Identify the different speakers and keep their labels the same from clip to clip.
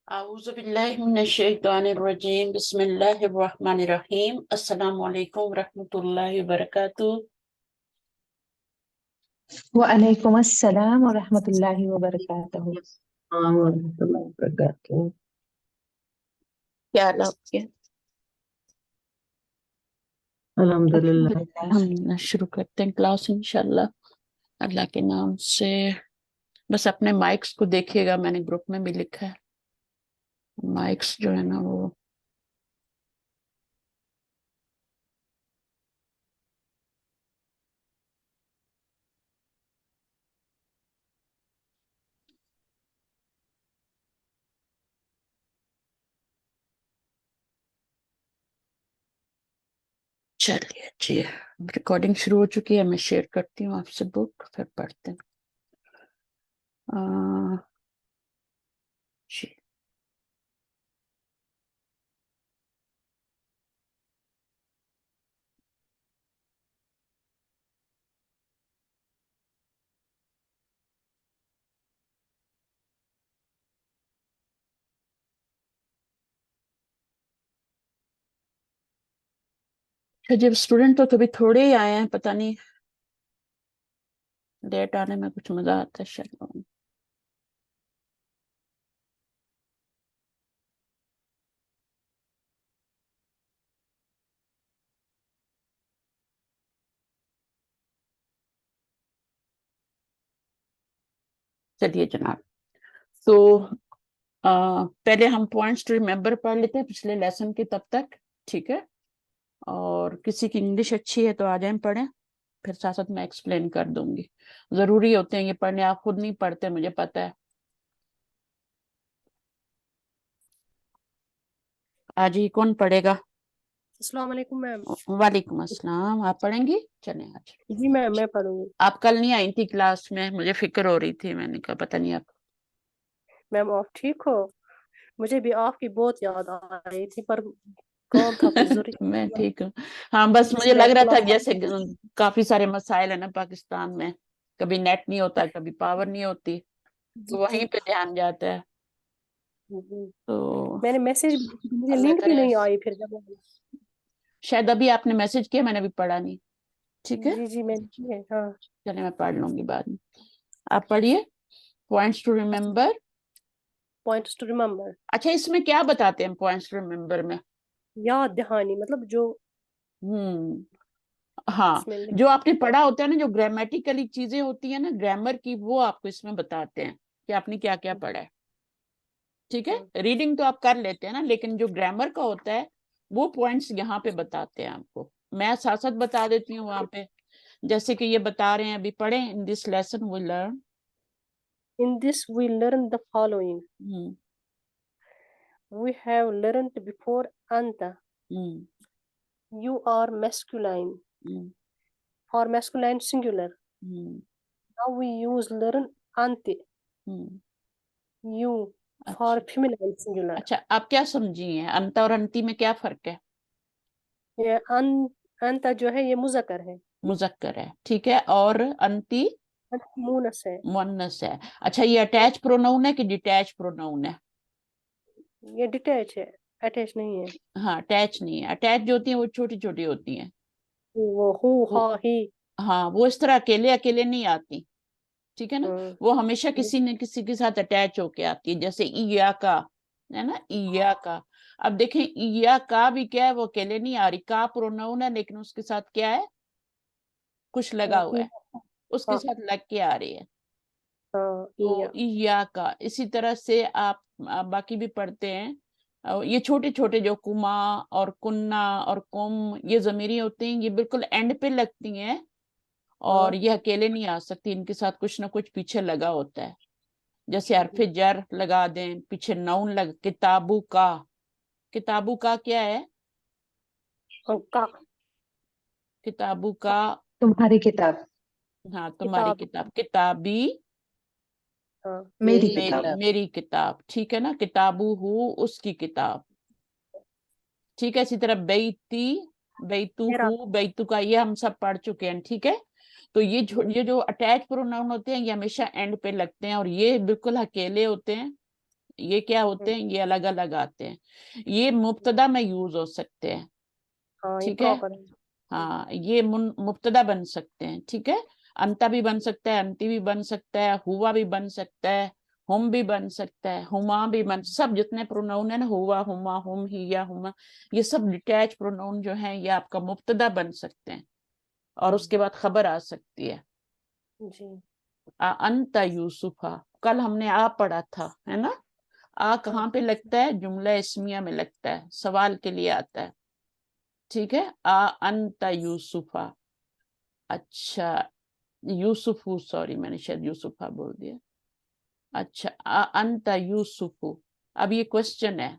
Speaker 1: أعوذ بالله من الشيطان الرجيم بسم الله الرحمن الرحيم السلام عليكم ورحمة الله وبركاته.
Speaker 2: وعلیکم السلام ورحمۃ اللہ وبرکاتہ۔
Speaker 3: السلام ورحمۃ اللہ وبرکاتہ۔
Speaker 1: کیا حال ہے آپ کے؟
Speaker 3: الحمدللہ۔
Speaker 1: ہم شروع کرتے ہیں کلاس انشاءاللہ اللہ کے نام سے۔ بس اپنے مائکس کو دیکھیے گا، میں نے گروپ میں بھی لکھا ہے مائکس جو ہے نا وہ چلیے جی ریکارڈنگ شروع ہو چکی ہے، میں شیئر کرتی ہوں آپ سے بک، پھر پڑھتے ہیں۔ جی جب اسٹوڈنٹ تو کبھی تھوڑے ہی آئے ہیں، پتہ نہیں لیٹ آنے میں کچھ مزہ آتا ہے شاید۔ چلیے جناب، تو پہلے ہم پوائنٹس ٹو ریمبر پڑھ لیتے ہیں پچھلے لیسن کے تب تک، ٹھیک ہے؟ اور کسی کی انگلش اچھی ہے تو آ جائیں پڑھیں، پھر ساتھ ساتھ میں ایکسپلین کر دوں گی۔ ضروری ہوتے ہیں یہ پڑھنے، آپ خود نہیں پڑھتے مجھے پتہ ہے۔ آج ہی کون پڑھے گا؟
Speaker 4: السلام علیکم میم۔
Speaker 1: وعلیکم السلام، آپ پڑھیں گی؟ چلیں آج۔
Speaker 4: جی میم میں پڑھوں گی۔
Speaker 1: آپ کل نہیں آئی تھی کلاس میں، مجھے فکر ہو رہی تھی، میں نے کہا پتہ نہیں آپ۔
Speaker 4: میم آپ ٹھیک ہو؟ مجھے بھی آپ کی بہت یاد آ رہی تھی پر کام تھا کچھ ضروری،
Speaker 1: میں ٹھیک ہوں، ہاں بس
Speaker 4: اس
Speaker 1: مجھے
Speaker 4: لیے
Speaker 1: لگ رہا تھا
Speaker 4: کلاس۔
Speaker 1: جیسے کافی سارے مسائل ہیں نا پاکستان میں، کبھی نیٹ نہیں ہوتا، کبھی پاور نہیں ہوتی،
Speaker 4: جی
Speaker 1: تو
Speaker 4: جی
Speaker 1: وہیں پہ دھیان جاتا ہے۔
Speaker 4: جی،
Speaker 1: تو
Speaker 4: میں نے میسج، مجھے
Speaker 1: اللہ
Speaker 4: لنک بھی
Speaker 1: کرے،
Speaker 4: نہیں آئی پھر جب۔
Speaker 1: شاید ابھی آپ نے میسج کیا، میں نے ابھی پڑھا نہیں، ٹھیک ہے؟
Speaker 4: جی جی میں نے ہاں۔
Speaker 1: چلے میں پڑھ لوں گی بعد میں، آپ پڑھیے points to remember.
Speaker 4: Points to remember,
Speaker 1: اچھا اس میں کیا بتاتے ہیں پوائنٹس ٹو ریمبر میں؟
Speaker 4: یاد دہانی، مطلب جو
Speaker 1: ہاں
Speaker 4: اس میں
Speaker 1: جو آپ نے پڑھا ہوتا ہے نا، جو گرامیٹیکلی چیزیں ہوتی ہیں نا گرامر کی، وہ آپ کو اس میں بتاتے ہیں کہ آپ نے کیا کیا پڑھا ہے، ٹھیک ہے؟ ریڈنگ تو آپ کر لیتے ہیں نا، لیکن جو گرامر کا ہوتا ہے وہ پوائنٹس یہاں پہ بتاتے ہیں آپ کو۔ میں ساتھ ساتھ بتا دیتی ہوں وہاں پہ، جیسے کہ یہ بتا رہے ہیں، ابھی پڑھیں۔ In this lesson we learn,
Speaker 4: in this we learn the following. We have learned before anta. You are masculine. For masculine singular. Now we use learn anti. You for feminine singular.
Speaker 1: اچھا آپ کیا سمجھی ہیں انتا اور انتی میں کیا فرق ہے؟
Speaker 4: یہ انتا جو ہے یہ مذکر ہے،
Speaker 1: مذکر ہے، ٹھیک ہے، اور انتی
Speaker 4: مونس ہے،
Speaker 1: مؤنث ہے۔ اچھا یہ اٹیچ پروناؤن ہے کہ ڈیٹیچ پروناؤن ہے؟
Speaker 4: یہ ڈیٹیچ ہے، اٹیچ نہیں ہے۔
Speaker 1: ہاں اٹیچ نہیں ہے، اٹیچ جو ہوتی ہیں وہ چھوٹی چھوٹی ہوتی ہیں،
Speaker 4: وہ ہو ہا ہی،
Speaker 1: ہاں وہ اس طرح اکیلے اکیلے نہیں آتی، ٹھیک ہے نا؟ وہ ہمیشہ کسی نہ کسی کے ساتھ اٹیچ ہو کے آتی ہے، جیسے ایا کا ہے نا، ایا کا۔ اب دیکھیں ایا کا بھی کیا ہے، وہ اکیلے نہیں آ رہی، کا پروناؤن ہے لیکن اس کے ساتھ کیا ہے، کچھ لگا ہوا ہے، اس کے ساتھ لگ کے آ رہی ہے، تو ایا کا۔ اسی طرح سے آپ باقی بھی پڑھتے ہیں، یہ چھوٹے چھوٹے جو کما اور کننا اور کم، یہ ضمیری ہوتے ہیں، یہ بالکل اینڈ پہ لگتی ہیں اور یہ اکیلے نہیں آ سکتی، ان کے ساتھ کچھ نہ کچھ پیچھے لگا ہوتا ہے، جیسے حرف جر لگا دیں، پیچھے نون لگ، کتابو کا، کتابو کا کیا ہے؟ کتابو کا
Speaker 2: تمہاری کتاب،
Speaker 1: ہاں تمہاری کتاب، کتابی
Speaker 2: میری کتاب۔
Speaker 1: میری کتاب، ٹھیک ہے نا؟ کتابو ہو اس کی کتاب، ٹھیک ہے؟ اسی طرح بیتی، بیتو ہو، بیتو کا، یہ ہم سب پڑھ چکے ہیں، ٹھیک ہے؟ تو یہ جو اٹیچ پروناؤن ہوتے ہیں یہ ہمیشہ اینڈ پہ لگتے ہیں اور یہ بالکل اکیلے ہوتے ہیں، یہ کیا ہوتے ہیں؟ یہ الگ الگ آتے ہیں. یہ مبتدا میں یوز ہو سکتے ہیں.
Speaker 4: ہاں یہ
Speaker 1: ٹھیک ہے،
Speaker 4: پراپر ہے.
Speaker 1: ہاں یہ مبتدا بن سکتے ہیں. ٹھیک ہے، انتا بھی بن سکتا ہے، انتی بھی بن سکتا ہے، ہوا بھی بن سکتا ہے، ہم بھی بن سکتا ہے، ہما بھی بن، سب جتنے پروناؤن ہیں نا، ہوا، ہما، ہم، ہی یا ہما، یہ سب ڈیٹیچ پروناؤن جو ہیں یہ آپ کا مبتدا بن سکتے ہیں اور اس کے بعد خبر آ سکتی ہے.
Speaker 4: جی
Speaker 1: انت یوسفا، کل ہم نے آ پڑھا تھا، ہے نا. کہاں پہ لگتا ہے؟ جملہ اسمیہ میں لگتا ہے، سوال کے لیے آتا ہے. ٹھیک ہے، انت یوسفا. اچھا یوسف، سوری میں نے شاید یوسفا بول دیا. اچھا انت یوسف، اب یہ کوشچن ہے.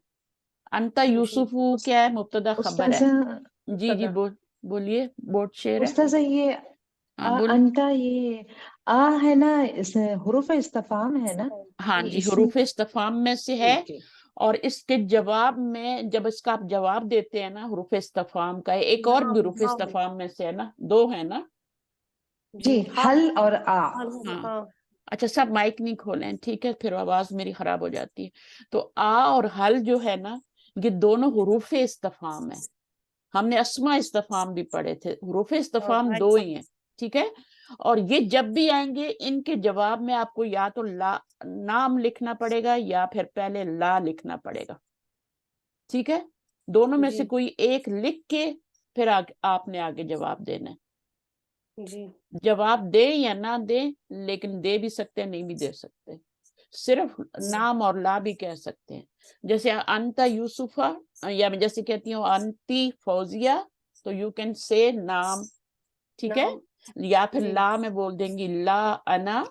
Speaker 1: انت یوسف کیا ہے؟ مبتدا خبر ہے.
Speaker 2: استاذہ
Speaker 1: جی بولیے، بورڈ شیئر ہے.
Speaker 2: استاذہ یہ
Speaker 1: بولیے.
Speaker 2: انتا، یہ ہے نا، اس حروف استفہام ہے نا؟
Speaker 1: ہاں
Speaker 2: یہ
Speaker 1: جی،
Speaker 2: اس
Speaker 1: حروف استفہام میں سے ہے.
Speaker 2: ٹھیک ہے.
Speaker 1: اور اس کے جواب میں جب اس کا آپ جواب دیتے ہیں نا حروف استفہام کا، ایک اور بھی حروف استفہام میں سے ہے نا، دو ہے نا.
Speaker 2: جی، حل اور
Speaker 1: ہاں اچھا، سب مائک نہیں کھولیں، ٹھیک ہے، پھر آواز میری خراب ہو جاتی ہے. تو اور حل جو ہے نا، یہ دونوں حروف استفہام ہے. ہم نے اسماء استفہام بھی پڑھے تھے، حروف استفہام دو ہی ہیں. ٹھیک ہے، اور یہ جب بھی آئیں گے ان کے جواب میں آپ کو یا تو لا نام لکھنا پڑے گا یا پھر پہلے لا لکھنا پڑے گا. ٹھیک ہے، دونوں میں سے کوئی ایک لکھ کے پھر آپ نے آگے جواب دینا ہے.
Speaker 4: جی
Speaker 1: جواب دے یا نہ دے، لیکن دے بھی سکتے نہیں بھی دے سکتے، صرف نام اور لا بھی کہہ سکتے ہیں. جیسے انتا یوسفا، یا میں جیسے کہتی ہوں انتی فوزیہ، تو یو کین سے نام. ٹھیک ہے، یا پھر لا میں بول دیں گی لا انا،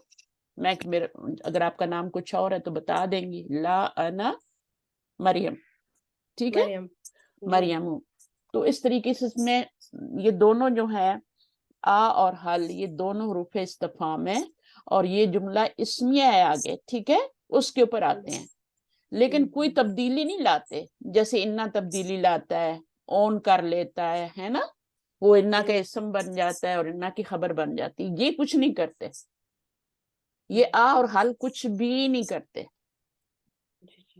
Speaker 1: اگر آپ کا نام کچھ اور ہے تو بتا دیں گی لا انا مریم. ٹھیک ہے، مریم. تو اس طریقے سے اس میں یہ دونوں جو ہے اور حل، یہ دونوں حروف استفہام ہے، اور یہ جملہ اسمیہ ہے آگے. ٹھیک ہے، اس کے اوپر آتے ہیں، لیکن کوئی تبدیلی نہیں لاتے. جیسے انا تبدیلی لاتا ہے، اون کر لیتا ہے نا، وہ انا کا اسم بن جاتا ہے اور انا کی خبر بن جاتی. یہ کچھ نہیں کرتے، یہ اور حل کچھ بھی نہیں کرتے.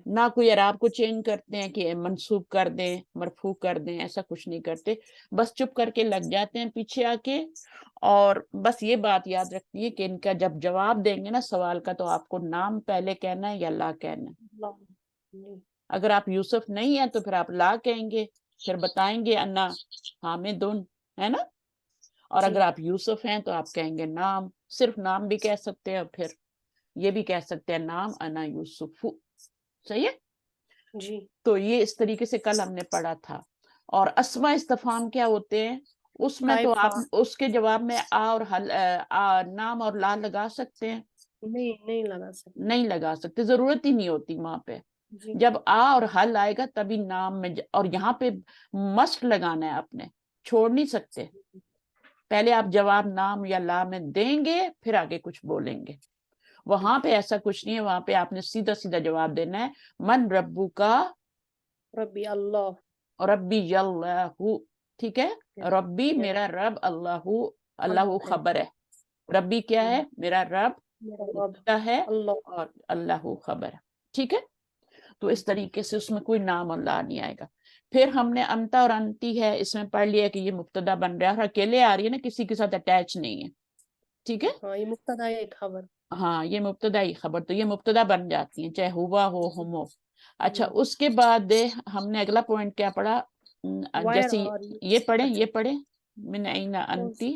Speaker 1: نہ کوئی اعراب کو چینج کرتے ہیں کہ منصوب کر دیں، مرفوع کر دیں، ایسا کچھ نہیں کرتے. بس چپ کر کے لگ جاتے ہیں پیچھے آ کے. اور بس یہ بات یاد رکھتی ہے کہ ان کا جب جواب دیں گے نا سوال کا، تو آپ کو نام پہلے کہنا ہے یا لا کہنا ہے. اگر آپ یوسف نہیں ہیں تو پھر آپ لا کہیں گے، پھر بتائیں گے انا حامدن، ہے نا. اور اگر آپ یوسف ہیں تو آپ کہیں گے نام، صرف نام بھی کہہ سکتے ہیں، اور پھر یہ بھی کہہ سکتے ہیں نام انا یوسف. صحیح ہے
Speaker 4: جی.
Speaker 1: تو یہ اس طریقے سے کل ہم نے پڑھا تھا. اور اسماء استفہام کیا ہوتے ہیں؟ اس میں تو آپ اس کے جواب میں اور نام اور لا لگا سکتے ہیں؟
Speaker 4: نہیں لگا سکتے،
Speaker 1: نہیں لگا سکتے، ضرورت ہی نہیں ہوتی وہاں پہ. جب اور حل آئے گا تبھی نام میں اور یہاں پہ مسٹ لگانا ہے آپ نے، چھوڑ نہیں سکتے. پہلے آپ جواب نام یا لا میں دیں گے، پھر آگے کچھ بولیں گے. وہاں پہ ایسا کچھ نہیں ہے، وہاں پہ آپ نے سیدھا سیدھا جواب دینا ہے. من ربو کا،
Speaker 4: ربی اللہ،
Speaker 1: ربی اللہ. ٹھیک ہے، ربی میرا رب، اللہ خبر ہے. ربی کیا ہے؟ میرا رب مبتدا ہے، اور اللہ خبر ہے. ٹھیک ہے، تو اس طریقے سے اس میں کوئی نام اللہ نہیں آئے گا. پھر ہم نے انتا اور انتی ہے اس میں پڑھ لیا کہ یہ مبتدا بن رہا ہے، اور اکیلے آ رہی ہے نا، کسی کے ساتھ اٹیچ نہیں ہے. ٹھیک ہے،
Speaker 4: ہاں یہ مبتدا ہے خبر.
Speaker 1: ہاں یہ مبتدائی خبر، تو یہ مبتدا بن جاتی ہیں چاہے ہوا ہو ہم ہو. اچھا، اس کے بعد ہم نے اگلا پوائنٹ کیا پڑھا؟ جیسے یہ پڑھیں من این انتی،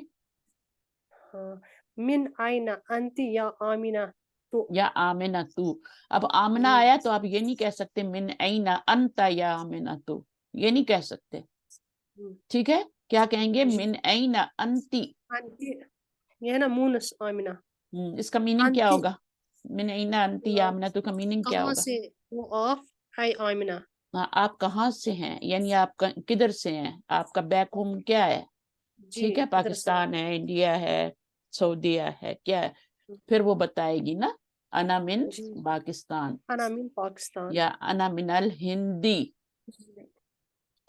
Speaker 4: من آئینہ انتی یا آمینہ تو،
Speaker 1: یا آمنہ تو. اب آمنہ آیا تو آپ یہ نہیں کہہ سکتے من این انت یا آمنہ تو، یہ نہیں کہہ سکتے. ٹھیک ہے، کیا کہیں گے؟ من این انتی.
Speaker 4: یہ ہے نا مونس آمینہ.
Speaker 1: اس کا میننگ کیا ہوگا؟ من این انتی یا آمنہ تو کا میننگ کیا
Speaker 4: کہاں
Speaker 1: ہوگا؟
Speaker 4: سے؟ وہ آف ہے آمینہ.
Speaker 1: آپ کہاں سے ہیں، یعنی آپ کدھر سے ہیں، آپ کا بیک ہوم کیا ہے. ٹھیک ہے، پاکستان ہے، انڈیا ہے، سعودیہ ہے، کیا ہے؟ پھر وہ بتائے گی نا انا من پاکستان،
Speaker 4: انا من پاکستان،
Speaker 1: یا انا من الہندی.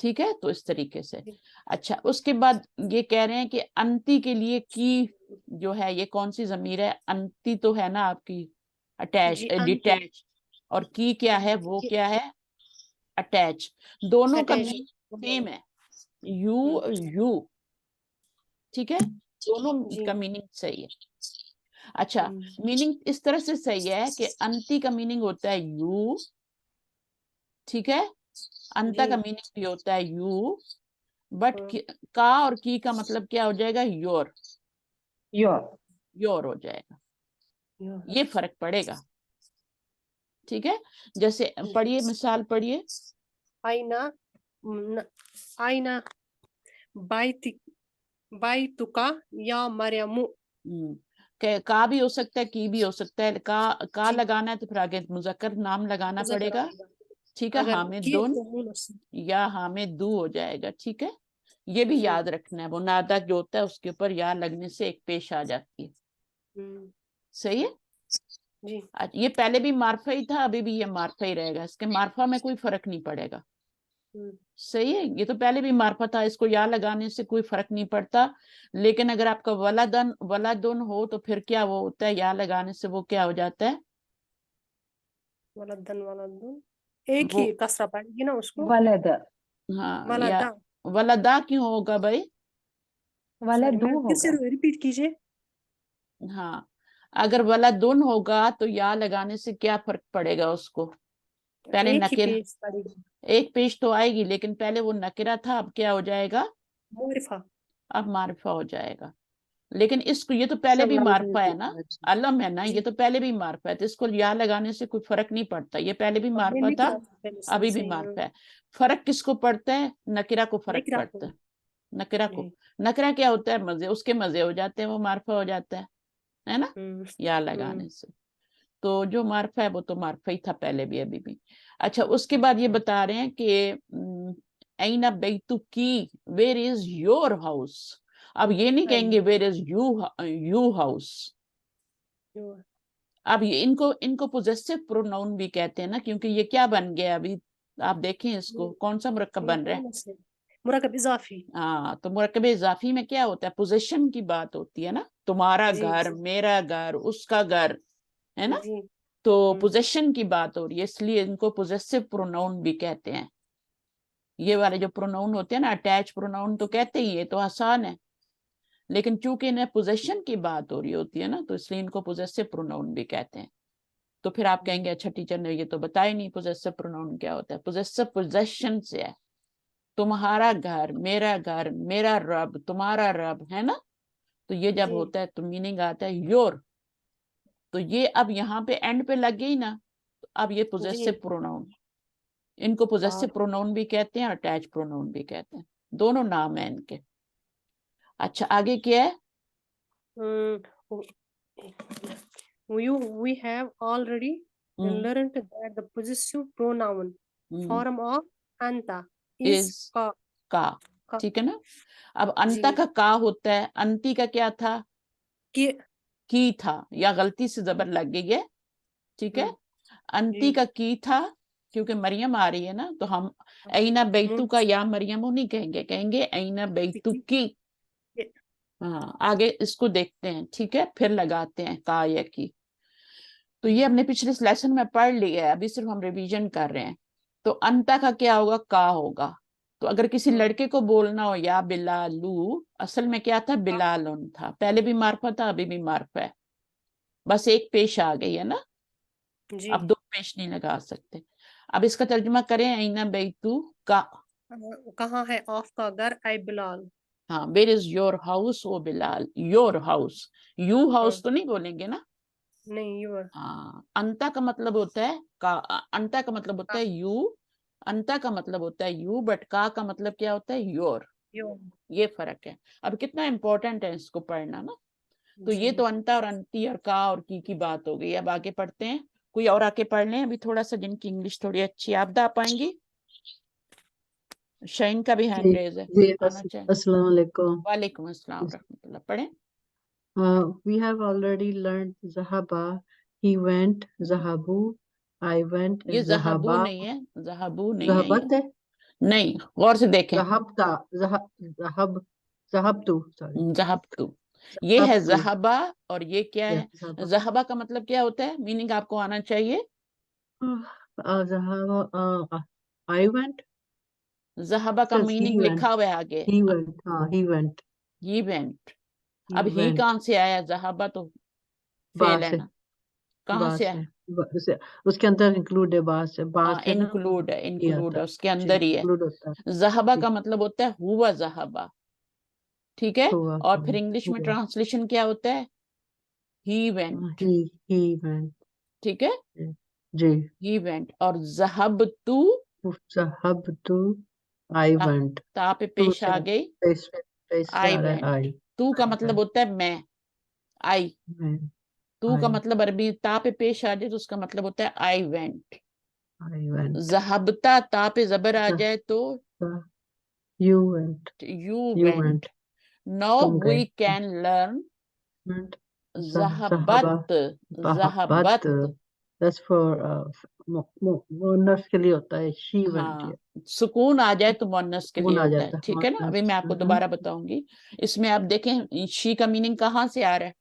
Speaker 1: ٹھیک ہے، تو اس طریقے سے. اچھا، اس کے بعد یہ کہہ رہے ہیں کہ انتی کے لیے کی جو ہے یہ کون سی ضمیر ہے؟ انتی تو ہے نا آپ کی اٹیچ ڈیٹیچ. اور کی کیا ہے, وہ کیا ہے, اٹیچ. دونوں کا
Speaker 4: Attach.
Speaker 1: میننگ سیم ہے, یو, ٹھیک ہے, دونوں
Speaker 4: جی.
Speaker 1: کا میننگ صحیح ہے. اچھا, میننگ اس طرح سے صحیح ہے کہ انتی کا میننگ ہوتا ہے یو, ٹھیک ہے, انتا کا میننگ بھی ہوتا ہے یو, بٹ کا اور کی کا مطلب کیا ہو جائے گا, یور, یور ہو جائے گا. یہ فرق پڑے گا, ٹھیک ہے. جیسے پڑھیے, مثال پڑھیے.
Speaker 4: آئینہ آئینہ بیتکا یا مریم.
Speaker 1: کا بھی ہو سکتا ہے, کی بھی ہو سکتا ہے. کا لگانا ہے تو پھر آگے مذکر نام لگانا پڑے گا, ٹھیک ہے. حامدن یا حامدو ہو جائے گا, ٹھیک ہے. یہ بھی یاد رکھنا ہے, وہ نادا جو ہوتا ہے اس کے اوپر یا لگنے سے ایک پیش آ جاتی ہے. صحیح ہے.
Speaker 4: جی.
Speaker 1: یہ پہلے بھی معرفہ ہی تھا, ابھی بھی یہ معرفہ ہی رہے گا, اس کے معرفہ میں کوئی فرق نہیں پڑے گا. صحیح ہے. یہ تو پہلے بھی معرفہ تھا, اس کو یا لگانے سے کوئی فرق نہیں پڑتا. لیکن اگر آپ کا ولدن ہو تو پھر کیا وہ ہوتا ہے, یا لگانے سے وہ کیا ہو جاتا ہے,
Speaker 4: ولدن ایک ہی کسرہ پڑے گی نا اس کو.
Speaker 2: ولد.
Speaker 1: ہاں, یا ولدا کیوں ہوگا بھائی,
Speaker 2: ولدو
Speaker 4: پھر سے
Speaker 2: ہوگا.
Speaker 4: ریپیٹ کیجئے.
Speaker 1: ہاں, اگر ولدن ہوگا تو یا لگانے سے کیا فرق پڑے گا اس کو, پہلے
Speaker 4: ایک ہی
Speaker 1: نکر,
Speaker 4: پیش پڑے گی.
Speaker 1: ایک پیش تو آئے گی, لیکن پہلے وہ نکرہ تھا, اب کیا ہو جائے گا,
Speaker 4: معرفہ.
Speaker 1: اب معرفہ ہو جائے گا. لیکن اس کو, یہ تو پہلے بھی معرفہ ہے نا, علم ہے نا, یہ تو پہلے بھی معرفہ ہے, تو اس کو یا لگانے سے کوئی فرق نہیں پڑتا. یہ پہلے بھی معرفہ تھا, ابھی بھی معرفہ ہے. فرق کس کو پڑتا ہے, نکرہ کو فرق پڑتا ہے, نکرہ کو. نکرہ کیا ہوتا ہے, مزے, اس کے مزے ہو جاتے ہیں, وہ معرفہ ہو جاتا ہے نا, یا لگانے سے. تو جو معرفہ ہے وہ تو معرفہ ہی تھا پہلے بھی, ابھی بھی. اچھا, اس کے بعد یہ بتا رہے ہیں کہ این بیتکی, ویئر از یور ہاؤس. اب یہ نہیں کہیں گے ویئر از یو ہاؤس. اب یہ ان کو پوزیسو پروناؤن بھی کہتے ہیں نا, کیونکہ یہ کیا بن گیا ابھی, آپ دیکھیں اس کو, کون سا مرکب بن رہا ہے,
Speaker 4: مرکب اضافی.
Speaker 1: ہاں, تو مرکب اضافی میں کیا ہوتا ہے, پوزیشن کی بات ہوتی ہے نا, تمہارا گھر, میرا گھر, اس کا گھر, ہے نا. تو پوزیشن کی بات ہو رہی ہے, اس لیے ان کو پوزیسو پروناؤن بھی کہتے ہیں. یہ والے جو پروناؤن ہوتے ہیں نا, اٹیچ پروناؤن تو کہتے ہی, یہ تو آسان ہے. لیکن چونکہ انہیں پوزیشن کی بات ہو رہی ہوتی ہے نا, تو اس لیے ان کو پوزیسو پروناؤن بھی کہتے ہیں. تو پھر آپ کہیں گے اچھا ٹیچر نے یہ تو بتایا نہیں پوزیسو پروناؤن کیا ہوتا ہے. پوزیسو پوزیشن سے ہے, تمہارا گھر, میرا رب, تمہارا رب, ہے نا. تو یہ جب ہوتا ہے تو میننگ آتا ہے یور. تو یہ اب یہاں پہ اینڈ پہ لگ گئی نا, تو اب یہ پوزیسو پروناؤن, ان کو پوزیسو پروناؤن بھی کہتے ہیں اور اٹیچ پروناؤن بھی کہتے ہیں, دونوں نام ہیں ان کے. اچھا, آگے کیا ہے,
Speaker 4: we have already learned that the possessive pronoun form of anta is
Speaker 1: کا, ٹھیک ہے نا. اب انتا کا کا ہوتا ہے, انتی کا کیا تھا, کی تھا, یا غلطی سے زبر لگ گئی ہے, ٹھیک ہے. انتی کا کی تھا, کیونکہ مریم آ رہی ہے نا, تو ہم اینا بیتو کا یا مریم نہیں کہیں گے, کہیں گے اینا بیتو کی. ہاں, آگے اس کو دیکھتے ہیں, ٹھیک ہے, پھر لگاتے ہیں کا یا کی. تو یہ ہم نے پچھلے لیسن میں پڑھ لیا ہے, ابھی صرف ہم ریویژن کر رہے ہیں. تو انتا کا کیا ہوگا, کا ہوگا. تو اگر کسی لڑکے کو بولنا ہو یا بلالو, اصل میں کیا تھا, بلالن تھا, پہلے بھی معرفہ تھا, ابھی بھی معرفہ ہے, بس ایک پیش آ گئی ہے نا, اب دو پیش نہیں لگا سکتے. اب اس کا ترجمہ کریں, اینا بیتو کا,
Speaker 4: کہاں ہے آپ کا گھر, اے بلال.
Speaker 1: ہاں, where is your house, O Bilal, your house. you house تو نہیں bولیں گے نا,
Speaker 4: نہیں, یور.
Speaker 1: ہاں. انتا کا مطلب ہوتا ہے کا, انتا کا مطلب ہوتا ہے یو, انتا کا مطلب ہوتا ہے یو, بٹ کا مطلب کیا ہوتا ہے, یور. یہ فرق ہے. اب کتنا امپورٹنٹ ہے اس کو پڑھنا نا. تو یہ تو انتا اور انتی اور کا اور کی بات ہو گئی. اب آگے پڑھتے ہیں, کوئی اور آ کے پڑھ لیں ابھی تھوڑا سا, جن کی انگلش تھوڑی اچھی. آپ دا پائیں گی, شائن کا بھی ہینڈ ریز ہے, آنا چاہیے.
Speaker 3: السلام علیکم.
Speaker 1: وعلیکم السلام ورحمۃ اللہ. پڑھیں.
Speaker 3: We have already learned Zahaba, he went, Zahabu, I went,
Speaker 1: یہ زہبو
Speaker 3: Zahaba.
Speaker 1: نہیں ہے, زہبو نہیں ہے,
Speaker 3: Zahabat ہے,
Speaker 1: نہیں, غور سے دیکھیں.
Speaker 3: Zahabta, Zahabtu, sorry.
Speaker 1: زہبتو, یہ ہے
Speaker 3: Zahabtu.
Speaker 1: زہبا, اور یہ کیا
Speaker 3: Yeah,
Speaker 1: ہے,
Speaker 3: Zahaba.
Speaker 1: زہبا کا مطلب کیا ہوتا ہے, میننگ آپ کو آنا چاہیے,
Speaker 3: ذهب I went
Speaker 1: ज़हबा का
Speaker 3: says he
Speaker 1: मीनिंग
Speaker 3: went.
Speaker 1: लिखा हुआ है आगे,
Speaker 3: He went. He went.
Speaker 1: He went.
Speaker 3: He
Speaker 1: अब ही
Speaker 3: went.
Speaker 1: कहाँ से आया, ज़हबा तो
Speaker 3: बा
Speaker 1: फेल है
Speaker 3: से
Speaker 1: ना, कहाँ
Speaker 3: बा
Speaker 1: से
Speaker 3: से
Speaker 1: आया?
Speaker 3: उसे उसके अंदर इंक्लूड है बा से
Speaker 1: हाँ,
Speaker 3: ना
Speaker 1: इंक्लूड है,
Speaker 3: ये
Speaker 1: इंक्लूड
Speaker 3: आता
Speaker 1: है, उसके
Speaker 3: जी
Speaker 1: अंदर ही है।
Speaker 3: इंक्लूड होता है
Speaker 1: ज़हबा
Speaker 3: जी
Speaker 1: का मतलब होता है हुआ ज़हबा, ठीक है।
Speaker 3: हुआ
Speaker 1: और फिर इंग्लिश में
Speaker 3: हुआ
Speaker 1: ट्रांसलेशन क्या होता है, ही वेंट,
Speaker 3: he went
Speaker 1: ठीक है,
Speaker 3: जी
Speaker 1: ही वेंट। और ज़हब तू,
Speaker 3: ज़हब तू I went
Speaker 1: ता पे
Speaker 3: तू
Speaker 1: पेश
Speaker 3: से
Speaker 1: आ गई,
Speaker 3: पेश से
Speaker 1: आई
Speaker 3: आ रहा है
Speaker 1: वेंट।
Speaker 3: I
Speaker 1: तू का
Speaker 3: I
Speaker 1: मतलब
Speaker 3: went
Speaker 1: होता है मैं, आई।
Speaker 3: मैं
Speaker 1: तू का
Speaker 3: I
Speaker 1: मतलब अरबी ता पे पेश आ जाए तो उसका मतलब होता है आई वेंट।
Speaker 3: I went
Speaker 1: ज़हबता ता पे जबर आ जाए तो
Speaker 3: you went
Speaker 1: you
Speaker 3: you
Speaker 1: went.
Speaker 3: went
Speaker 1: now
Speaker 3: तुम गए
Speaker 1: वी कैन लर्न
Speaker 3: went
Speaker 1: ज़हबत,
Speaker 3: ज़हबत
Speaker 1: ज़हबत,
Speaker 3: that's for मुअन्नस के लिए होता है she went
Speaker 1: हाँ, सुकून आ जाए तो मुअन्नस के लिए
Speaker 3: कौन आ
Speaker 1: होता है,
Speaker 3: जाता है
Speaker 1: ठीक है ना। अभी मैं आपको दोबारा बताऊंगी। इसमें आप देखें शी का मीनिंग कहाँ से आ रहा है,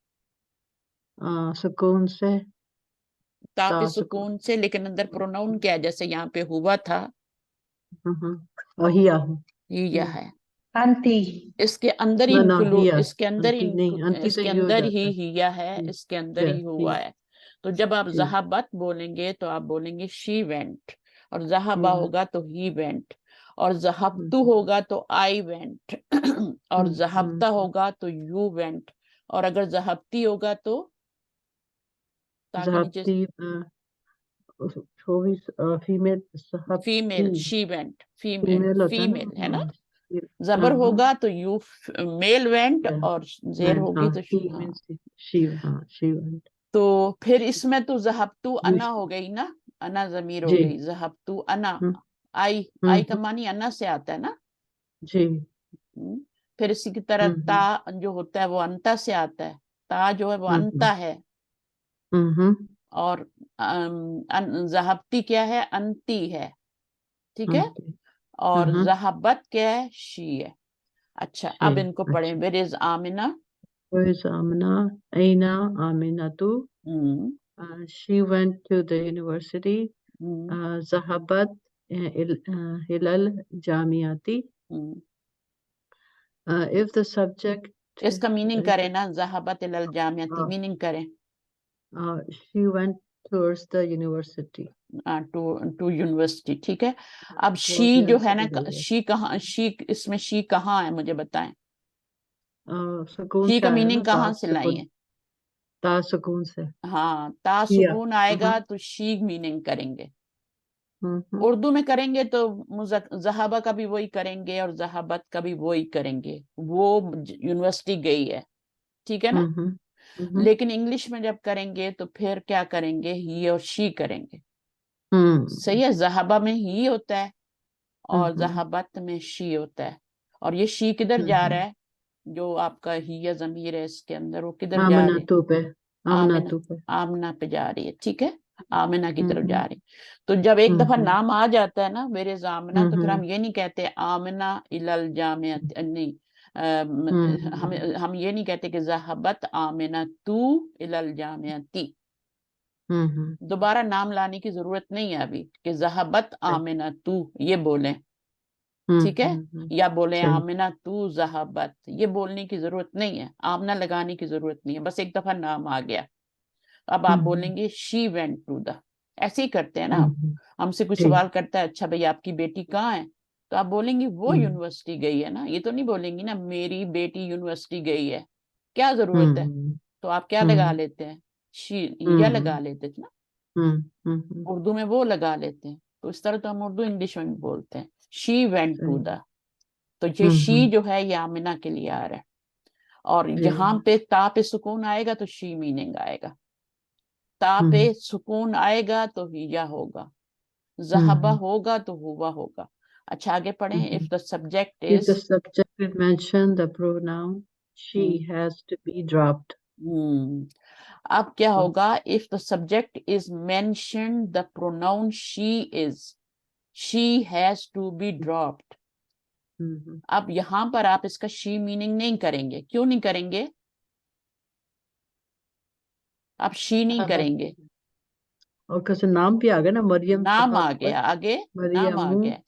Speaker 3: सुकून से
Speaker 1: ता पे
Speaker 3: सुकून
Speaker 1: सुकून से, लेकिन अंदर प्रोनाउन क्या है, जैसे यहाँ पे हुआ था,
Speaker 3: और हिया
Speaker 1: ये यह है,
Speaker 2: आंटी,
Speaker 1: इसके अंदर
Speaker 3: ना ना
Speaker 1: इंक्लूड,
Speaker 3: हिया
Speaker 1: इसके अंदर
Speaker 3: अंती नहीं अंती तो
Speaker 1: इसके
Speaker 3: ये हो
Speaker 1: अंदर
Speaker 3: जाता
Speaker 1: ही
Speaker 3: है
Speaker 1: हिया है, इसके अंदर ही हुआ है। तो जब आप
Speaker 3: जी
Speaker 1: ज़हबत बोलेंगे तो आप बोलेंगे शी वेंट, और
Speaker 3: he
Speaker 1: ज़हबा
Speaker 3: went
Speaker 1: होगा तो ही वेंट, और ज़हबतु होगा तो आई वेंट, और ज़हबता होगा तो यू वेंट, और अगर ज़हबती होगा तो ताकि नीचे
Speaker 3: ज़हबती चौबीस फीमेल
Speaker 1: फीमेल,
Speaker 3: ज़हबती
Speaker 1: शी वेंट, फीमेल,
Speaker 3: फीमेल होता है
Speaker 1: फीमेल है ना।
Speaker 3: ये-
Speaker 1: जबर होगा तो यू, मेल वेंट, और जेर
Speaker 3: went
Speaker 1: होगी तो
Speaker 3: he
Speaker 1: हाँ।
Speaker 3: means she went
Speaker 1: तो फिर इसमें तो ज़हबतु
Speaker 3: you
Speaker 1: अना हो गई ना, अना जमीर हो
Speaker 3: जी
Speaker 1: गई, ज़हबतु अना,
Speaker 3: हम्म
Speaker 1: आई का मानी अना से आता है ना।
Speaker 3: जी
Speaker 1: फिर इसी की तरह ता जो होता है वो अंता से आता है, ता जो है वो अंता है,
Speaker 3: हम्म
Speaker 1: और ज़हबती क्या है, अंती है, ठीक है। और ज़हबत क्या है, शी है। अच्छा, अब इनको पढ़ें। Where is Amina,
Speaker 3: Where's Amina? Aina Aminatu. She went to the university. Zahabat Hilal Jamiati. If the subject
Speaker 1: इसका मीनिंग
Speaker 3: if
Speaker 1: करें ना, ज़हबत इलल जामियती, मीनिंग करें
Speaker 3: she went towards the university.
Speaker 1: To university, ठीक है। अब शी जो है ना, शी कहाँ, शी इसमें शी कहाँ है मुझे बताएं,
Speaker 3: सुकून
Speaker 1: शी
Speaker 3: से
Speaker 1: का
Speaker 3: आया
Speaker 1: मीनिंग
Speaker 3: ना
Speaker 1: कहाँ से लाई है?
Speaker 3: ता सुकून से
Speaker 1: हाँ, ता
Speaker 3: किया
Speaker 1: सुकून आएगा तो शी मीनिंग करेंगे।
Speaker 3: हम्म
Speaker 1: उर्दू में करेंगे तो ज़हाबा का भी वही करेंगे और ज़हाबत का भी वही करेंगे, वो यूनिवर्सिटी गई है, ठीक है ना। लेकिन इंग्लिश में जब करेंगे तो फिर क्या करेंगे, ही और शी करेंगे, सही है। ज़हाबा में ही होता है और ज़हाबत में शी होता है। और ये शी किधर जा रहा है, जो आपका ही या ज़मीर है इसके अंदर, वो किधर जा रही है,
Speaker 3: आमना पे
Speaker 1: आमिना,
Speaker 3: पे
Speaker 1: आमिना पे जा रही है, ठीक है, आमिना की तरफ जा रही। तो जब एक दफा नाम आ जाता है ना मेरे जामिना, तो फिर हम ये नहीं कहते आमिना इलल जामिया, नहीं, हम ये नहीं कहते कि ज़हबत आमिना तू इलल जामियाती। दोबारा नाम लाने की जरूरत नहीं है अभी कि ज़हबत आमिना तू ये बोलें, ठीक है, या बोले आमिना तू ज़हबत, ये बोलने की जरूरत नहीं है, आमना लगाने की जरूरत नहीं है, बस एक दफा नाम आ गया। अब आप बोलेंगे शी वेंट टू द, ऐसे ही करते हैं ना। हमसे कुछ सवाल करता है, अच्छा भाई आपकी बेटी कहाँ है, तो आप बोलेंगे वो यूनिवर्सिटी गई है ना, ये तो नहीं बोलेंगी ना मेरी बेटी यूनिवर्सिटी गई है, क्या जरूरत है। तो आप क्या लगा लेते हैं, शी या लगा लेते थे ना, उर्दू में वो लगा लेते हैं। तो इस तरह तो हम उर्दू इंग्लिश में भी बोलते हैं, शी वेंट टू द। तो ये शी जो है ये आमिना के लिए आ रहा है, और यहाँ पे ता पे सुकून आएगा तो शी मीनिंग आएगा, ता पे सुकून आएगा तो हिया होगा, ज़हबा होगा तो हुआ होगा। अच्छा आगे पढ़ें। If the subject
Speaker 3: if the
Speaker 1: is,
Speaker 3: subject will mention the pronoun she has to be dropped.
Speaker 1: अब क्या होगा, if the subject is mention the pronoun she is, she has to be dropped. अब यहां पर आप इसका शी मीनिंग नहीं करेंगे, क्यों नहीं करेंगे, आप शी नहीं करेंगे,
Speaker 3: और कैसे नाम भी आ गया ना, मरियम
Speaker 1: नाम आ
Speaker 3: सहाबत
Speaker 1: गया, आगे नाम आ
Speaker 3: मरियमु
Speaker 1: गया।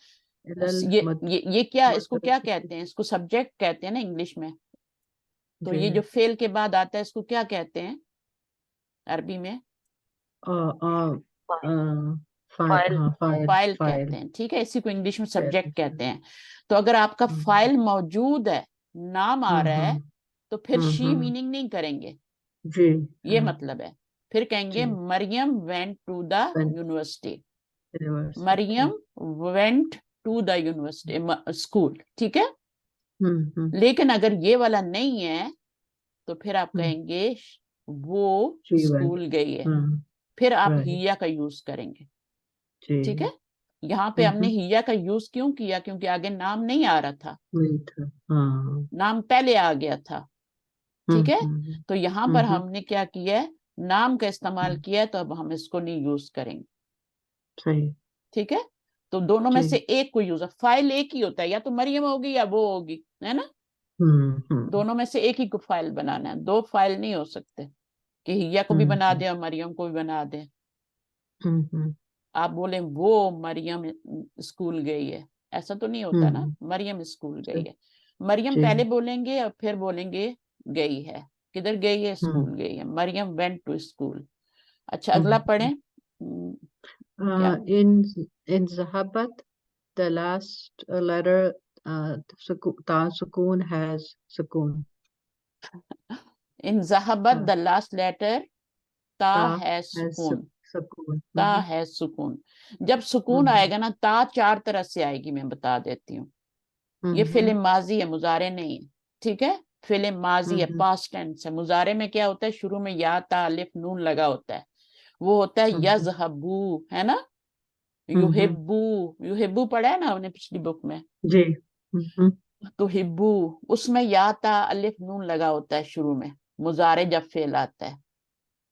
Speaker 3: इलल
Speaker 1: ये क्या, इसको क्या
Speaker 3: मदरसती।
Speaker 1: कहते हैं? इसको सब्जेक्ट कहते हैं ना इंग्लिश में। तो
Speaker 3: जी
Speaker 1: ये जो फेल के बाद आता है इसको क्या कहते हैं अरबी में?
Speaker 3: आ, आ, आ,
Speaker 4: फाइल।
Speaker 3: हाँ फाइल
Speaker 1: फाइल
Speaker 3: फाइल
Speaker 1: कहते हैं, ठीक है। इसी को इंग्लिश में
Speaker 3: कहते
Speaker 1: सब्जेक्ट
Speaker 3: हैं।
Speaker 1: कहते हैं। तो अगर आपका
Speaker 3: हम्म,
Speaker 1: फाइल मौजूद है, नाम आ रहा है,
Speaker 3: हम्म,
Speaker 1: तो फिर शी
Speaker 3: हम्म,
Speaker 1: मीनिंग नहीं करेंगे,
Speaker 3: जी
Speaker 1: ये
Speaker 3: हाँ
Speaker 1: मतलब है। फिर कहेंगे
Speaker 3: जी
Speaker 1: Mariam went to the university,
Speaker 3: university.
Speaker 1: Mariam went to the university, school, ठीक है।
Speaker 3: हम्म,
Speaker 1: लेकिन अगर ये वाला नहीं है तो फिर आप
Speaker 3: हम्म,
Speaker 1: कहेंगे वो
Speaker 3: जी वेंट।
Speaker 1: स्कूल गई है,
Speaker 3: हम्म,
Speaker 1: फिर आप
Speaker 3: राइट
Speaker 1: हिया का यूज करेंगे,
Speaker 3: जी।
Speaker 1: ठीक है। यहाँ पे हमने
Speaker 3: हम्म,
Speaker 1: हिया का यूज क्यों किया? क्योंकि आगे नाम नहीं आ रहा था,
Speaker 3: वही था हाँ।
Speaker 1: नाम पहले आ गया था, ठीक है।
Speaker 3: हम्म,
Speaker 1: तो यहाँ पर
Speaker 3: हम्म,
Speaker 1: हमने क्या किया है, नाम का इस्तेमाल
Speaker 3: हम्म,
Speaker 1: किया है, तो अब हम इसको नहीं यूज करेंगे,
Speaker 3: सही
Speaker 1: ठीक है। तो दोनों में
Speaker 3: जी।
Speaker 1: से एक को यूज है, फाइल एक ही होता है, या तो मरियम होगी या वो होगी, है ना।
Speaker 3: हम्म,
Speaker 1: दोनों में से एक ही को फाइल बनाना है, दो फाइल नहीं हो सकते कि हिया को भी
Speaker 3: हम्म,
Speaker 1: बना दे और मरियम को भी बना दे।
Speaker 3: हम्म,
Speaker 1: आप बोले वो मरियम स्कूल गई है, ऐसा तो नहीं होता ना,
Speaker 3: हम्म,
Speaker 1: मरियम स्कूल गई
Speaker 3: जी
Speaker 1: है। मरियम
Speaker 3: जी।
Speaker 1: पहले बोलेंगे और फिर बोलेंगे गई है, किधर गई है?
Speaker 3: हम्म,
Speaker 1: स्कूल गई है, मरियम वेंट टू स्कूल। अच्छा अगला पढ़ें।
Speaker 3: हम्म,
Speaker 1: क्या?
Speaker 3: in Zahabat, the last letter ta sukun has sukun.
Speaker 1: इन जहाबत
Speaker 3: Ta
Speaker 1: द लास्ट लेटर ता
Speaker 3: ta
Speaker 1: है
Speaker 3: has
Speaker 1: सुकून,
Speaker 3: sukun.
Speaker 1: ता है सुकून। जब सुकून आएगा ना, ता चार तरह से आएगी, मैं बता देती हूँ। ये फिल माजी है, मुजारे नहीं है, ठीक है। फिल माजी है, पास्ट टेंस है। मुजारे में क्या होता है, शुरू में या ता अलिफ नून लगा होता है, वो होता है यज़हबू, है ना। युहिब्बू, युहिब्बू पढ़ा है ना हमने पिछली बुक में।
Speaker 3: जी। हम्म,
Speaker 1: तो हिब्बू, उसमें या ता अलिफ नून लगा होता है शुरू में, मुजारे जब फेल आता है।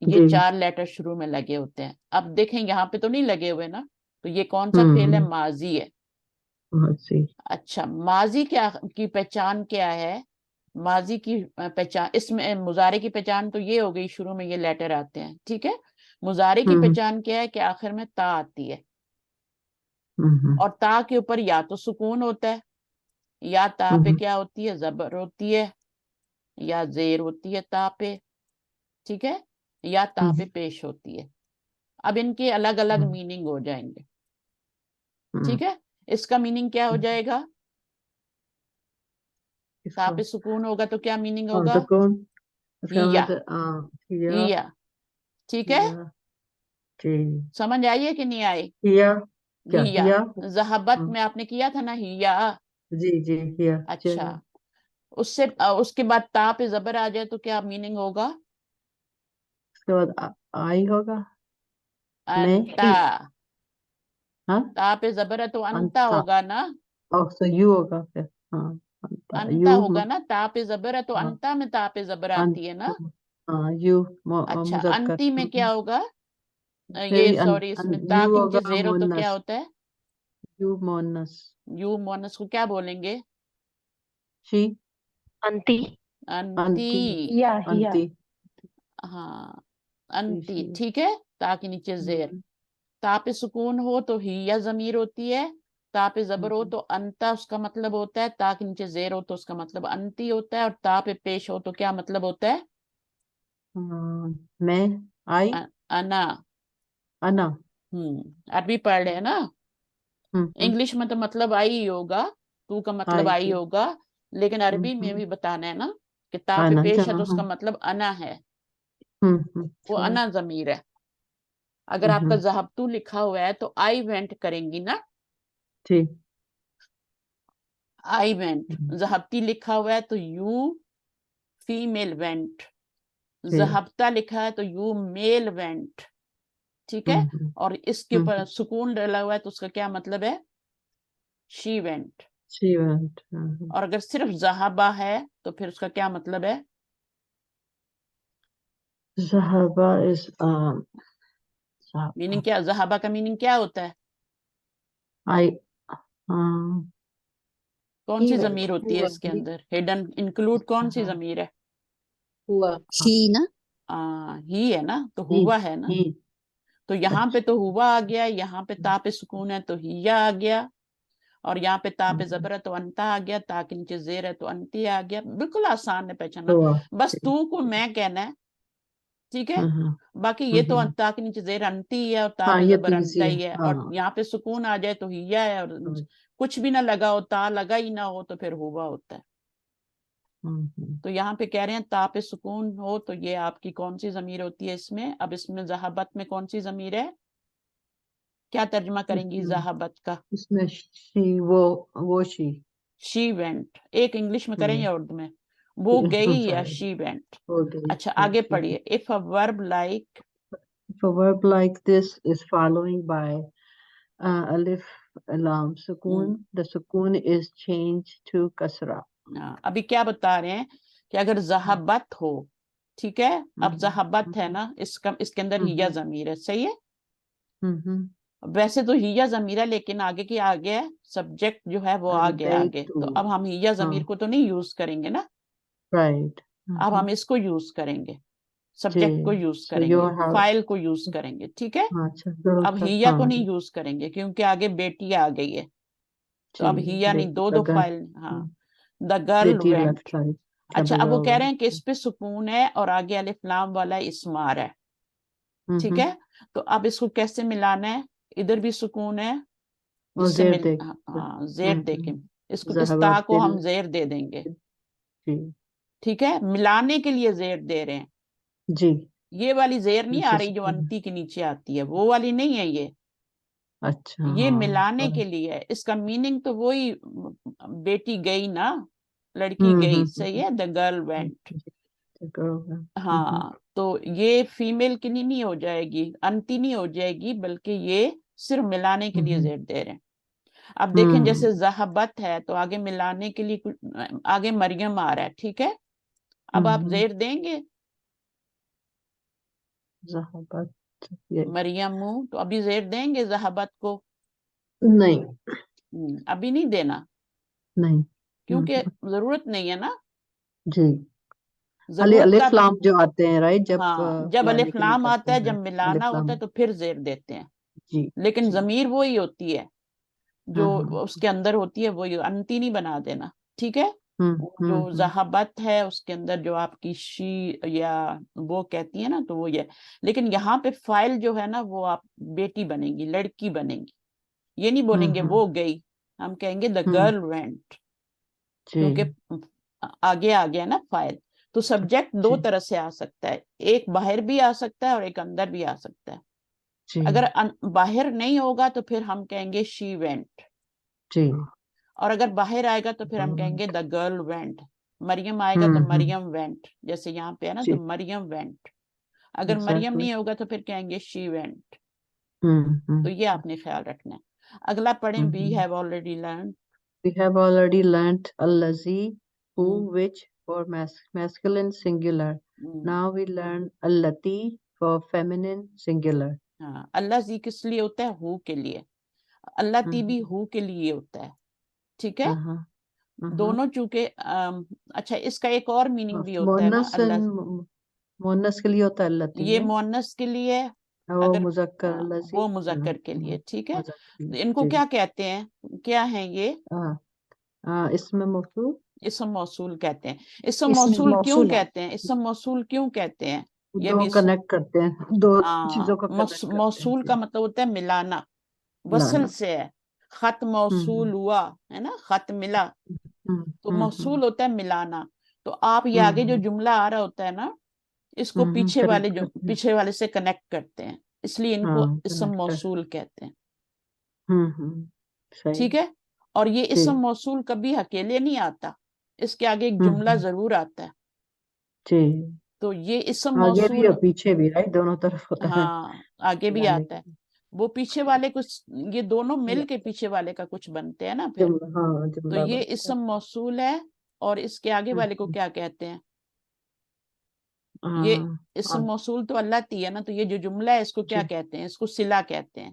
Speaker 1: ये
Speaker 3: जी।
Speaker 1: चार लेटर शुरू में लगे होते हैं। अब देखें यहाँ पे तो नहीं लगे हुए ना, तो ये कौन सा फेल है?
Speaker 3: हम्म,
Speaker 1: माजी है।
Speaker 3: बहुत सही।
Speaker 1: अच्छा, माजी क्या की पहचान क्या है? माजी की पहचान, इसमें मुजारे की पहचान तो ये हो गई, शुरू में ये लेटर आते हैं, ठीक है। मुजारे की
Speaker 3: हम्म,
Speaker 1: पहचान क्या है कि आखिर में ता आती है,
Speaker 3: हम्म,
Speaker 1: और ता के ऊपर या तो सुकून होता है, या ता पे
Speaker 3: हम्म,
Speaker 1: क्या होती है? जबर होती है, या जेर होती है ता पे, ठीक है, या ता पे पेश होती है। अब इनके अलग अलग मीनिंग हो जाएंगे, ठीक है। इसका मीनिंग क्या हो जाएगा? ता
Speaker 3: किसका?
Speaker 1: पे सुकून होगा तो क्या मीनिंग
Speaker 3: और
Speaker 1: होगा?
Speaker 3: सुकून इसका
Speaker 1: हिया,
Speaker 3: मतलब हिया
Speaker 1: हिया, ठीक है।
Speaker 3: हिया जी।
Speaker 1: समझ आई है कि नहीं आई?
Speaker 3: हिया क्या
Speaker 1: हिया,
Speaker 3: हिया?
Speaker 1: जहाबत
Speaker 3: हाँ,
Speaker 1: में आपने किया था ना हिया।
Speaker 3: जी जी हिया
Speaker 1: अच्छा,
Speaker 3: चलो।
Speaker 1: उसके बाद ता पे जबर आ जाए तो क्या मीनिंग होगा?
Speaker 3: उसके बाद आई होगा।
Speaker 1: अंता,
Speaker 3: नहीं। हाँ
Speaker 1: ता पे जबर है तो अंता
Speaker 3: अंता।
Speaker 1: होगा ना,
Speaker 3: और तो यू होगा फिर। हाँ अंता
Speaker 1: अंता
Speaker 3: यू
Speaker 1: होगा ना। ता पे जबर है तो
Speaker 3: हाँ
Speaker 1: अंता में ता पे जबर
Speaker 3: अंत
Speaker 1: आती है ना।
Speaker 3: हाँ यू
Speaker 1: अच्छा,
Speaker 3: मुजक्कर।
Speaker 1: अंती में क्या होगा?
Speaker 3: फिर
Speaker 1: ये
Speaker 3: भी
Speaker 1: सॉरी, इसमें ता
Speaker 3: यू
Speaker 1: के नीचे
Speaker 3: होगा
Speaker 1: जेर हो तो क्या
Speaker 3: मुन्नस।
Speaker 1: होता है?
Speaker 3: यू मुन्नस।
Speaker 1: यू मोनस को क्या बोलेंगे?
Speaker 3: शी
Speaker 4: अंती।
Speaker 1: अंती,
Speaker 3: अंती
Speaker 2: हिया हिया
Speaker 3: अंती
Speaker 1: हाँ,
Speaker 3: शी।
Speaker 1: अंती, ठीक है। ता के नीचे जेर।
Speaker 3: हम्म,
Speaker 1: ता पे सुकून हो तो हिया जमीर होती है, ता पे जबर हो
Speaker 3: हम्म,
Speaker 1: तो अंता उसका मतलब होता है, ता के नीचे जेर हो तो उसका मतलब अंती होता है, और ता पे पेश हो तो क्या मतलब होता है?
Speaker 3: मैं आई
Speaker 1: अना।
Speaker 3: अना।
Speaker 1: अरबी पढ़ रहे हैं ना।
Speaker 3: हम्म,
Speaker 1: इंग्लिश में तो मतलब आई ही होगा, तू का मतलब
Speaker 3: आई
Speaker 1: आई
Speaker 3: थी।
Speaker 1: होगा, लेकिन अरबी में
Speaker 3: हम्म,
Speaker 1: भी बताना है ना कि ता पे
Speaker 3: आना
Speaker 1: पेश है
Speaker 3: जहाँ
Speaker 1: तो
Speaker 3: हाँ।
Speaker 1: उसका मतलब अना है, वो
Speaker 3: सही।
Speaker 1: अना जमीर है। अगर आपका
Speaker 3: हम्म,
Speaker 1: जहबतू लिखा हुआ है तो आई वेंट करेंगी ना,
Speaker 3: ठीक।
Speaker 1: I went.
Speaker 3: हम्म,
Speaker 1: जहबती लिखा हुआ है तो यू फीमेल वेंट,
Speaker 3: ठीक।
Speaker 1: जहबता लिखा है तो यू मेल वेंट, ठीक है।
Speaker 3: हम्म,
Speaker 1: और इसके ऊपर सुकून डला हुआ है तो उसका क्या मतलब है? She went.
Speaker 3: She went.
Speaker 1: और अगर सिर्फ जहाबा है तो फिर उसका क्या मतलब है?
Speaker 3: Zahaba is
Speaker 1: मीनिंग क्या, जहाबा का मीनिंग क्या होता है?
Speaker 3: I um
Speaker 1: कौन सी
Speaker 2: इवेंट
Speaker 1: जमीर होती है
Speaker 4: हुआ।
Speaker 1: इसके अंदर? हिडन इंक्लूड कौन सी
Speaker 3: हाँ,
Speaker 1: जमीर है?
Speaker 4: हुआ।
Speaker 5: ही ना।
Speaker 1: ही है ना, तो
Speaker 3: he
Speaker 1: हुआ है ना।
Speaker 3: he
Speaker 1: تو یہاں پہ تو ہوا آ گیا, یہاں پہ تا پہ سکون ہے تو ہیا آ گیا, اور یہاں پہ تا پہ زبر ہے تو انتا آ گیا, تا کے نیچے زیر ہے تو انتی آ گیا. بالکل آسان ہے پہچانا, بس تو کو میں کہنا ہے, ٹھیک ہے. باقی یہ تو تا کے نیچے زیر انتی ہے اور تا
Speaker 3: ہاں
Speaker 1: پہ
Speaker 3: یہ
Speaker 1: زبر
Speaker 3: تو
Speaker 1: انتا
Speaker 3: easy
Speaker 1: ہی ہے,
Speaker 3: ہے.
Speaker 1: اور
Speaker 3: ہاں
Speaker 1: یہاں پہ سکون آ جائے تو ہیا ہے, اور کچھ بھی نہ لگا ہو, تا لگا ہی نہ ہو تو پھر ہوا ہوتا ہے. تو یہاں پہ کہہ رہے ہیں تا پہ سکون ہو تو یہ آپ کی کون سی ضمیر ہوتی ہے اس میں. اب اس میں ذہبت میں کون سی ضمیر ہے, کیا ترجمہ کریں گی ذہبت کا؟
Speaker 3: اس میں شی, وہ شی,
Speaker 1: شی وینٹ. ایک انگلش میں کریں یا اردو میں؟ وہ گئی یا شی وینٹ. اچھا آگے پڑھیے. اف اے ورب like,
Speaker 3: If a verb like this is following by alif lam sukoon, the sukoon is changed to kasra.
Speaker 1: ابھی کیا بتا رہے ہیں کہ اگر ذہبت ہو, ٹھیک ہے, اب ذہبت ہے نا, اس کے اندر ہیا ضمیر ہے, صحیح ہے. ویسے تو ہیا ضمیر ہے لیکن آگے کی آگے ہے, سبجیکٹ جو ہے وہ آگے آگے, تو اب ہم ہیا ضمیر کو تو نہیں یوز کریں گے نا,
Speaker 3: Right.
Speaker 1: اب ہم اس کو یوز کریں گے, سبجیکٹ کو یوز کریں گے, فائل کو یوز کریں گے, ٹھیک ہے. اب ہیا کو نہیں یوز کریں گے کیونکہ آگے بیٹی آ گئی ہے, تو اب ہیا نہیں, دو فائل. ہاں, دا گرل وینٹ. اچھا اب وہ کہہ رہے ہیں کہ اس پہ سکون ہے اور آگے الف لام والا اسمار ہے, ٹھیک ہے. تو اب اس کو کیسے ملانا ہے, ادھر بھی سکون ہے, اس سے زیر دے کے اس کو, اس تا کو ہم زیر دے دیں گے, ٹھیک ہے. ملانے کے لیے زیر دے رہے ہیں
Speaker 3: جی.
Speaker 1: یہ والی زیر نہیں آ رہی جو انتی کے نیچے آتی ہے, وہ والی نہیں ہے یہ.
Speaker 3: اچھا
Speaker 1: یہ ملانے کے لیے ہے. اس کا میننگ تو وہی, بیٹی گئی نا, لڑکی گئی, صحیح ہے, دا گرل وینٹ. ہاں, تو یہ فیمیل کی نہیں ہو جائے گی, انتی نہیں ہو جائے گی, بلکہ یہ صرف ملانے کے لیے زیر دے رہے ہیں. اب دیکھیں جیسے ذہبت ہے تو آگے ملانے کے لیے آگے مریم آ رہا ہے, ٹھیک ہے. اب آپ زیر دیں گے مریم, تو ابھی زیر دیں گے ذہبت کو؟
Speaker 3: نہیں,
Speaker 1: ابھی نہیں دینا,
Speaker 3: نہیں,
Speaker 1: کیونکہ ضرورت نہیں ہے نا.
Speaker 3: جی.
Speaker 1: ضرورت کا
Speaker 3: الف لام جو آتے ہیں, رائٹ, جب
Speaker 1: ہاں, جب
Speaker 3: ملانے
Speaker 1: الف
Speaker 3: کے لیے
Speaker 1: لام
Speaker 3: کرتے
Speaker 1: آتا ہے,
Speaker 3: ہیں,
Speaker 1: جب ملانا
Speaker 3: الف
Speaker 1: ہوتا
Speaker 3: لام,
Speaker 1: ہے تو پھر زیر دیتے ہیں.
Speaker 3: جی.
Speaker 1: لیکن
Speaker 3: جی.
Speaker 1: ضمیر وہی ہوتی ہے جو
Speaker 3: ہاں
Speaker 1: اس کے اندر ہوتی ہے, وہی انتی نہیں بنا دینا, ٹھیک ہے. جو
Speaker 3: ہاں
Speaker 1: ذہبت ہے اس کے اندر جو آپ کی شی یا وہ کہتی ہے نا, تو وہ یہ. لیکن یہاں پہ فائل جو ہے نا وہ آپ بیٹی بنے گی, لڑکی بنے گی. یہ نہیں بولیں گے وہ گئی, ہم کہیں گے دا گرل وینٹ, کیونکہ آگے آ گیا نا فائل. تو سبجیکٹ دو طرح سے آ سکتا ہے, ایک باہر بھی آ سکتا ہے اور ایک اندر بھی آ سکتا ہے. اگر باہر نہیں ہوگا تو پھر ہم کہیں گے شی وینٹ,
Speaker 3: جی.
Speaker 1: اور اگر باہر آئے گا تو پھر ہم کہیں گے دا گرل وینٹ. مریم آئے گا تو مریم وینٹ, جیسے یہاں پہ ہے نا, تو مریم وینٹ. اگر مریم نہیں ہوگا تو پھر کہیں گے شی وینٹ. تو یہ آپ نے خیال رکھنا ہے. اگلا پڑھیں. We have already learned,
Speaker 3: We have already learnt allazi, who, which for masculine singular. Now we learn allati for feminine singular.
Speaker 1: ہاں, اللہ زی کس لیے ہوتا ہے؟ ہو کے لیے. اللہ تی بھی ہو کے لیے ہوتا ہے, ٹھیک ہے. دونوں چونکہ اچھا, اس کا ایک اور میننگ بھی ہوتا ہے نا, اللہ
Speaker 3: مونس کے لیے ہوتا ہے اللتی,
Speaker 1: یہ مونس کے لیے,
Speaker 3: وہ
Speaker 1: اگر
Speaker 3: مذکر اللذی,
Speaker 1: وہ مذکر کے لیے, ٹھیک ہے. ان کو
Speaker 3: جی.
Speaker 1: کیا کہتے ہیں, کیا ہیں یہ؟
Speaker 3: اسم موصول,
Speaker 1: اسم موصول کہتے ہیں. اسم موصول کیوں کہتے ہیں, اسم موصول کیوں کہتے ہیں؟ یہ
Speaker 3: دو
Speaker 1: بھی
Speaker 3: کنیکٹ کرتے ہیں, دو چیزوں کو کنیکٹ کرتے ہیں.
Speaker 1: موصول کا مطلب ہوتا ہے ملانا, وصل سے ہے. خط موصول ہوا ہے نا, خط ملا, تو موصول ہوتا ہے ملانا. تو آپ یہ آگے جو جملہ آ رہا ہوتا ہے نا, اس کو پیچھے والے سے کنیکٹ کرتے ہیں, اس لیے ان کو اسم موصول کہتے ہیں, ٹھیک ہے. اور یہ اسم موصول کبھی اکیلے نہیں آتا, اس کے آگے ایک جملہ ضرور آتا ہے. تو یہ اسم
Speaker 3: آگے بھی
Speaker 1: موصول,
Speaker 3: اور پیچھے بھی, دونوں طرف ہوتا ہے.
Speaker 1: ہاں آگے بھی آتا ہے. وہ پیچھے والے کچھ, یہ دونوں مل کے پیچھے والے کا کچھ بنتے ہیں نا پھر. تو یہ اسم موصول ہے, اور اس کے آگے والے کو کیا کہتے ہیں؟ یہ اسم موصول تو اللہ تی ہے نا, تو یہ جو جملہ ہے اس کو کیا کہتے ہیں؟ اس کو صلہ کہتے ہیں.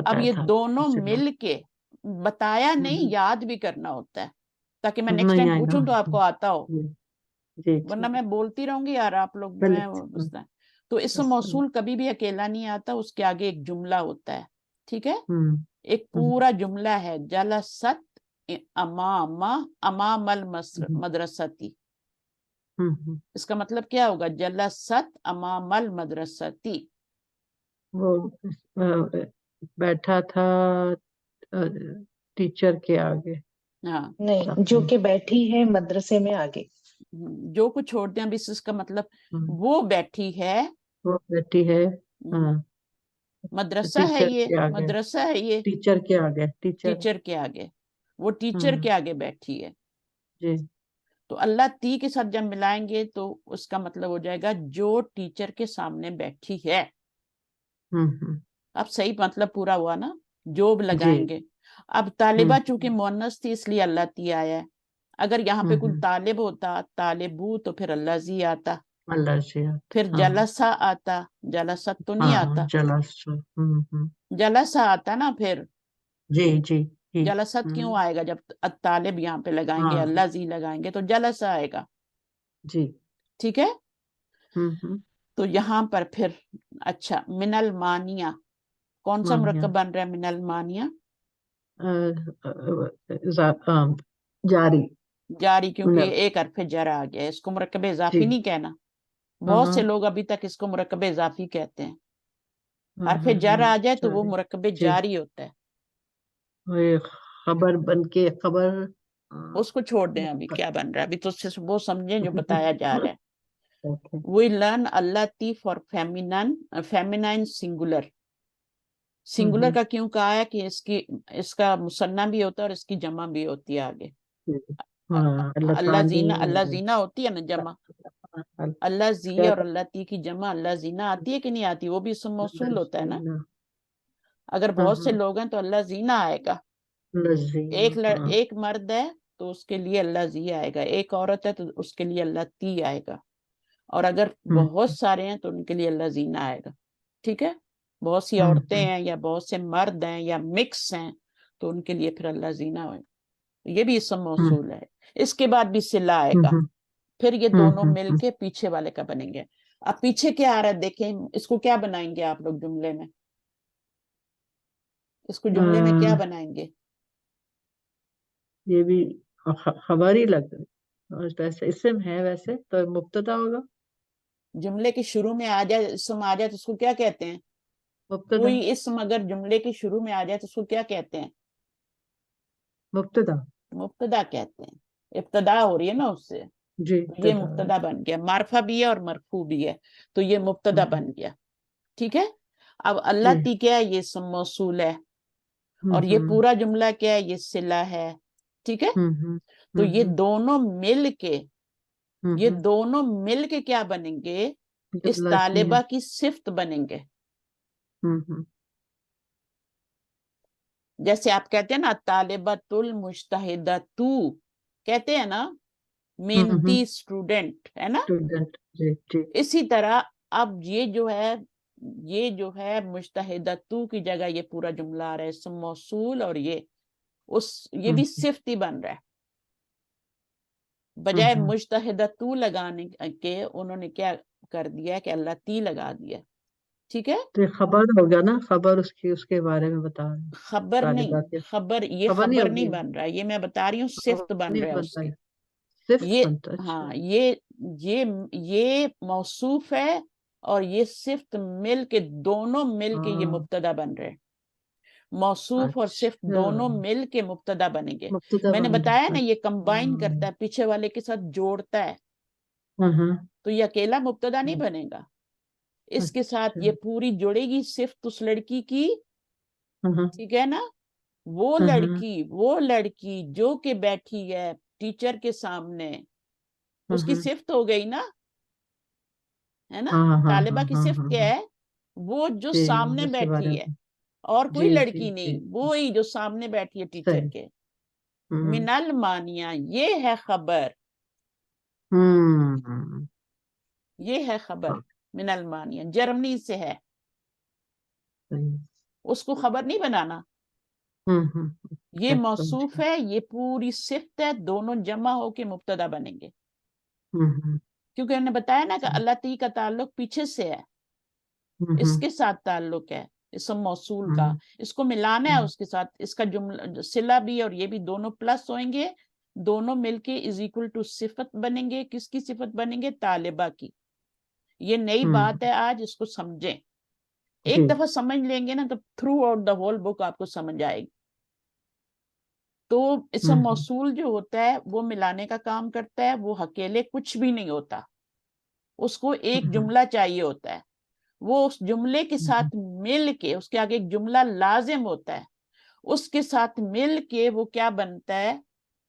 Speaker 1: اب یہ دونوں مل کے, بتایا نہیں, یاد بھی کرنا ہوتا ہے تاکہ میں نیکسٹ ٹائم پوچھوں تو آپ کو آتا ہو, ورنہ میں بولتی رہوں گی یار, آپ لوگ میں تو اسم موصول کبھی بھی اکیلا نہیں آتا, اس کے آگے ایک جملہ ہوتا ہے, ٹھیک ہے, ایک پورا جملہ ہے, جلست امام المدرستی, اس کا مطلب کیا ہوگا, جلست امام المدرستی,
Speaker 3: وہ بیٹھا تھا ٹیچر کے آگے.
Speaker 1: ہاں,
Speaker 2: نہیں, جو کہ بیٹھی ہے مدرسے میں آگے.
Speaker 1: جو کچھ چھوڑ دیں اب اس کا مطلب وہ بیٹھی ہے,
Speaker 3: وہ بیٹھی ہے, ہاں,
Speaker 1: مدرسہ ہے
Speaker 3: ٹیچر
Speaker 1: یہ,
Speaker 3: کے آگے,
Speaker 1: مدرسہ ہے یہ,
Speaker 3: ٹیچر کے آگے,
Speaker 1: ٹیچر کے آگے, وہ ٹیچر کے آگے بیٹھی ہے.
Speaker 3: جی.
Speaker 1: تو اللہ تی کے ساتھ جب ملائیں گے تو اس کا مطلب ہو جائے گا جو ٹیچر کے سامنے بیٹھی ہے. اب صحیح مطلب پورا ہوا نا, جوب لگائیں گے. اب طالبہ چونکہ مؤنث تھی اس لیے اللہ تی آیا ہے. اگر یہاں پہ کوئی طالب ہوتا, طالبو, تو پھر اللہ زی آتا,
Speaker 3: اللہ سے
Speaker 1: پھر جلسہ آتا, جلست تو نہیں آتا, جلسہ آتا نا, پھر
Speaker 3: جی جی
Speaker 1: جلست کیوں آئے گا, جب طالب یہاں پہ لگائیں گے, اللہ زی لگائیں گے تو جلسہ آئے گا,
Speaker 3: جی,
Speaker 1: ٹھیک ہے. تو یہاں پر پھر اچھا, من المانیہ کون سا مرکب بن رہا ہے, من المانیہ
Speaker 3: جاری,
Speaker 1: جاری, کیونکہ یہ ایک حرف جر آ گیا ہے, اس کو مرکب اضافی نہیں کہنا. بہت سے لوگ ابھی تک اس کو مرکب اضافی کہتے ہیں. حرف جر آ جائے تو وہ مرکب جاری ہوتا ہے,
Speaker 3: خبر بن کے خبر,
Speaker 1: اس کو چھوڑ دیں, ابھی کیا بن رہا ہے, ابھی تو اس سے وہ سمجھیں جو بتایا جا رہا ہے. We learn allati for feminine singular. Singular کا کیوں کہا ہے کہ اس کا مثنیٰ بھی ہوتا ہے اور اس کی جمع بھی ہوتی ہے آگے. اللہ زینہ ہوتی ہے نا جمع, اللہ زی اور اللہ تی کی جمع اللہ زینہ آتی ہے کہ نہیں آتی, وہ بھی اسم موصول ہوتا ہے نا. اگر بہت سے لوگ ہیں تو اللہ زینہ آئے گا, ایک مرد ہے تو اس کے لیے اللہ زی آئے گا, ایک عورت ہے تو اس کے لیے اللہ تی آئے گا, اور اگر بہت سارے ہیں تو ان کے لیے اللہ زینہ آئے گا, ٹھیک ہے. بہت سی عورتیں ہیں یا بہت سے مرد ہیں یا مکس ہیں تو ان کے لیے پھر اللہ زینہ ہوئے, یہ بھی اسم موصول ہے. اس کے بعد بھی صلہ آئے گا, پھر یہ دونوں مل کے پیچھے والے کا بنیں گے. اب پیچھے کیا آ رہا ہے دیکھیں, اس کو کیا بنائیں گے آپ لوگ جملے میں, اس کو جملے میں کیا بنائیں گے؟
Speaker 3: یہ بھی خبر ہی لگ ویسے اسم ہے, ویسے تو مبتدا ہوگا.
Speaker 1: جملے کے شروع میں آ جائے, اسم آ جائے تو اس کو کیا کہتے ہیں؟
Speaker 3: مبتدا,
Speaker 1: کوئی اسم اگر جملے کے شروع میں آ جائے تو اس کو کیا کہتے ہیں؟
Speaker 3: مبتدا,
Speaker 1: مبتدا کہتے ہیں, ابتدا ہو رہی ہے نا اس سے,
Speaker 3: جی,
Speaker 1: یہ مبتدا بن گیا. معرفہ بھی ہے اور مرفوع بھی ہے, تو یہ مبتدا بن گیا, ٹھیک ہے. اب اللہ تی کیا ہے, یہ اسم موصول ہے, اور یہ پورا جملہ کیا ہے, یہ صلہ ہے, ٹھیک ہے. تو یہ دونوں مل کے کیا بنیں گے, اس طالبہ کی صفت بنیں گے. جیسے آپ کہتے ہیں نا طالبۃ المجتہدۃ, کہتے ہیں نا محنتی اسٹوڈنٹ, ہے نا. اسی طرح اب یہ جو ہے مجتہدۃ کی جگہ یہ پورا جملہ آ رہا ہے, اسم موصول, اور یہ بھی صفت ہی بن رہا ہے. بجائے مجتہدۃ لگانے کے انہوں نے کیا کر دیا کہ اللہ تی لگا دیا, ٹھیک ہے.
Speaker 3: تو خبر ہوگا نا, خبر اس کے بارے میں بتا رہے ہیں.
Speaker 1: خبر نہیں, خبر نہیں بن رہا ہے, یہ میں بتا رہی ہوں صفت بن رہا ہے اس کی. یہ ہاں, یہ موصوف ہے اور یہ صفت مل کے, دونوں مل کے یہ مبتدا بن رہے ہیں. موصوف اور صفت دونوں مل کے مبتدا بنیں گے. میں نے بتایا نا یہ کمبائن کرتا ہے, پیچھے والے کے ساتھ جوڑتا ہے, تو یہ اکیلا مبتدا نہیں بنے گا, اس کے ساتھ یہ پوری جڑے گی صفت اس لڑکی کی, ٹھیک ہے نا. وہ لڑکی جو کہ بیٹھی ہے ٹیچر کے سامنے, اس کی صفت ہو گئی نا, ہے نا. طالبہ کی صفت کیا ہے, وہ جو سامنے بیٹھی ہے, اور کوئی لڑکی نہیں, وہی جو سامنے بیٹھی ہے ٹیچر کے. من المانیہ, یہ ہے خبر, یہ ہے خبر. من المانیہ جرمنی سے ہے, اس کو خبر نہیں بنانا. یہ موصوف ہے, یہ پوری صفت ہے, دونوں جمع ہو کے مبتدا بنیں گے. کیونکہ ہم نے بتایا نا کہ اللہ تی کا تعلق پیچھے سے ہے, اس کے ساتھ تعلق ہے اسم موصول کا, اس کو ملانا ہے اس کے ساتھ, اس کا جملہ صلہ بھی اور یہ بھی دونوں پلس ہوئیں گے, دونوں مل کے از اکول ٹو صفت بنیں گے. کس کی صفت بنیں گے؟ طالبہ کی. یہ نئی بات ہے, آج اس کو سمجھیں. ایک دفعہ سمجھ لیں گے نا تو تھرو آؤٹ دا ہول بک آپ کو سمجھ آئے گی. تو اسم موصول جو ہوتا ہے وہ ملانے کا کام کرتا ہے, وہ اکیلے کچھ بھی نہیں ہوتا, اس کو ایک جملہ چاہیے ہوتا ہے. وہ اس جملے کے ساتھ مل کے, اس کے آگے ایک جملہ لازم ہوتا ہے, اس کے ساتھ مل کے وہ کیا بنتا ہے؟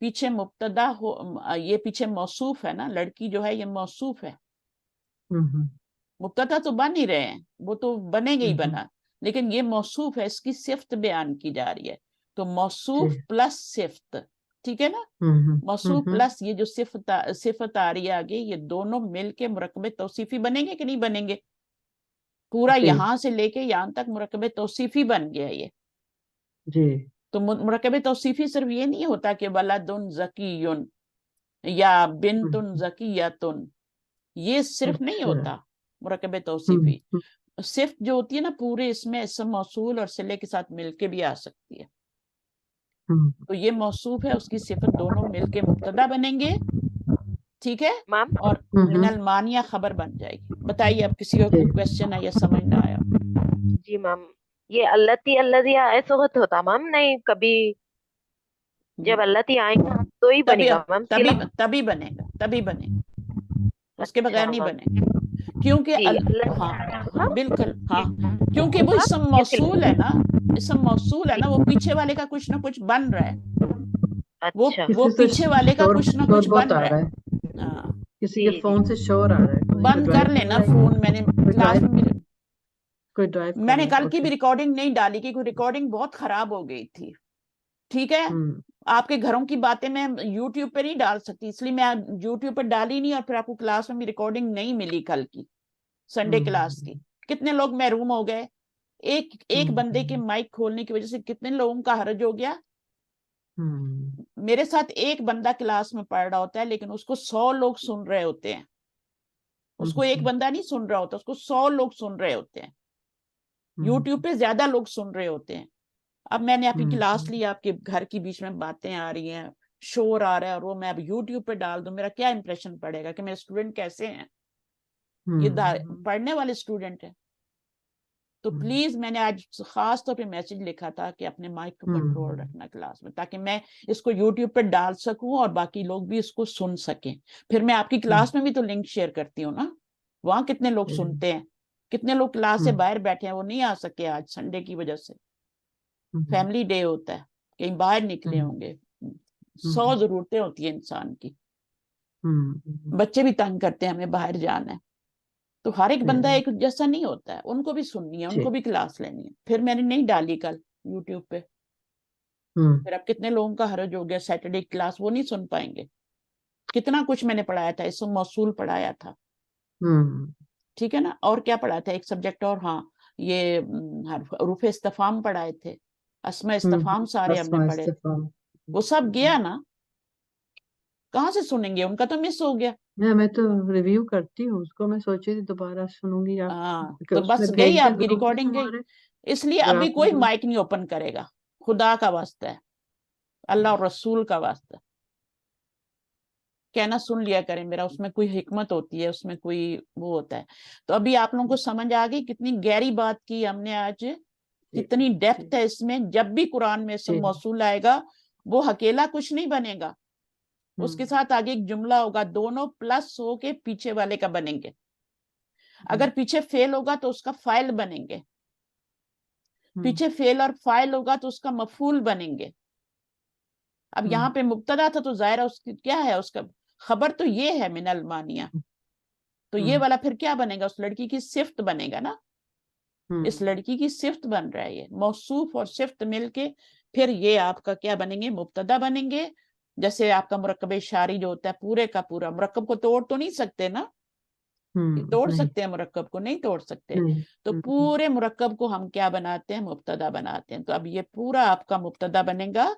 Speaker 1: پیچھے مبتدا ہو, یہ پیچھے موصوف ہے نا, لڑکی جو ہے یہ موصوف ہے. مبتدا تو بن ہی رہے ہیں, وہ تو بنے گا ہی بنا, لیکن یہ موصوف ہے, اس کی صفت بیان کی جا رہی ہے. تو موصوف پلس صفت, ٹھیک ہے نا, موصوف پلس یہ جو صفت آ رہی ہے آگے, یہ دونوں مل کے مرکب توصیفی بنیں گے کہ نہیں بنیں گے؟ پورا یہاں سے لے کے یہاں تک مرکب توصیفی بن گیا یہ. تو مرکب توصیفی صرف یہ نہیں ہوتا کہ ولد ذکی یا بنت ذکیۃ, یہ صرف نہیں ہوتا مرکب توصیفی. صفت جو ہوتی ہے نا پورے اس میں اسم موصول اور صلے کے ساتھ مل کے بھی آ سکتی ہے. تو یہ موصوف ہے, اس کی صفت دونوں مل کے مبتدا بنیں گے, ٹھیک ہے,
Speaker 5: میم
Speaker 1: اور من المانیہ خبر بن جائے گی. بتائیے اب کسی کا کوئی کوشچن ہے یا سمجھ نہ آیا؟
Speaker 5: جی میم, یہ اللتی الذی ایسا ہوتا میم نہیں کبھی جب اللتی آئیں گا تو ہی بنے گا میم صلہ؟
Speaker 1: تبھی بنے گا, تبھی بنے گا, اس کے بغیر نہیں
Speaker 5: اچھا
Speaker 1: بنے گا. کیونکہ
Speaker 5: جی
Speaker 1: ہاں بالکل, ہاں کیونکہ وہ اسم موصول ہے نا, اسم موصول ہے نا, وہ پیچھے والے کا کچھ نہ کچھ بن رہا ہے,
Speaker 5: اچھا
Speaker 1: وہ پیچھے والے کا کچھ نہ کچھ بن رہا ہے. ہاں
Speaker 3: کسی کے فون سے شور آ رہا ہے.
Speaker 1: بند کر لینا فون. میں نے کلاس میں
Speaker 3: کوئی ڈرائیو
Speaker 1: میں نے کل کی بھی ریکارڈنگ نہیں ڈالی کیونکہ ریکارڈنگ بہت خراب ہو گئی تھی, ٹھیک ہے. آپ کے گھروں کی باتیں میں یوٹیوب پہ نہیں ڈال سکتی, اس لیے میں یوٹیوب پہ ڈالی نہیں, اور پھر آپ کو کلاس میں بھی ریکارڈنگ نہیں ملی کل کی سنڈے کلاس کی. کتنے لوگ محروم ہو گئے, ایک بندے کے مائک کھولنے کی وجہ سے کتنے لوگوں کا حرج ہو گیا. میرے ساتھ ایک بندہ کلاس میں پڑھ رہا ہوتا ہے لیکن اس کو 100 لوگ سن رہے ہوتے ہیں. اس کو ایک بندہ نہیں سن رہا ہوتا, اس کو 100 لوگ سن رہے ہوتے ہیں. یوٹیوب پہ زیادہ لوگ سن رہے ہوتے ہیں. اب میں نے آپ کی کلاس لی, آپ کے گھر کی بیچ میں باتیں آ رہی ہیں, شور آ رہا ہے, اور وہ میں اب یوٹیوب پہ ڈال دوں, میرا کیا امپریشن پڑے گا کہ میرے اسٹوڈنٹ کیسے ہیں, یہ پڑھنے والے اسٹوڈنٹ ہیں. تو پلیز میں نے آج خاص طور پہ میسج لکھا تھا کہ اپنے مائک کو کنٹرول رکھنا کلاس میں, تاکہ میں اس کو یوٹیوب پہ ڈال سکوں اور باقی لوگ بھی اس کو سن سکیں. پھر میں آپ کی کلاس میں بھی تو لنک شیئر کرتی ہوں نا, وہاں کتنے لوگ سنتے ہیں, کتنے لوگ کلاس سے باہر بیٹھے ہیں, وہ نہیں آ سکے آج سنڈے کی وجہ سے, فیملی ڈے ہوتا ہے, کہیں باہر نکلے ہوں گے. 100 ضرورتیں ہوتی ہیں انسان کی, بچے بھی تنگ کرتے ہیں, ہمیں باہر جانا ہے. تو ہر ایک بندہ ایک جیسا نہیں ہوتا ہے, ان کو بھی سننی ہے, ان کو بھی کلاس لینی ہے. پھر میں نے نہیں ڈالی کل یوٹیوب پہ, پھر اب کتنے لوگوں کا حرج ہو گیا, سیٹرڈے کلاس وہ نہیں سن پائیں گے. کتنا کچھ میں نے پڑھایا تھا, اسم موصول پڑھایا تھا, ٹھیک ہے نا, اور کیا پڑھایا تھا, ایک سبجیکٹ اور, ہاں یہ حروف استفہام پڑھائے تھے, اسماء استفہام سارے ہم نے پڑھے, وہ سب گیا نا, کہاں سے سنیں گے, ان کا تو مس ہو گیا.
Speaker 3: میں تو ریویو کرتی ہوں اس کو, میں سوچی تھی دوبارہ سنوں گی.
Speaker 1: تو بس گئی آپ کی ریکارڈنگ گئی, اس لیے ابھی کوئی مائک نہیں اوپن کرے گا, خدا کا واسطہ ہے, اللہ اور رسول کا واسطہ, کہنا سن لیا کریں میرا, اس میں کوئی حکمت ہوتی ہے, اس میں کوئی وہ ہوتا ہے. تو ابھی آپ لوگوں کو سمجھ آ گئی کتنی گہری بات کی ہم نے آج, کتنی ڈیپتھ ہے اس میں. جب بھی قرآن میں اسم موصول آئے گا وہ اکیلا کچھ نہیں بنے گا, اس کے ساتھ آگے ایک جملہ ہوگا, دونوں پلس ہو کے پیچھے والے کا بنیں گے. اگر پیچھے فعل ہوگا تو اس کا فاعل بنیں گے, پیچھے فعل اور فاعل ہوگا تو اس کا مفعول بنیں گے. اب یہاں پہ مبتدا تھا تو ظاہر اس کی کیا ہے, اس کا خبر تو یہ ہے من المانیہ, تو یہ والا پھر کیا بنے گا, اس لڑکی کی صفت بنے گا نا, اس لڑکی کی صفت بن رہا ہے, یہ موصوف اور صفت مل کے پھر یہ آپ کا کیا بنیں گے, مبتدا بنیں گے. جیسے آپ کا مرکب اشاری جو ہوتا ہے پورے کا پورا, مرکب کو توڑ تو نہیں سکتے نا, توڑ سکتے ہیں مرکب کو, نہیں توڑ سکتے, تو پورے مرکب کو ہم کیا بناتے ہیں, مبتدا بناتے ہیں. تو اب یہ پورا آپ کا مبتدا بنے گا,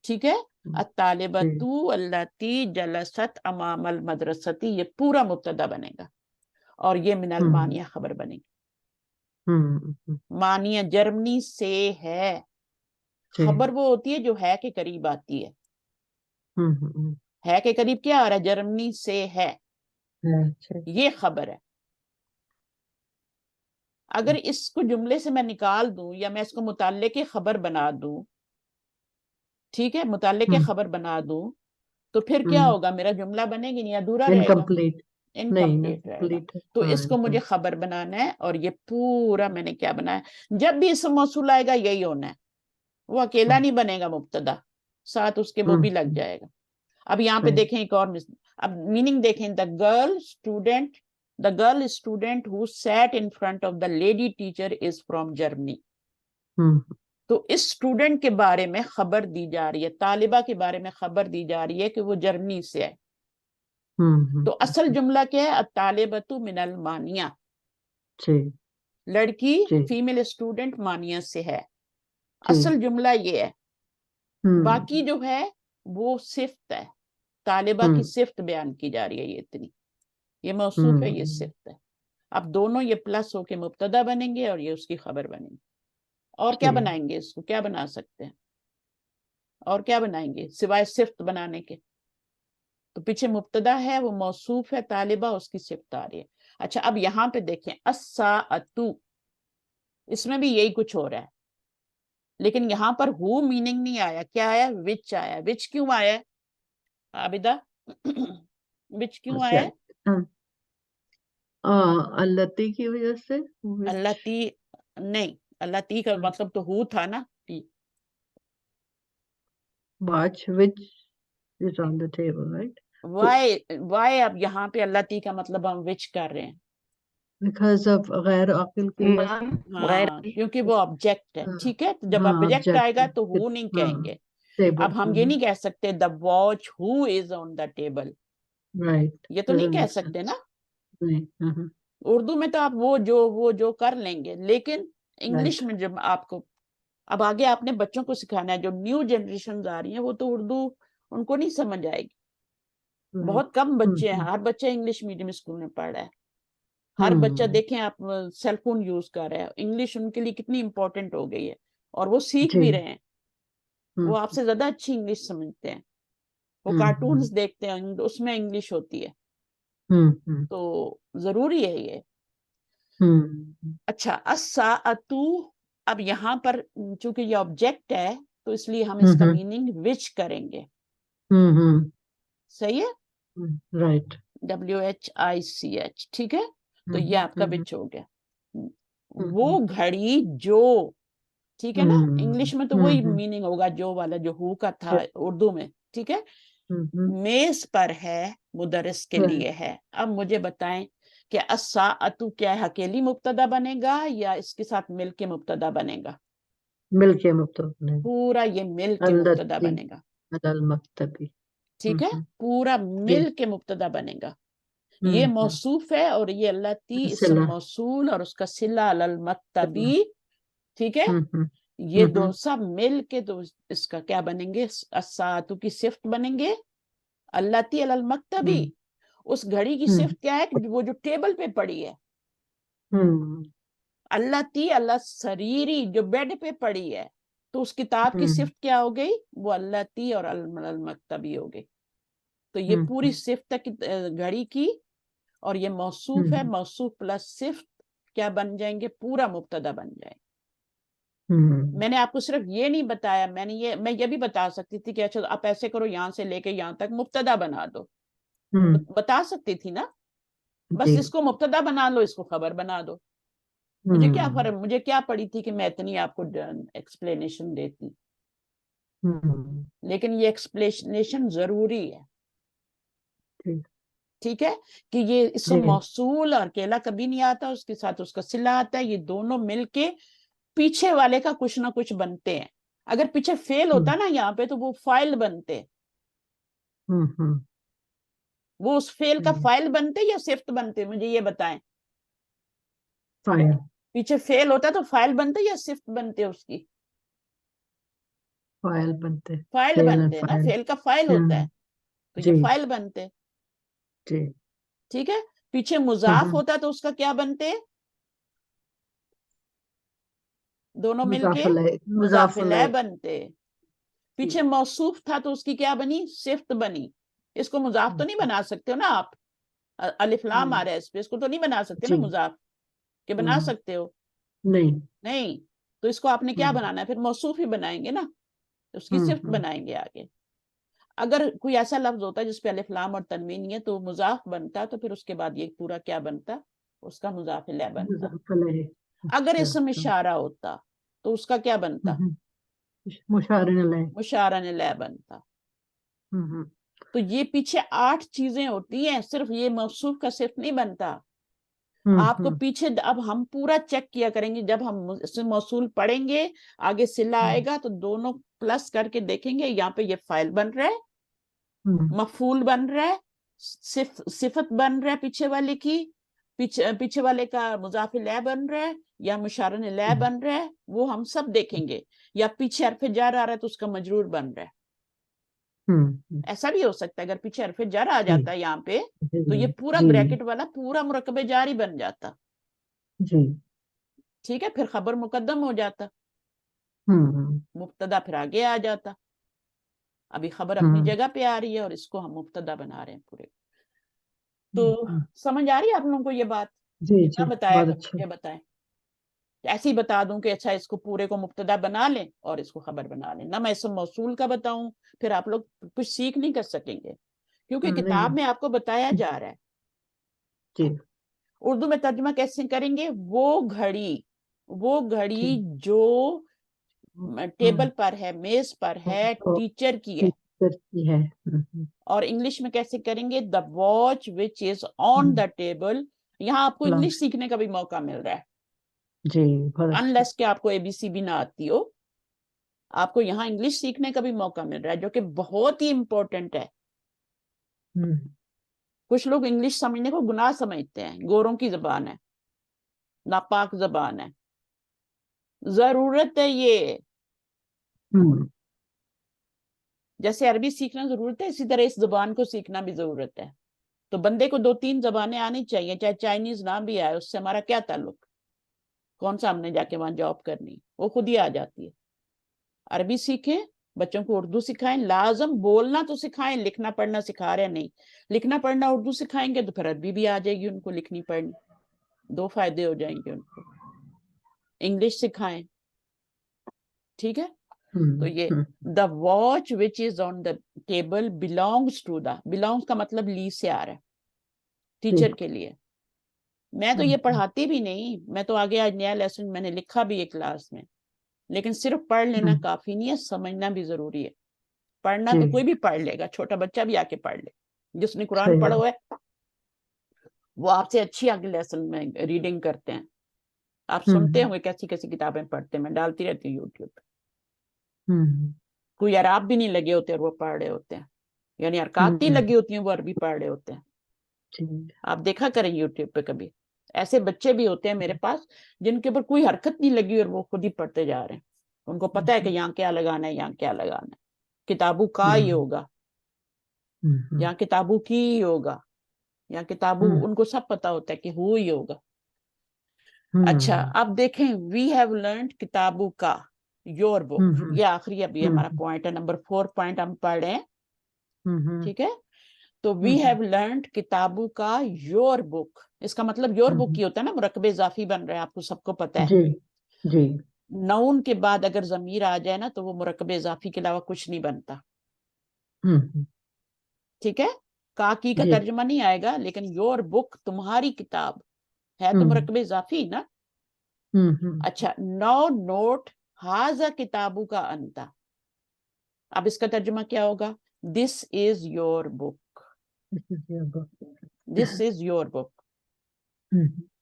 Speaker 1: ٹھیک ہے, الطالبۃ اللاتی جلست امام المدرسۃ, یہ پورا مبتدا بنے گا, اور یہ من المانیہ خبر بنے گی. मानिया जर्मनी से है,
Speaker 3: जी।
Speaker 1: खबर वो होती है जो है के करीब आती है। है के करीब क्या आ रहा है, जर्मनी से है,
Speaker 3: अच्छा।
Speaker 1: ये खबर है। अगर इसको जुमले से मैं निकाल दूं या मैं इसको मुताल्ले की खबर बना दूं, ठीक है, मुताल्ले की खबर बना दूं, तो फिर क्या होगा, मेरा जुमला बनेगी नहीं, अधूरा रहेगा,
Speaker 3: इनकम्प्लीट नहीं ना,
Speaker 1: इनकम्प्लीट रहेगा।
Speaker 3: कंप्लीट।
Speaker 1: तो
Speaker 3: हाँ,
Speaker 1: इसको मुझे खबर बनाना है, और ये पूरा मैंने क्या बनाया, जब भी इसम मौसूल आएगा यही होना है, वो अकेला नहीं बनेगा मुब्तदा, साथ उसके वो भी लग जाएगा। अब यहाँ पे देखें एक और अब मीनिंग देखें, the girl student who sat in front of the lady teacher is from Germany. तो इस स्टूडेंट के बारे में खबर दी जा रही है, तालिबा के बारे में खबर दी जा रही है कि वो जर्मनी से है। तो असल जुमला क्या है, अत्तालिबतु मिनल मानिया, लड़की फीमेल स्टूडेंट मानिया से है, असल जुमला ये है। बाकी जो है वो सिफ्त है, तालिबा की सिफ्त बयान की जा रही है, ये इतनी, ये मौसूफ है, ये सिफ्त है। अब दोनों ये प्लस होके मुब्तदा बनेंगे और ये उसकी खबर बनेंगे। और क्या बनाएंगे इसको, क्या बना सकते हैं, और क्या बनाएंगे सिवाय सिफ्त बनाने के? तो पीछे मुब्तदा है, वो मौसूफ है तालिबा, उसकी सिफ्त आ रही है। अच्छा, अब यहाँ पे देखें अस्साअतु, इसमें भी यही कुछ हो रहा है, लेकिन यहाँ पर हु मीनिंग नहीं आया, क्या आया, विच आया। विच क्यों आया है आबिदा? विच क्यों आया है?
Speaker 3: अल्लती की वजह से।
Speaker 1: अल्लाह ती नहीं, अल्लाह ती का मतलब तो हु था ना, ती।
Speaker 3: Watch which is on the table, right?
Speaker 1: Why अब यहाँ पे अल्लाह ती का मतलब हम विच कर रहे हैं,
Speaker 3: Because of गैर अकिल की वजह
Speaker 5: मैम गैर
Speaker 1: हाँ, क्योंकि वो ऑब्जेक्ट है, ठीक है। तो जब
Speaker 3: हाँ,
Speaker 1: ऑब्जेक्ट आएगा
Speaker 3: object
Speaker 1: तो हु नहीं कहेंगे।
Speaker 3: table,
Speaker 1: अब हम ये नहीं कह सकते the watch who is on the table,
Speaker 3: right,
Speaker 1: ये तो नहीं
Speaker 3: doesn't
Speaker 1: कह
Speaker 3: make
Speaker 1: सकते
Speaker 3: sense.
Speaker 1: ना।
Speaker 3: नहीं,
Speaker 1: उर्दू में तो आप वो जो कर लेंगे, लेकिन इंग्लिश में जब आपको, अब आगे आपने बच्चों को सिखाना है, जो न्यू जनरेशन आ रही है वो तो उर्दू उनको नहीं समझ आएगी। बहुत कम बच्चे हैं, हर बच्चा इंग्लिश मीडियम स्कूल में पढ़ रहा है, हर बच्चा देखें आप सेल फोन यूज कर रहा है, इंग्लिश उनके लिए कितनी इंपॉर्टेंट हो गई है, और वो सीख भी रहे हैं, वो आपसे ज्यादा अच्छी इंग्लिश समझते हैं, वो कार्टून्स देखते हैं, उसमें इंग्लिश होती है, तो जरूरी है ये। अच्छा, अस्साअतु, अब यहाँ पर चूंकि ये ऑब्जेक्ट है तो इसलिए हम इसका मीनिंग विच करेंगे, सही है,
Speaker 3: right,
Speaker 1: WHICH, ठीक है। तो ये आपका विच हो गया। वो घड़ी जो, ठीक है ना, इंग्लिश में तो वही मीनिंग होगा जो वाला जो हु का था उर्दू में, ठीक है। मेज पर है, मुदर्रिस के लिए है। अब मुझे बताएं कि अस्साअतु क्या है, अकेली मुब्तदा बनेगा या इसके साथ मिल के मुब्तदा बनेगा?
Speaker 3: मिल के मुब्तदा,
Speaker 1: पूरा ये मिल के मुब्तदा बनेगा,
Speaker 3: अदल मक्तबी,
Speaker 1: ठीक है, पूरा मिल के मुब्तदा बनेगा। ये मौसूफ है और ये अल्लती इसम मौसूल और उसका सिला अलल मक्तबी, ठीक है। ये दो सब मिल के तो इसका क्या बनेंगे, अस्साअतु की सिफ्त बनेंगे, अल्लती अलल मक्तबी, उस घड़ी की सिफ्त क्या है, वो जो टेबल पे पड़ी है, अल्लती अला सरीरी, जो बेड पे पड़ी है, तो उस किताब की सिफ्त क्या हो गई, वो अल्लती और अल मक्तबी हो गई। तो ये पूरी सिफ्त है घड़ी की, और ये मौसूफ है, मौसूफ प्लस सिफ्त क्या बन जाएंगे, पूरा मुब्तदा बन जाएंगे। मैंने आपको सिर्फ ये नहीं बताया, मैं ये भी बता सकती थी कि अच्छा आप ऐसे करो, यहाँ से लेके यहाँ तक मुब्तदा बना दो, बता सकती थी ना, बस इसको मुब्तदा बना लो, इसको खबर बना दो, मुझे क्या फर्क, मुझे क्या पड़ी थी कि मैं इतनी आपको एक्सप्लेनेशन देती, लेकिन ये एक्सप्लेनेशन जरूरी है, ठीक है, कि ये इसम मौसूल और अकेला कभी नहीं आता, उसके साथ उसका सिला आता है, ये दोनों मिलके पीछे वाले का कुछ ना कुछ बनते हैं। अगर पीछे फेल होता ना यहाँ पे, तो वो फाइल बनते, वो उस फेल का फाइल बनते या सिफ्त बनते, मुझे ये बताएं।
Speaker 3: फाइल,
Speaker 1: पीछे फेल होता तो फाइल बनते या सिफ्त बनते उसकी?
Speaker 3: फाइल बनते,
Speaker 1: फाइल बनते ना, फेल का फाइल होता है, तो ये फाइल बनते, ठीक है। पीछे मुजाफ होता तो उसका क्या बनते, दोनों मिलके मुजाफिले बनते। पीछे मौसूफ था तो उसकी क्या बनी, सिफ्त बनी। इसको मुजाफ तो नहीं बना सकते हो ना आप, अलिफ लाम आ रहा है इस पे, इसको तो नहीं बना सकते ना मुजाफ, के बना सकते हो? नहीं, तो इसको आपने क्या बनाना है फिर, मौसूफ ही बनाएंगे ना, उसकी सिफ्त बनाएंगे आगे। अगर कोई ऐसा लफ्ज होता है जिसपे अलिफ लाम और तनवीन नहीं है तो मुजाफ बनता, तो फिर उसके बाद ये पूरा क्या बनता, उसका मुजाफ इलैह बनता। अगर इसम इशारा होता तो उसका क्या बनता, मुशारन इलैह बनता। तो ये पीछे 8 चीजें होती हैं, सिर्फ ये मौसूफ का सिर्फ नहीं बनता। आपको पीछे, अब हम पूरा चेक किया करेंगे जब हम इसमें मौसूल पढ़ेंगे, आगे सिला आएगा तो दोनों प्लस करके देखेंगे, यहाँ पे ये फाइल बन रहा है, मफूल बन रहा है, सिफत बन रहा है पीछे वाले की, पीछे वाले का मुजाफ इलैह बन रहा है या मुशारन इलैह बन रहा है, वो हम सब देखेंगे। या पीछे हर्फ जर आ रहा है तो उसका मजरूर बन रहा है, ऐसा भी हो सकता है। अगर पीछे हर्फ जर आ जाता है यहाँ पे तो ये पूरा ब्रैकेट वाला पूरा मुरक्कबे जारी बन जाता। ठीक है, फिर खबर मुकद्दम हो जाता, मुब्तदा फिर आगे आ जाता। अभी खबर अपनी जगह पे आ रही है और इसको हम मुब्तदा बना रहे हैं पूरे। तो समझ आ रही है आप लोगों को ये बात? क्या बताया, ये बताएं। ऐसे ही बता दूं कि अच्छा इसको पूरे को मुब्तदा बना लें और इसको खबर बना लें ना, मैं इसम मौसूल का बताऊं, फिर आप लोग कुछ सीख नहीं कर सकेंगे, क्योंकि किताब में आपको बताया जा रहा है। उर्दू में तर्जुमा कैसे करेंगे, वो घड़ी जो टेबल पर है, मेज पर है, टीचर की है। और इंग्लिश में कैसे करेंगे, the watch which is on the table. यहाँ आपको इंग्लिश सीखने का भी मौका मिल रहा है, अनलेस के आपको एबीसी भी ना आती हो, आपको यहाँ इंग्लिश सीखने का भी मौका मिल रहा है, जो कि बहुत ही इंपॉर्टेंट है। कुछ लोग इंग्लिश समझने को गुनाह समझते हैं, गोरों की जबान है, नापाक जबान है, जरूरत है ये। जैसे अरबी सीखना जरूरत है, इसी तरह इस जबान को सीखना भी जरूरत है। तो बंदे को 2-3 जबानें आनी चाहिए, चाहे चाइनीज ना भी आए, उससे हमारा क्या ताल्लुक, कौन सा हमने जाके वहां जॉब करनी, वो खुद ही आ जाती है। अरबी सीखें, बच्चों को उर्दू सिखाएं, लाजम बोलना तो सिखाएं, लिखना पढ़ना सिखा रहे नहीं, लिखना पढ़ना उर्दू सिखाएंगे तो फिर अरबी भी आ जाएगी उनको, लिखनी पढ़नी, 2 फायदे हो जाएंगे उनको। इंग्लिश सिखाएं, ठीक है। तो ये the watch which is on the table belongs to the, belongs का मतलब ली से आ रहा है, टीचर के लिए। मैं तो ये पढ़ाती भी नहीं, मैं तो आगे आज नया लेसन मैंने लिखा भी है क्लास में, लेकिन सिर्फ पढ़ लेना काफी नहीं है, समझना भी जरूरी है। पढ़ना तो कोई भी पढ़ लेगा, छोटा बच्चा भी आके पढ़ ले, जिसने कुरान पढ़ा हुआ है वो आपसे अच्छी आगे लेसन में रीडिंग करते हैं। आप सुनते होंगे कैसी कैसी किताबें पढ़ते हैं, मैं डालती रहती हूँ यूट्यूब पे। कोई अराब भी नहीं लगे होते और वो पढ़ रहे होते हैं, यानी हरकत नहीं लगी होती है, वो अरबी पढ़ रहे होते हैं। आप देखा करें यूट्यूब पे, कभी ऐसे बच्चे भी होते हैं मेरे पास जिनके ऊपर कोई हरकत नहीं लगी और वो खुद ही पढ़ते जा रहे हैं, उनको पता है कि यहाँ क्या लगाना है, यहाँ क्या लगाना है, किताबों का ही होगा, यहाँ किताबों की ही होगा, यहाँ किताबों, उनको सब पता होता है कि हो ही होगा। अच्छा, अब देखें, वी हैव लर्न्ड किताबों का, योर बुक, ये आखिरी अभी हमारा पॉइंट है, नंबर 4 पॉइंट हम पढ़ रहे हैं, ठीक है। तो वी हैव लर्न्ड किताबों का योर बुक, इसका मतलब योर बुक ही होता है ना, मुरक्कबे इजाफी बन रहे हैं, आपको सबको पता है। नाउन के बाद अगर जमीर आ जाए ना तो वो मुरक्कबे इजाफी के अलावा कुछ नहीं बनता, ठीक है। काकी का तर्जुमा नहीं आएगा, लेकिन योर बुक, तुम्हारी किताब है तो मुरक्कबे इजाफी ना। अच्छा, नो नोट हाजा किताबू का अंता, अब इसका तर्जुमा क्या होगा, this is your book, this is your book.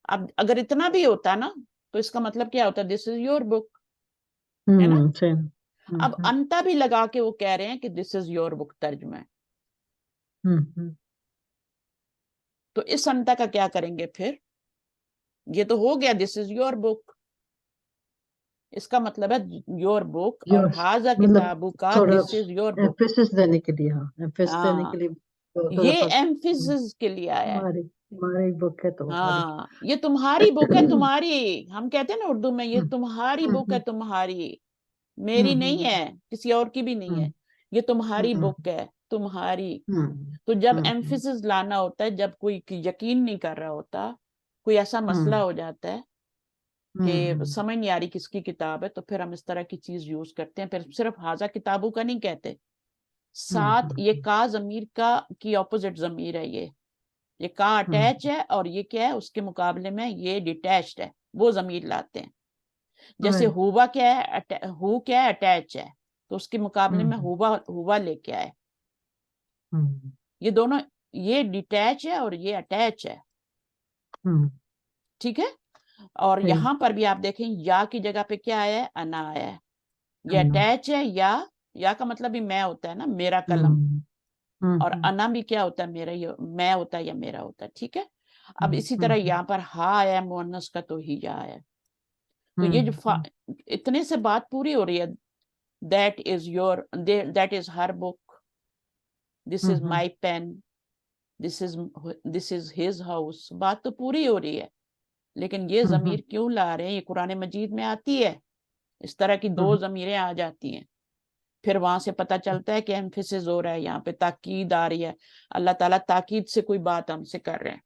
Speaker 1: अब अगर इतना भी होता ना तो इसका मतलब क्या होता, दिस इज योर बुक, है ना। अब अंता भी लगा के वो कह रहे हैं कि दिस इज योर बुक तर्जुमा है। तो इस अंता का क्या करेंगे फिर, ये तो हो गया दिस इज योर बुक, इसका मतलब है योर बुक, और हाजा किताबू का this is your book,
Speaker 3: emphasis देने के लिए,
Speaker 1: ये एम्फेसिस के लिए आया है,
Speaker 3: तुम्हारी बुक है तुम्हारी।
Speaker 1: हाँ, ये तुम्हारी बुक है तुम्हारी, हम कहते हैं ना उर्दू में, ये तुम्हारी बुक है तुम्हारी, मेरी नहीं है, किसी और की भी नहीं है, ये तुम्हारी बुक है तुम्हारी। तो जब एम्फेसिस लाना होता है, जब कोई यकीन नहीं कर रहा होता, कोई ऐसा मसला हो जाता है कि समझ नहीं आ रही किसकी किताब है, तो फिर हम इस तरह की चीज यूज करते हैं। फिर सिर्फ हाजा किताबों का नहीं कहते, साथ ये का जमीर का की ऑपोजिट जमीर है, ये का अटैच है, और ये क्या है उसके मुकाबले में, ये डिटैच्ड है, वो जमीर लाते हैं। जैसे हुआ क्या है, हु क्या है, अटैच है, तो उसके मुकाबले में हुआ लेके आए। ये दोनों, ये डिटैच है और ये अटैच है, ठीक है। और यहाँ पर भी आप देखें, या की जगह पे क्या आया है, अना आया है, ये अटैच है। या का मतलब भी मैं होता है ना, मेरा कलम, और अना भी क्या होता है, मेरा, ये मैं होता है या मेरा होता है, ठीक है। अब इसी तरह यहाँ पर हा आया है मुअन्नस का, तो ही आया है। तो ये जो इतने से बात पूरी हो रही है, that is her book, this is my pen, this is his house, बात तो पूरी हो रही है। लेकिन ये जमीर क्यों ला रहे हैं, ये कुरान मजीद में आती है, इस तरह की दो जमीरें आ जाती हैं। फिर वहां से पता चलता है कि एम्फेसिस हो रहा है, यहाँ पे ताकीद आ रही है, अल्लाह ताला ताकीद से कोई बात हमसे कर रहे हैं।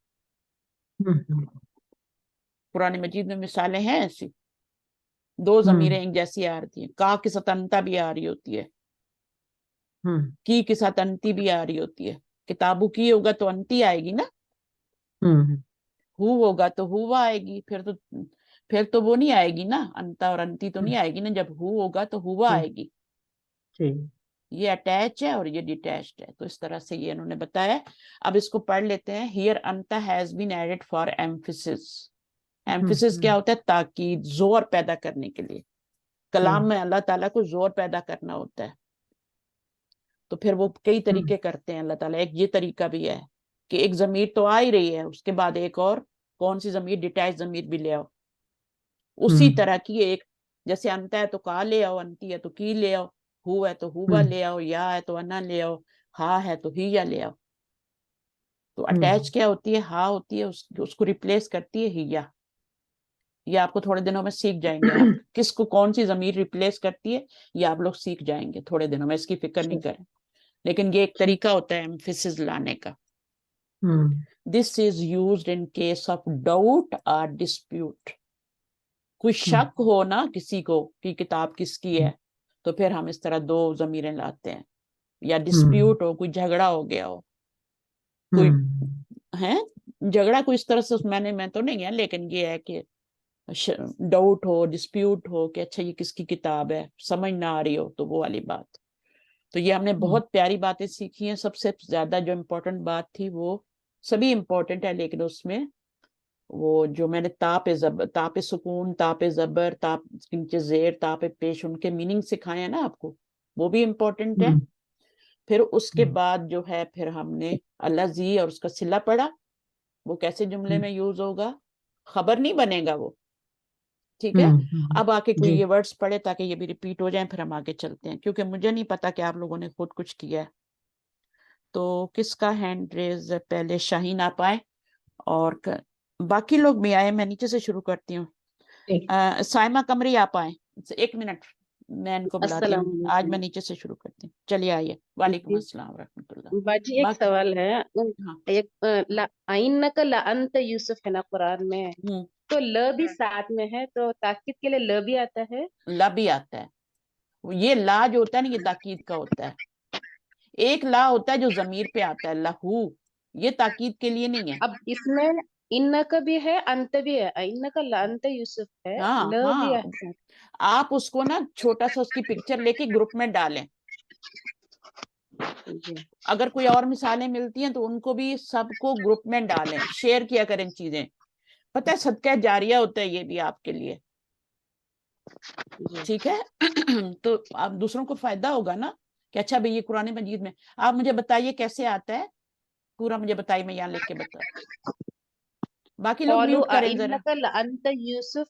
Speaker 1: कुरान मजीद में मिसालें हैं ऐसी, दो जमीरें एक जैसी आ रही हैं, का के साथ अंता भी आ रही होती है, की के साथ अंती भी आ रही होती है। किताबू की होगा तो अंती आएगी ना, हु होगा तो हुआ आएगी, फिर तो वो नहीं आएगी ना, अंता और अंती तो नहीं आएगी ना, जब हु होगा तो हुआ आएगी। ये अटैच है और ये डिटैच्ड है, तो इस तरह से ये इन्होंने बताया। अब इसको पढ़ लेते हैं। हियर अंता has been added for emphasis. Emphasis क्या होता है, ताकीद, जोर पैदा करने के लिए। कलाम में अल्लाह ताला को जोर पैदा करना होता है, तो फिर वो कई तरीके करते हैं अल्लाह ताला। एक ये तरीका भी है कि एक जमीर तो आ ही रही है, उसके बाद एक और कौन सी जमीर, डिटैच जमीर भी ले आओ। उसी तरह की एक, जैसे अंत है तो का ले आओ, अंती है तो की ले आओ, हु है तो हुआ ले आओ, या है तो अना ले आओ, हा है तो ही या ले आओ। तो अटैच क्या होती है, हा होती है, उसको रिप्लेस करती है हिया। ये आपको थोड़े दिनों में सीख जाएंगे आप, किसको कौन सी जमीर रिप्लेस करती है, ये आप लोग सीख जाएंगे थोड़े दिनों में, इसकी फिक्र नहीं करें। लेकिन ये एक तरीका होता है एम्फेसिस लाने का। This is used in case of doubt और डिस्प्यूट। कोई शक हो ना किसी को कि किताब किसकी है, तो फिर हम इस तरह दो जमीरें लाते हैं। या डिस्प्यूट हो, कोई झगड़ा हो गया हो, कोई है झगड़ा, कोई इस तरह से मैं तो नहीं है, लेकिन ये है कि डाउट हो, डिस्प्यूट हो कि अच्छा ये किसकी किताब है, समझ ना आ रही हो, तो वो वाली बात। तो ये हमने बहुत प्यारी बातें सीखी हैं। सबसे ज्यादा जो इम्पोर्टेंट बात थी, वो सभी इम्पोर्टेंट है, लेकिन उसमें वो जो मैंने तापे सुकून, तापे जबर, ताप नीचे जेर, तापे पेश, उनके मीनिंग सिखाए हैं ना आपको, वो भी इम्पोर्टेंट है। फिर उसके बाद जो है, फिर हमने अल्लाह जी और उसका सिला पढ़ा, वो कैसे जुमले में यूज होगा, खबर नहीं बनेगा वो, ठीक है। अब आके कोई ये वर्ड्स पढ़े ताकि ये भी रिपीट हो जाए, फिर हम आगे चलते हैं, क्योंकि मुझे नहीं पता कि आप लोगों ने खुद कुछ किया है। तो किसका हैंड रेज है पहले, शाहीन आप आए, और बाकी लोग भी आए, मैं नीचे से शुरू करती हूँ। साइमा कमरी आप आए, 1 मिनट मैं इनको बुलाती हूँ, आज मैं नीचे से शुरू करती हूँ। चलिए आइए। वालेकुम अस्सलाम रहमतुल्लाह।
Speaker 4: बाजी एक सवाल है,
Speaker 1: हाँ।
Speaker 4: एक आइन्नक लअंत यूसुफ है ना कुरान में, तो ल भी साथ में है, तो ताकीद के लिए ल भी आता है,
Speaker 1: ला भी आता है। ये ला जो होता है ना, ये ताकीद का होता है। एक ला होता है जो जमीर पे आता है, लहू, ये ताकीद के लिए नहीं है।
Speaker 4: अब इसमें इन्नक भी है, अंत भी है, इन्नक लअंत यूसुफ है,
Speaker 1: हाँ
Speaker 4: ल भी
Speaker 1: हाँ,
Speaker 4: है।
Speaker 1: आप उसको ना छोटा सा उसकी पिक्चर लेके ग्रुप में डालें। अगर कोई और मिसालें मिलती हैं तो उनको भी सबको ग्रुप में डालें, शेयर किया करें चीजें। पता है सदका जारिया होता है ये भी आपके लिए, ठीक है। तो आप दूसरों को फायदा होगा ना कि अच्छा भाई ये कुरान मजीद में। आप मुझे बताइए कैसे आता है, पूरा मुझे बताइए, मैं यहाँ लिख के बता। बाकी लोग
Speaker 4: कौलू
Speaker 1: म्यूट करें जरा।
Speaker 4: इन्नक लअंत यूसुफ,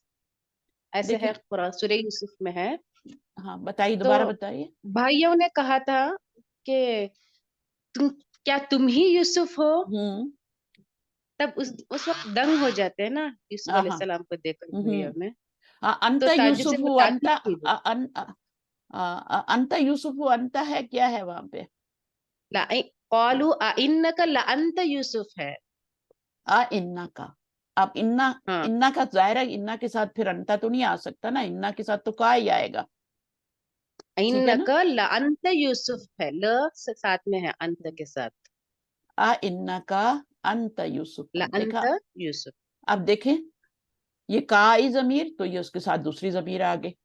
Speaker 4: ऐसे है,
Speaker 1: देखिए,
Speaker 4: कुरान सूरह यूसुफ में है।
Speaker 1: हाँ बताइए,
Speaker 4: तो
Speaker 1: दोबारा बताइए।
Speaker 4: भाइयों ने कहा था कि तुम, क्या तुम ही यूसुफ हो,
Speaker 1: हम्म
Speaker 4: तब उस वक्त दंग हो जाते हैं ना यूसुफ
Speaker 1: हाँ
Speaker 4: अलैहिस्सलाम को देखकर बुढ़िया में,
Speaker 1: हाँ,
Speaker 4: तो
Speaker 1: अंत
Speaker 4: ताज्जुब से
Speaker 1: यूसुफ
Speaker 4: वो
Speaker 1: अंत
Speaker 4: ताकीद की
Speaker 1: अंत यूसुफ अंत है, क्या है वहां पे?
Speaker 4: कौलू इन्नका लअंत यूसुफ है।
Speaker 1: इन्ना का, अब इन्ना
Speaker 4: हाँ
Speaker 1: इन्ना का जाहिर है, इन्ना के साथ फिर अंता तो नहीं आ सकता ना, इन्ना के साथ तो का ही आएगा, ठीक है ना?
Speaker 4: इन्नका लअंत यूसुफ है, ल साथ में है अंत के साथ,
Speaker 1: इन्ना का अंत यूसुफ,
Speaker 4: लअंत
Speaker 1: देखा?
Speaker 4: यूसुफ।
Speaker 1: अब देखें, ये का ही जमीर, तो ये उसके साथ दूसरी जमीर आ गई।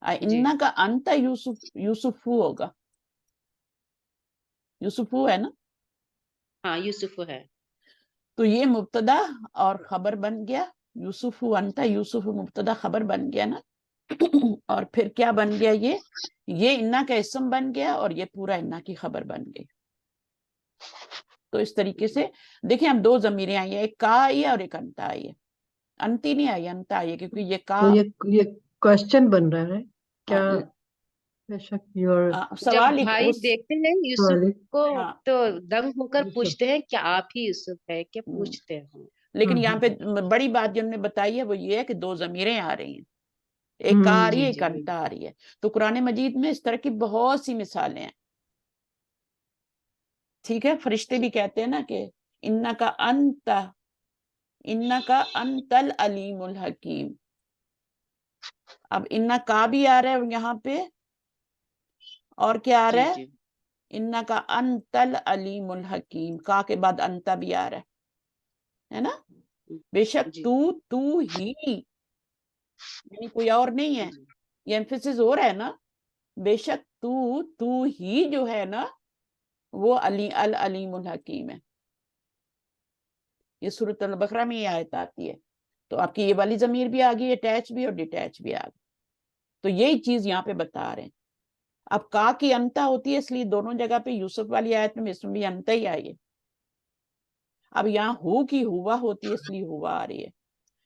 Speaker 4: जी
Speaker 1: इन्ना का अंत यूसुफ, यूसुफू होगा, यूसुफू है ना,
Speaker 4: हाँ यूसुफ है।
Speaker 1: तो ये मुब्तदा और खबर बन गया, यूसुफू अंत यूसुफ मुब्तदा खबर बन गया ना। और फिर क्या बन गया, ये इन्ना का इसम बन गया और ये पूरा इन्ना की खबर बन गई। तो इस तरीके से देखिए, हम दो जमीरें आई है, एक का आई है और एक अंता आई है। अंती नहीं आई, अंता आई है, क्योंकि ये का
Speaker 3: तो ये क्वेश्चन बन रहा है क्या?
Speaker 1: हाँ,
Speaker 3: बेशक योर
Speaker 4: जब
Speaker 1: सवाल ही
Speaker 4: भाई देखते हैं यूसुफ को
Speaker 1: हाँ,
Speaker 4: तो दंग होकर
Speaker 3: यूसुफ।
Speaker 4: पूछते हैं क्या आप ही यूसुफ है, क्या पूछते हैं।
Speaker 1: लेकिन यहाँ पे बड़ी बात जो हमने बताई है वो ये है कि दो जमीरें आ रही हैं, एक का आ रही है,
Speaker 4: जी
Speaker 1: एक अंता आ रही है। तो कुरान मजीद में इस तरह की बहुत सी मिसालें हैं, ठीक है? फरिश्ते भी कहते हैं ना कि इन्ना का अंतल अलीमुल हकीम। अब इन्ना का भी आ रहा है यहाँ पे, और क्या आ रहा है?
Speaker 4: जी
Speaker 1: इन्ना का अंतल अलीमुल हकीम, का के बाद अंता भी आ रहा है ना? बेशक
Speaker 4: जी
Speaker 1: तू ही, यानी कोई और नहीं है, ये एम्फेसिस हो रहा है ना, बेशक तू ही जो है ना, वो अल अलीमुल हकीम है। ये सूरत अल बकरा में ये आयत आती है। तो आपकी ये वाली जमीर भी आ गई, अटैच भी और डिटैच भी आ गई। तो यही चीज यहाँ पे बता रहे हैं। अब का की अंता होती है, इसलिए दोनों जगह पे यूसुफ वाली आयत में इसमें भी अंता ही आई है। अब यहाँ हु की हुआ होती है, इसलिए हुआ आ रही है।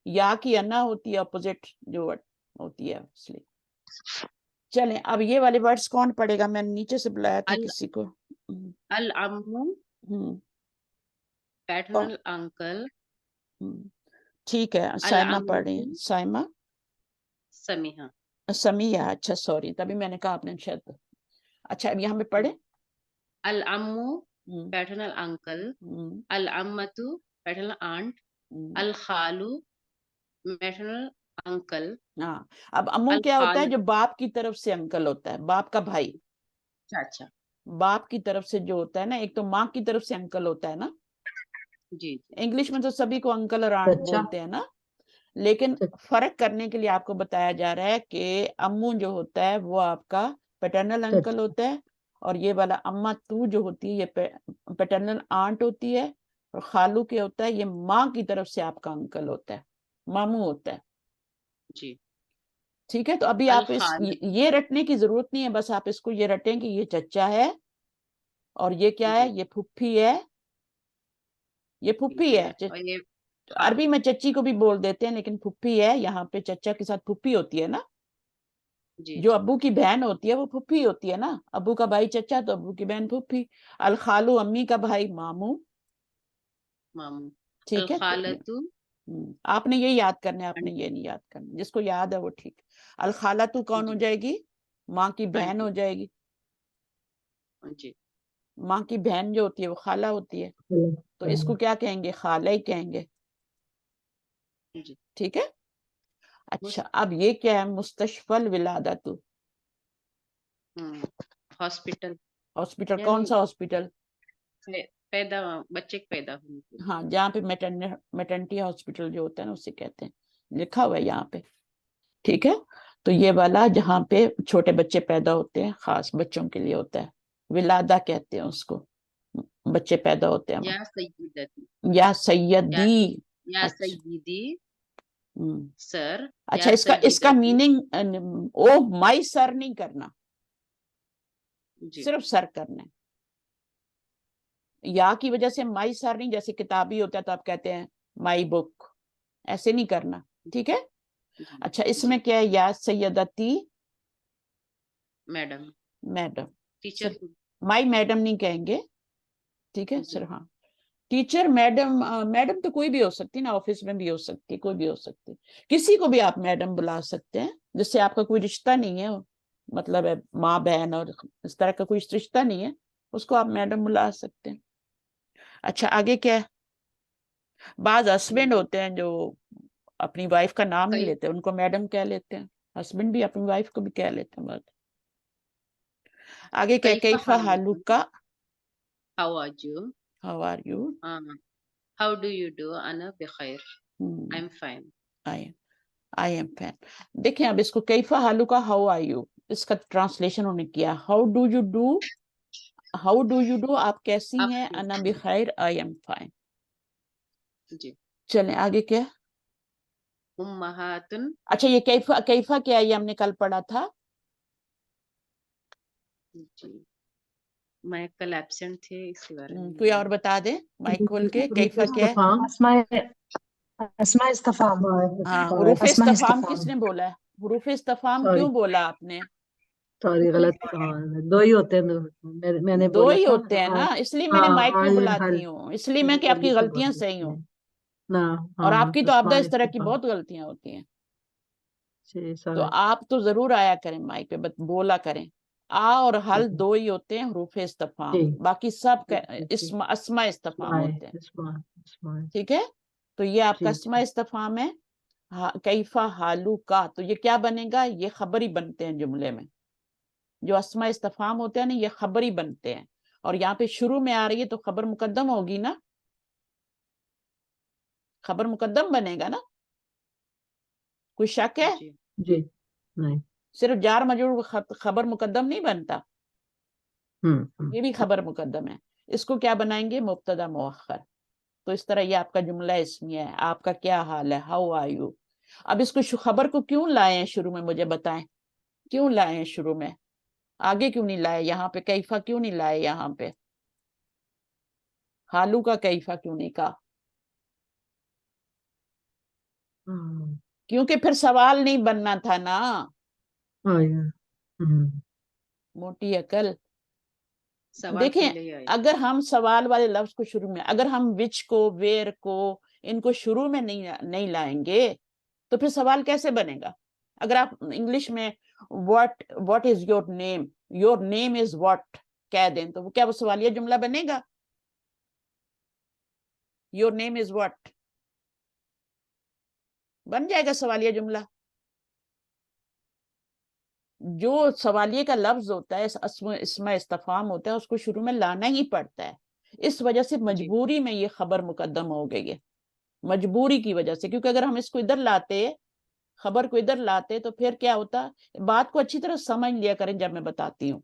Speaker 1: या की अन्ना होती है, अपोजिट जो होती है, इसलिए। चलें, अब ये वाले वर्ड्स कौन पढ़ेगा? मैंने नीचे से बुलाया था किसी को।
Speaker 4: अल अम्मू पैटर्नल अंकल,
Speaker 1: ठीक है,
Speaker 4: अल
Speaker 1: साइमा पढ़ रही है,
Speaker 4: अम्मू
Speaker 1: साइमा
Speaker 4: समीहा,
Speaker 1: समिया, अच्छा सॉरी, तभी मैंने कहा आपने शायद। अच्छा, अब यहाँ पे पढ़े।
Speaker 4: अल अम्मू पैटर्नल अंकल, अल अम्मतु पैटर्नल आंट, अल खालू मैटरनल अंकल।
Speaker 1: हाँ, अब अम्मू क्या होता है? जो बाप की तरफ से अंकल होता है, बाप का भाई।
Speaker 4: अच्छा,
Speaker 1: बाप की तरफ से जो होता है ना, एक तो माँ की तरफ से अंकल होता है ना,
Speaker 4: जी
Speaker 1: इंग्लिश में तो सभी को अंकल और आंट
Speaker 3: अच्छा।
Speaker 1: बोलते हैं ना, लेकिन फर्क करने के लिए आपको बताया जा रहा है कि अम्मू जो होता है वो आपका पैटर्नल अंकल होता है, और ये वाला अम्मा तू जो होती है ये पैटर्नल आंट होती है, और खालू क्या होता है? ये माँ की तरफ से आपका अंकल होता है, मामू होता है
Speaker 4: जी।
Speaker 1: ठीक है? तो अभी
Speaker 4: अल
Speaker 1: आप
Speaker 4: खाल,
Speaker 1: ये रटने की जरूरत नहीं है, बस आप इसको ये रटें कि ये चचा है, और ये क्या है? ये फुफ्फी है, ये फुफ्फी है।
Speaker 4: और ये
Speaker 1: अरबी में चच्ची को भी बोल देते हैं, लेकिन फुफ्फी है। यहाँ पे चचा के साथ फुफ्फी होती है ना,
Speaker 4: जी
Speaker 1: जो अब्बू की बहन होती है वो फुफ्फी होती है ना, अब्बू का भाई चचा तो अब्बू की बहन फुफ्फी। अल खालू अम्मी का भाई मामू,
Speaker 4: मामू। अल
Speaker 1: ठीक है? तो
Speaker 4: खालतु,
Speaker 1: आपने ये याद करना है, आपने ये नहीं याद करना, जिसको याद है वो ठीक। अल खालातू कौन हो जाएगी? माँ की बहन हो जाएगी।
Speaker 4: जी
Speaker 1: माँ की बहन जो होती है वो खाला होती है, तो इसको क्या कहेंगे? खाला ही कहेंगे,
Speaker 4: जी।
Speaker 1: ठीक है? अच्छा, अब ये क्या है? मुस्तशफल विलादतु,
Speaker 4: हॉस्पिटल,
Speaker 1: हॉस्पिटल। कौन सा हॉस्पिटल?
Speaker 4: पैदा, बच्चे के पैदा होने के लिए।
Speaker 1: हाँ, जहाँ पे मैटरनिटी हॉस्पिटल जो होता है ना, उसे कहते हैं, लिखा हुआ है यहाँ पे, ठीक है? तो ये वाला जहाँ पे छोटे बच्चे पैदा होते हैं, खास बच्चों के लिए होता है, विलादा कहते हैं उसको, बच्चे पैदा होते हैं
Speaker 4: या सय्यदती,
Speaker 1: या सैयदी।
Speaker 4: या
Speaker 1: अच्छा,
Speaker 4: सय्यदी सर,
Speaker 1: अच्छा,
Speaker 4: या
Speaker 1: इसका
Speaker 4: सय्यदती।
Speaker 1: मीनिंग ओ माई सर नहीं करना,
Speaker 4: जी
Speaker 1: सिर्फ सर करना है। या की वजह से माई सर नहीं, जैसे किताबी होता है तो आप कहते हैं माई बुक, ऐसे नहीं करना, ठीक है? अच्छा, इसमें क्या है? या सैयदती
Speaker 4: मैडम,
Speaker 1: मैडम,
Speaker 4: टीचर।
Speaker 1: माई मैडम नहीं कहेंगे, ठीक है? सिर्फ हाँ, टीचर, मैडम, मैडम तो कोई भी हो सकती है ना, ऑफिस में भी हो सकती है, कोई भी हो सकती है, किसी को भी आप मैडम बुला सकते हैं, जिससे आपका कोई रिश्ता नहीं है, मतलब है माँ बहन और इस तरह का कोई रिश्ता नहीं है, उसको आप मैडम बुला सकते हैं। अच्छा, आगे क्या है? बाज हस्बैंड होते हैं जो अपनी वाइफ का नाम नहीं
Speaker 4: कई
Speaker 1: लेते, उनको मैडम कह लेते हैं, हस्बैंड भी अपनी वाइफ को भी कह लेते हैं। बात आगे क्या?
Speaker 4: कैफा
Speaker 1: कैफा
Speaker 4: हालुका,
Speaker 1: हालुका,
Speaker 4: how are you,
Speaker 1: how are you,
Speaker 4: how do you do, अना बखैर, I am fine.
Speaker 1: I am fine. देखिए अब इसको कैफा हालुका, हाउ आर यू, इसका ट्रांसलेशन उन्होंने किया, how do you do, how do you do, आप कैसी
Speaker 4: आप
Speaker 1: हैं,
Speaker 4: कैसे
Speaker 1: अना
Speaker 4: हैं?
Speaker 1: बिखैर, आई एम फाइन।
Speaker 4: जी।
Speaker 1: चलें आगे क्या?
Speaker 4: उम्महातुन,
Speaker 1: अच्छा, ये कैफा, कैफा क्या है, ये हमने कल पढ़ा था।
Speaker 4: जी मैं कल एब्सेंट थे, इसके बारे में
Speaker 1: कोई और बता दे, माइक खोल के, कैफा क्या है?
Speaker 3: इस्तफाम,
Speaker 2: अस्मा इस्तफाम,
Speaker 1: हाँ, हुरूफ
Speaker 2: अस्मा
Speaker 1: इस्तफाम
Speaker 2: इस्तफाम।
Speaker 1: किसने बोला है? हुरूफ इस्तफाम
Speaker 3: सॉरी
Speaker 1: क्यों बोला आपने?
Speaker 3: सॉरी गलत, हाँ दो ही होते हैं, मैंने
Speaker 1: दो
Speaker 3: बोला
Speaker 1: ही
Speaker 3: था।
Speaker 1: होते हैं ना, इसलिए मैंने
Speaker 3: हाँ,
Speaker 1: माइक पे
Speaker 3: आल
Speaker 1: बुलाती
Speaker 3: हल
Speaker 1: हूँ, इसलिए मैं कि
Speaker 3: जल्दी
Speaker 1: आपकी
Speaker 3: से
Speaker 1: गलतियां
Speaker 3: बोलो
Speaker 1: सही हो।
Speaker 3: ना।
Speaker 1: और
Speaker 3: हाँ,
Speaker 1: आपकी तो आपदा
Speaker 3: अस्मा
Speaker 1: इस तरह की
Speaker 3: इस्तफाम,
Speaker 1: बहुत गलतियां होती हैं,
Speaker 3: जी
Speaker 1: तो
Speaker 3: सॉरी।
Speaker 1: आप तो जरूर आया करें माइक पे, बोला करें। आ और हल
Speaker 3: ठीक है,
Speaker 1: दो ही होते हैं हुरूफ इस्तफाम,
Speaker 3: जी
Speaker 1: बाकी सब
Speaker 3: जी जी।
Speaker 1: अस्मा इस्तफाम
Speaker 3: इस्माइल,
Speaker 1: होते हैं।
Speaker 3: इस्माइल, इस्माइल,
Speaker 1: ठीक है, तो ये आपका
Speaker 3: जी
Speaker 1: अस्मा इस्तफाम है। कैफा हालू का, तो ये क्या बनेगा? ये खबरी बनते हैं जुमले में, जो अस्मा इस्तफाम होते हैं ना, ये खबरी बनते हैं, और यहाँ पे शुरू में आ रही है तो खबर मुकद्दम होगी ना, खबर मुकद्दम बनेगा ना, कोई शक है?
Speaker 4: जी
Speaker 3: जी। नहीं।
Speaker 1: सिर्फ जार मजरूर खबर मुकद्दम नहीं बनता, ये भी
Speaker 3: ठीक।
Speaker 1: खबर मुकद्दम है। इसको क्या बनाएंगे? मुब्तदा मुअख्खर। तो इस तरह ये आपका जुमला इसमिया है, आपका क्या हाल है, हाउ आर यू। अब इसको खबर को क्यों लाए हैं शुरू में, मुझे बताएं, क्यों लाए हैं शुरू में, आगे क्यों नहीं लाए? यहाँ पे कैफा क्यों नहीं लाए? यहाँ पे हालू का कैफा क्यों नहीं कहा?
Speaker 3: हाँ,
Speaker 1: क्योंकि फिर सवाल नहीं बनना था ना,
Speaker 3: यार।
Speaker 1: मोटी अकल।
Speaker 4: सवाल
Speaker 1: देखें,
Speaker 4: पहले ही आया।
Speaker 1: अगर हम सवाल वाले लफ्ज को शुरू में, अगर हम विच को, वेयर को, इनको शुरू में नहीं लाएंगे तो फिर सवाल कैसे बनेगा? अगर आप इंग्लिश में what is your name is what कह दें, तो वो क्या वो सवालिया जुमला बनेगा? योर नेम इज व्हाट बन जाएगा सवालिया जुमला। जो सवालिये का लफ्ज होता है, इसमें इस्तफाम होता है, उसको शुरू में लाना ही पड़ता है। इस वजह से
Speaker 4: जी
Speaker 1: मजबूरी में ये खबर मुकद्दम हो गई है, मजबूरी की वजह से, क्योंकि अगर हम इसको इधर लाते, खबर को इधर लाते, तो फिर क्या होता? बात को अच्छी तरह समझ लिया करें जब मैं बताती हूँ,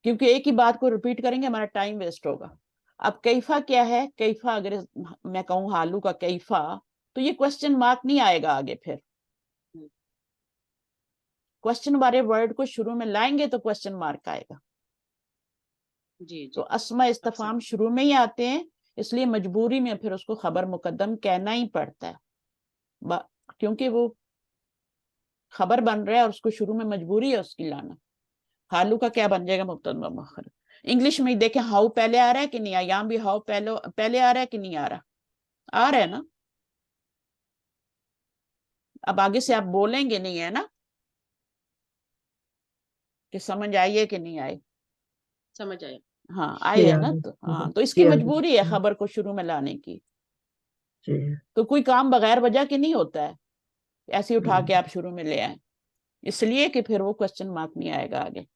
Speaker 1: क्योंकि एक ही बात को रिपीट करेंगे हमारा टाइम वेस्ट होगा। अब कैफा क्या है? कैफा अगर मैं कहूँ हालू का कैफा, तो ये क्वेश्चन मार्क नहीं आएगा आगे, फिर क्वेश्चन वाले वर्ड को शुरू में लाएंगे तो क्वेश्चन मार्क आएगा।
Speaker 4: जी
Speaker 1: तो
Speaker 4: जी
Speaker 1: अस्मा
Speaker 4: अब
Speaker 1: इस्तफाम शुरू में ही आते हैं, इसलिए मजबूरी में फिर उसको खबर मुकद्दम कहना ही पड़ता है, क्योंकि वो खबर बन रहा है और उसको शुरू में मजबूरी है उसकी लाना। हालू का क्या बन जाएगा? मुब्तदा मुअख्खर। इंग्लिश में देखें, हाउ पहले आ रहा है कि नहीं, यहाँ भी हाउ पहले पहले आ रहा है कि नहीं आ रहा? आ रहा है ना। अब आगे से आप बोलेंगे नहीं, है ना, कि समझ आई है कि नहीं आई?
Speaker 4: समझ आया।
Speaker 1: हाँ आई
Speaker 3: जी
Speaker 1: है
Speaker 3: आ
Speaker 1: ना,
Speaker 3: गई,
Speaker 1: तो हाँ, तो इसकी
Speaker 3: जी आ
Speaker 1: मजबूरी है
Speaker 3: गई।
Speaker 1: खबर को शुरू में लाने की।
Speaker 3: जी।
Speaker 1: तो कोई काम बगैर वजह के नहीं होता है, ऐसे ही उठा के
Speaker 3: हम्म,
Speaker 1: आप शुरू में ले आए, इसलिए कि फिर वो क्वेश्चन मार्क नहीं आएगा आगे।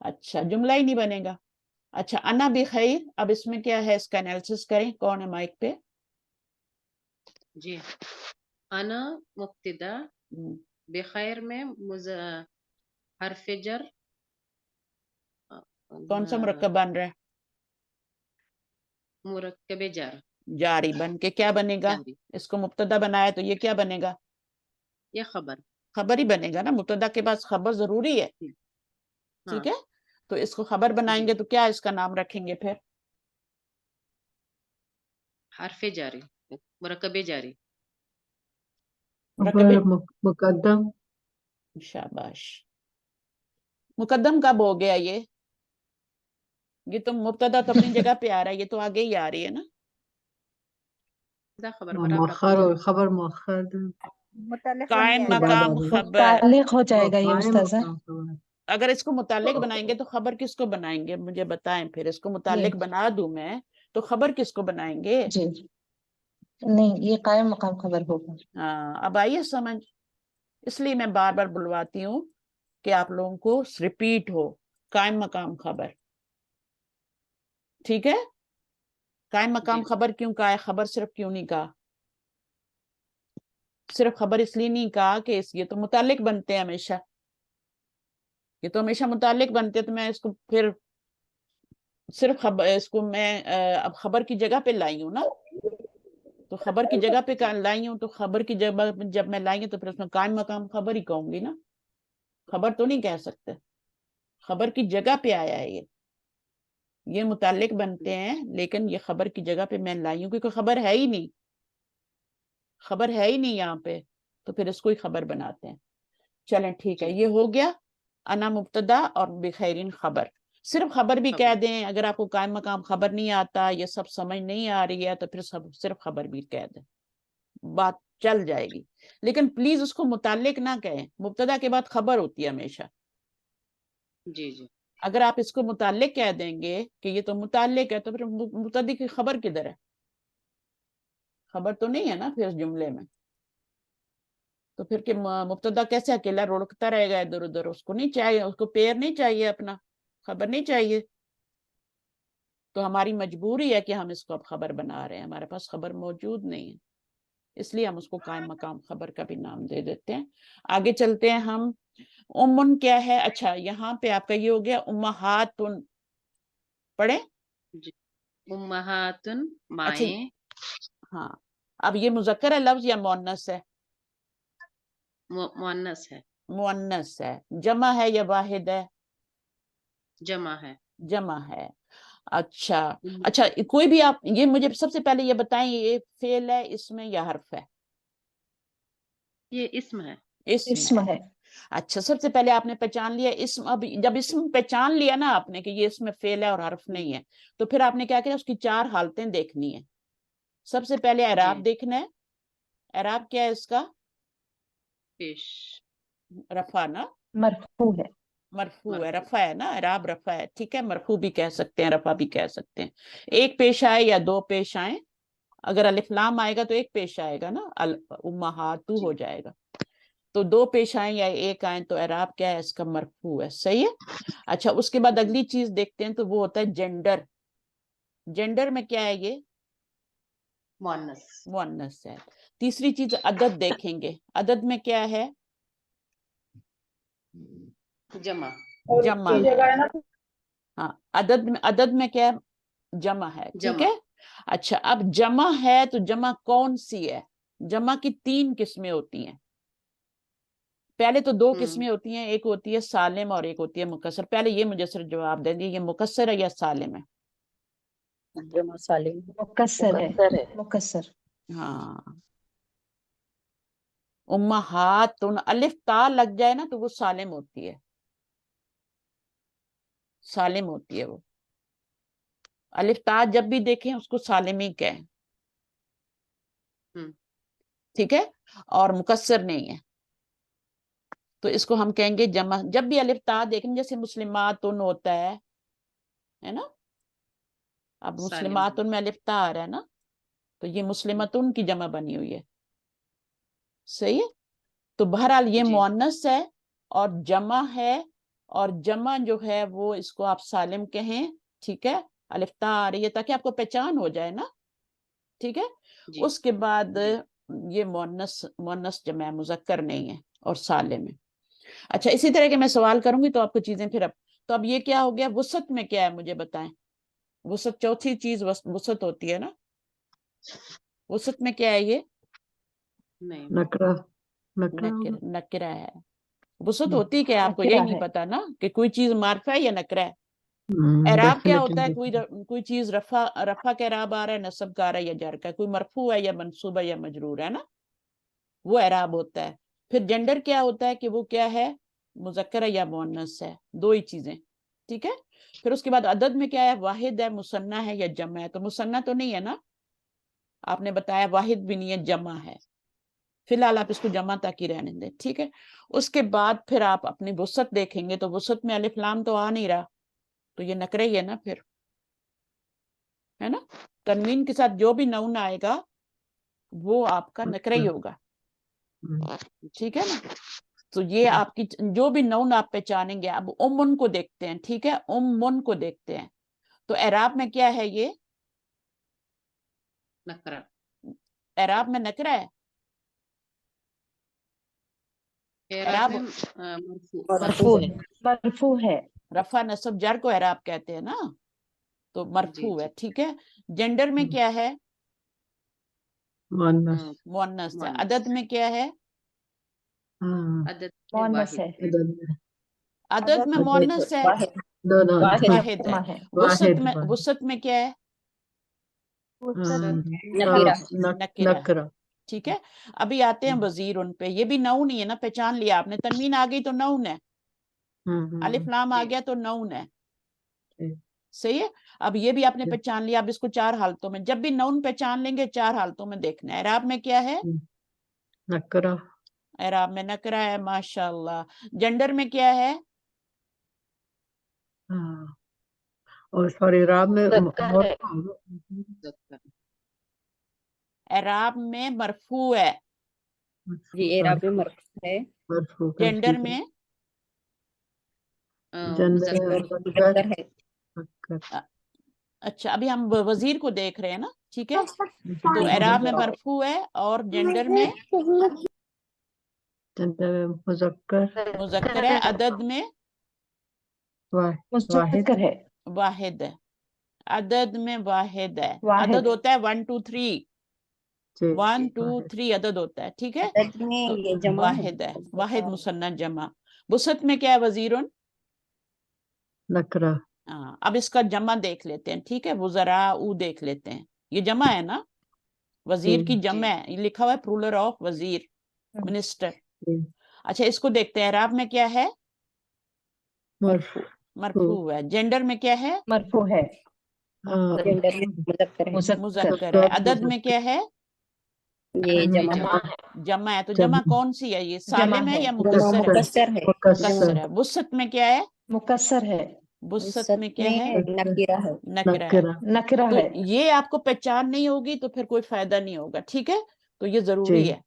Speaker 1: अच्छा, जुमला ही नहीं बनेगा। अच्छा, अना बिखैर, अब इसमें क्या है, इसका एनालिसिस करें, कौन है माइक पे?
Speaker 4: जी अना मुब्तदा,
Speaker 1: हम्म,
Speaker 4: बखैर में हर्फ जर,
Speaker 1: कौन सा मुरक्कब बन रहा है?
Speaker 4: मुरक्कबे जर,
Speaker 1: जारी बन के क्या बनेगा?
Speaker 4: जारी,
Speaker 1: इसको मुब्तदा बनाया तो ये क्या बनेगा?
Speaker 4: ये खबर।
Speaker 1: खबर ही बनेगा ना, मुब्तदा के पास खबर जरूरी है।
Speaker 4: जी,
Speaker 1: ठीक
Speaker 4: हाँ
Speaker 1: है, तो इसको खबर
Speaker 4: जी
Speaker 1: बनाएंगे तो क्या इसका नाम रखेंगे फिर?
Speaker 4: हर्फ जारी, मुरक्कबे जारी।
Speaker 1: मुरक्कबे,
Speaker 3: मुकद्दम।
Speaker 1: शाबाश। मुकद्दम कब हो गया ये? یہ تو مبتدا تو اپنی جگہ پہ آ رہا ہے، یہ تو آگے ہی آ رہی ہے نا.
Speaker 4: دا خبر برابر
Speaker 3: مؤخر اور خبر مؤخر
Speaker 6: متعلق بن
Speaker 1: قائم
Speaker 6: جائے گا.
Speaker 1: مقام
Speaker 3: بعد
Speaker 1: خبر.
Speaker 2: متعلق ہو جائے گا یہ
Speaker 3: قائم
Speaker 2: استاذہ.
Speaker 3: مقام خبر.
Speaker 1: اگر اس کو متعلق بنائیں گے تو خبر کس کو بنائیں گے مجھے بتائیں. پھر اس کو متعلق
Speaker 2: یہ
Speaker 1: بنا دوں میں تو خبر کس کو بنائیں گے؟
Speaker 2: جی نہیں، یہ قائم مقام خبر ہوگا.
Speaker 1: ہاں اب آئیے سمجھ. اس لیے میں بار بار بلواتی ہوں کہ آپ لوگوں کو ریپیٹ ہو. قائم مقام خبر، ٹھیک ہے. قائم مقام
Speaker 4: جی
Speaker 1: خبر کیوں کہا ہے؟ خبر صرف کیوں نہیں کہا؟ صرف خبر اس لیے نہیں کہا کہ یہ تو متعلق بنتے ہیں ہمیشہ، یہ تو ہمیشہ متعلق بنتے ہیں، تو میں اس کو پھر صرف خبر اس کو میں اب خبر کی جگہ پہ لائی ہوں نا. تو خبر کی جگہ پہ لائی ہوں، تو خبر کی جگہ جب میں لائی ہوں تو پھر اس میں قائم مقام خبر ہی کہوں گی نا. خبر تو نہیں کہہ سکتے، خبر کی جگہ پہ آیا ہے یہ متعلق بنتے ہیں، لیکن یہ خبر کی جگہ پہ میں لائی ہوں کیونکہ خبر ہے ہی نہیں، خبر ہے ہی نہیں یہاں پہ، تو پھر اس کو ہی خبر بناتے ہیں. چلیں ٹھیک ہے،
Speaker 4: جی
Speaker 1: یہ ہو گیا انا مبتدا اور بخیرین خبر. صرف خبر بھی کہہ
Speaker 4: خبر.
Speaker 1: دیں، اگر آپ کو قائم مقام خبر نہیں آتا، یہ سب سمجھ نہیں آ رہی ہے، تو پھر صرف خبر بھی کہہ دیں، بات چل جائے گی. لیکن پلیز اس کو متعلق نہ کہیں، مبتدا کے بعد خبر ہوتی ہے ہمیشہ.
Speaker 4: جی جی
Speaker 1: اگر آپ اس کو متعلق کہہ دیں گے کہ یہ تو متعلق ہے، تو پھر مبتدا کی خبر کدھر ہے؟ خبر تو نہیں ہے نا پھر اس جملے میں. تو پھر کہ مبتدا کیسے اکیلا رڑکتا رہے گا ادھر ادھر؟ اس کو نہیں چاہیے، اس کو پیر نہیں چاہیے، اپنا خبر نہیں چاہیے. تو ہماری مجبوری ہے کہ ہم اس کو اب خبر بنا رہے ہیں، ہمارے پاس خبر موجود نہیں ہے، اس لیے ہم اس کو قائم مقام خبر کا بھی نام دے دیتے ہیں. آگے چلتے ہیں ہم. امن کیا ہے؟ اچھا یہاں پہ آپ کا یہ ہو گیا امہاتن، پڑھیں.
Speaker 4: جی. امہاتن
Speaker 1: اچھا
Speaker 4: مائیں.
Speaker 1: ہاں، اب یہ مذکر ہے لفظ یا مؤنث ہے؟
Speaker 4: مؤنث ہے.
Speaker 1: مؤنث ہے. جمع ہے یا واحد ہے؟
Speaker 4: جمع ہے.
Speaker 1: جمع ہے. اچھا کوئی بھی آپ یہ مجھے سب سے پہلے یہ بتائیں، یہ فعل ہے اسم یا حرف ہے؟
Speaker 4: یہ اسم ہے.
Speaker 1: اسم ہے. اچھا سب سے پہلے آپ نے پہچان لیا اسم. اب جب اسم پہچان لیا نا آپ نے کہ یہ اسم فعل ہے اور حرف نہیں ہے، تو پھر آپ نے کیا کیا؟ اس کی 4 حالتیں دیکھنی ہیں. سب سے پہلے اعراب
Speaker 4: جی.
Speaker 1: دیکھنا ہے. اعراب کیا ہے اس کا؟
Speaker 4: پیش.
Speaker 1: رفع نا،
Speaker 2: مرفوع ہے.
Speaker 1: مرفوع ہے،
Speaker 4: مرفوع.
Speaker 1: رفع ہے نا، اعراب رفع ہے. ٹھیک ہے، مرفوع بھی کہہ سکتے ہیں، رفع بھی کہہ سکتے ہیں. ایک پیش آئے یا 2 پیش آئیں، اگر الف لام آئے گا تو ایک پیش آئے گا نا، امہاتو ہو
Speaker 4: جی
Speaker 1: جائے گا. تو 2 پیش آئیں یا ایک آئیں تو اعراب کیا ہے اس کا؟ مرفوع ہے. صحیح ہے. اچھا اس کے بعد
Speaker 4: جی.
Speaker 1: اگلی چیز دیکھتے ہیں تو وہ ہوتا ہے جینڈر. جینڈر میں کیا ہے؟ یہ
Speaker 4: مؤنث.
Speaker 1: مؤنث ہے. تیسری چیز عدد دیکھیں گے. عدد میں کیا ہے؟
Speaker 4: جمع.
Speaker 1: جمع ہے. ہاں عدد میں کیا ہے؟ جمع ہے. ٹھیک
Speaker 4: جمع.
Speaker 1: ہے. اچھا اب جمع ہے تو جمع کون سی ہے؟ جمع کی 3 قسمیں ہوتی ہیں. پہلے تو 2 قسمیں ہوتی ہیں، ایک ہوتی ہے سالم اور ایک ہوتی ہے مکسر. پہلے یہ مجھے صرف جواب دیں گے، یہ مکسر ہے یا سالم ہے؟
Speaker 6: جمع سالم.
Speaker 2: مکسر ہے.
Speaker 5: مقصر ہے.
Speaker 2: مکسر.
Speaker 1: ہاں امہاتن الف تا لگ جائے نا تو وہ سالم ہوتی ہے، سالم ہوتی ہے وہ. الف تا جب بھی دیکھیں اس کو سالم ہی کہیں، ٹھیک ہے، اور مکسر نہیں ہے. تو اس کو ہم کہیں گے جمع. جب بھی الف تا دیکھیں جیسے مسلماتن ہوتا ہے نا، اب
Speaker 4: سالم.
Speaker 1: مسلماتن میں الف تا آ رہا ہے نا، تو یہ مسلمتن کی جمع بنی ہوئی ہے. صحیح ہے. تو بہرحال یہ
Speaker 4: جی.
Speaker 1: مؤنث ہے اور جمع ہے، اور جمع جو ہے وہ اس کو آپ سالم کہیں. ٹھیک ہے، الف تا آ رہی ہے تاکہ آپ کو پہچان ہو جائے نا. ٹھیک ہے.
Speaker 4: جی.
Speaker 1: اس کے بعد
Speaker 4: جی.
Speaker 1: یہ مؤنث جمع مذکر نہیں ہے اور سالم ہے. اچھا اسی طرح کے میں سوال کروں گی تو آپ کو چیزیں پھر تو اب یہ کیا ہو گیا؟ وسعت میں کیا ہے مجھے بتائیں. وسعت چوتھی چیز وسعت ہوتی ہے نا. وسعت میں کیا ہے؟ یہ
Speaker 4: نہیں.
Speaker 3: نکرہ. نکرہ ہوگا.
Speaker 1: نکرہ ہے. وسعت ہوتی کیا ہے؟ آپ کو یہی
Speaker 2: نکرہ
Speaker 1: نہیں
Speaker 2: ہے.
Speaker 1: پتا نا کہ کوئی چیز معرفہ ہے یا نکرہ ہے. اعراب کیا ہوتا ہے؟
Speaker 3: ڈیفینیٹلی
Speaker 1: کوئی چیز رفع کا اعراب آ رہا ہے، نصب کا آ رہا ہے یا جر کا ہے، کوئی مرفوع ہے یا منصوب ہے یا مجرور ہے نا، وہ اعراب ہوتا ہے. پھر جینڈر کیا ہوتا ہے کہ وہ کیا ہے؟ مذکر ہے یا مؤنث ہے. 2 ہی چیزیں. ٹھیک ہے. پھر اس کے بعد عدد میں کیا ہے, واحد ہے, مثنیٰ ہے یا جمع ہے. تو مثنیٰ تو نہیں ہے نا, آپ نے بتایا واحد بھی نہیں ہے, جمع ہے. فی الحال آپ اس کو جمع تک ہی رہنے دیں, ٹھیک ہے. اس کے بعد پھر آپ اپنی وسعت دیکھیں گے تو وسعت میں الف لام تو آ نہیں رہا, تو یہ نکرہ ہی ہے نا پھر, ہے نا. تنوین کے ساتھ جو بھی نون آئے گا وہ آپ کا نکرہ ہی ہوگا, ٹھیک ہے نا. تو یہ آپ کی جو بھی نون آپ پہچانیں گے. اب امن کو دیکھتے ہیں, ٹھیک ہے, امن کو دیکھتے ہیں. تو اعراب میں کیا ہے, یہ
Speaker 4: نکرہ.
Speaker 1: اعراب میں نکرہ ہے.
Speaker 4: اعراب
Speaker 1: اعراب
Speaker 4: میں
Speaker 6: مرفوع ہے.
Speaker 2: مرفوع ہے.
Speaker 1: رفع نصب جر کو اعراب کہتے ہیں نا, تو مرفوع ہے, ٹھیک ہے. جنڈر میں کیا ہے,
Speaker 3: مؤنث.
Speaker 1: مؤنث ہے. عدد میں کیا ہے,
Speaker 4: عدد
Speaker 2: مؤنث ہے.
Speaker 1: عدد میں مؤنث ہے,
Speaker 6: واحد.
Speaker 1: واحد ہے.
Speaker 2: جمع ہے.
Speaker 1: وسعت میں کیا ہے,
Speaker 6: نکیرہ ہے.
Speaker 3: نکرہ.
Speaker 1: ٹھیک ہے. ابھی آتے ہیں وزیر ان پہ. یہ بھی نون ہی ہے نا, پہچان لیا آپ نے. تنوین آ گئی تو نون ہے, الف لام آ گیا تو نون ہے, صحیح ہے. اب یہ بھی آپ نے پہچان لیا. اب اس کو 4 حالتوں میں, جب بھی نون پہچان لیں گے 4 حالتوں میں دیکھنا ہے. اعراب میں کیا ہے,
Speaker 3: نکرہ.
Speaker 1: اعراب میں نکرہ ہے, ماشاءاللہ. جنڈر میں کیا ہے,
Speaker 3: اور سوری اعراب میں
Speaker 1: اعراب میں مرفوع ہے.
Speaker 6: جی اعراب میں مرفوع ہے.
Speaker 3: مرفوع.
Speaker 1: جنڈر میں
Speaker 6: مذکر ہے.
Speaker 1: اچھا, ابھی ہم وزیر کو دیکھ رہے ہیں نا, ٹھیک ہے. تو اعراب میں مرفوع ہے, اور جنڈر میں مذکر ہے. عدد میں
Speaker 2: مذکر ہے.
Speaker 1: واحد ہے. عدد میں واحد ہے.
Speaker 2: واحد.
Speaker 1: عدد ہوتا ہے 1 2 3, 1 2 3 عدد ہوتا ہے, ٹھیک ہے.
Speaker 6: عدد میں
Speaker 1: تو
Speaker 6: یہ جمع
Speaker 1: واحد ہے, واحد مثنیٰ جمع. وسعت میں کیا ہے, وزیرن,
Speaker 3: نکرہ.
Speaker 1: اب اس کا جمع دیکھ لیتے ہیں, ٹھیک ہے. وزراء دیکھ لیتے ہیں, یہ جمع ہے نا, وزیر کی جمع ہے, یہ لکھا ہوا ہے پلورل آف وزیر, منسٹر. اچھا, اس کو دیکھتے ہیں. اعراب میں کیا ہے, مرفوع ہے. جنڈر میں کیا ہے,
Speaker 2: مرفوع ہے.
Speaker 6: جنڈر میں مذکر ہے.
Speaker 1: مذکر ہے. عدد میں کیا ہے,
Speaker 6: یہ جمع ہے.
Speaker 1: جمع ہے. تو جمع کون سی ہے, یہ سالم ہے یا
Speaker 6: جمع
Speaker 1: مکسر ہے,
Speaker 6: مکسر ہے.
Speaker 1: مکسر ہے. وسعت میں کیا ہے,
Speaker 2: مکسر ہے.
Speaker 1: وسعت میں کیا ہے,
Speaker 6: نکیرہ ہے.
Speaker 1: نکرہ ہے.
Speaker 2: نکرہ
Speaker 1: تو
Speaker 2: ہے.
Speaker 1: یہ آپ کو پہچان نہیں ہوگی تو پھر کوئی فائدہ نہیں ہوگا, ٹھیک ہے. تو یہ ضروری ہے.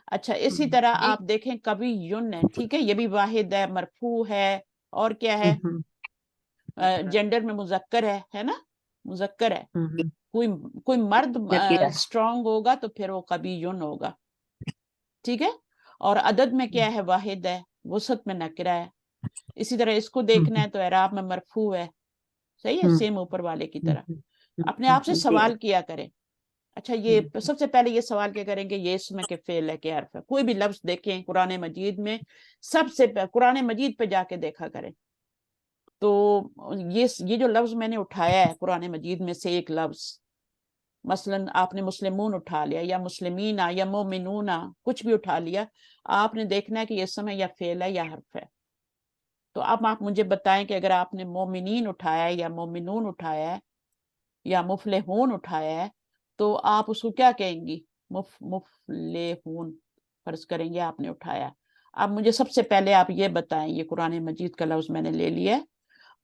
Speaker 1: اچھا, اسی طرح آپ دیکھیں کبھی یون ہے, ٹھیک ہے. یہ بھی واحد ہے, مرفوع ہے, اور کیا ہے, جنڈر میں مذکر ہے نا, مذکر ہے. کوئی مرد
Speaker 6: نکیرہ.
Speaker 1: اسٹرانگ ہوگا تو پھر وہ کبھی یون ہوگا, ٹھیک ہے. اور عدد میں کیا ہے, واحد ہے. وسعت میں نکرہ ہے. اسی طرح اس کو دیکھنا ہے تو اعراب میں مرفوع ہے, صحیح ہے, سیم اوپر والے کی طرح. اپنے آپ سے سوال کیا کریں. اچھا, یہ سب سے پہلے یہ سوال کیا کریں گے, یہ اسم کے فعل ہے کہ حرف ہے. کوئی بھی لفظ دیکھیں قرآن مجید میں, سب سے قرآن مجید پہ جا کے دیکھا کریں. تو یہ جو لفظ میں نے اٹھایا ہے قرآن مجید میں سے ایک لفظ, مثلا آپ نے مسلمون اٹھا لیا, یا مسلمین, یا مومنون, کچھ بھی اٹھا لیا, آپ نے دیکھنا ہے کہ یہ اسم ہے یا فعل ہے یا حرف ہے. تو اب آپ مجھے بتائیں کہ اگر آپ نے مومنین اٹھایا ہے, یا مومنون اٹھایا ہے, یا مفلحون اٹھایا ہے, تو آپ اس کو کیا کہیں گی, مفلحون فرض کریں گے آپ نے اٹھایا. اب مجھے سب سے پہلے آپ یہ بتائیں, یہ قرآن مجید کا لفظ میں نے لے لیا,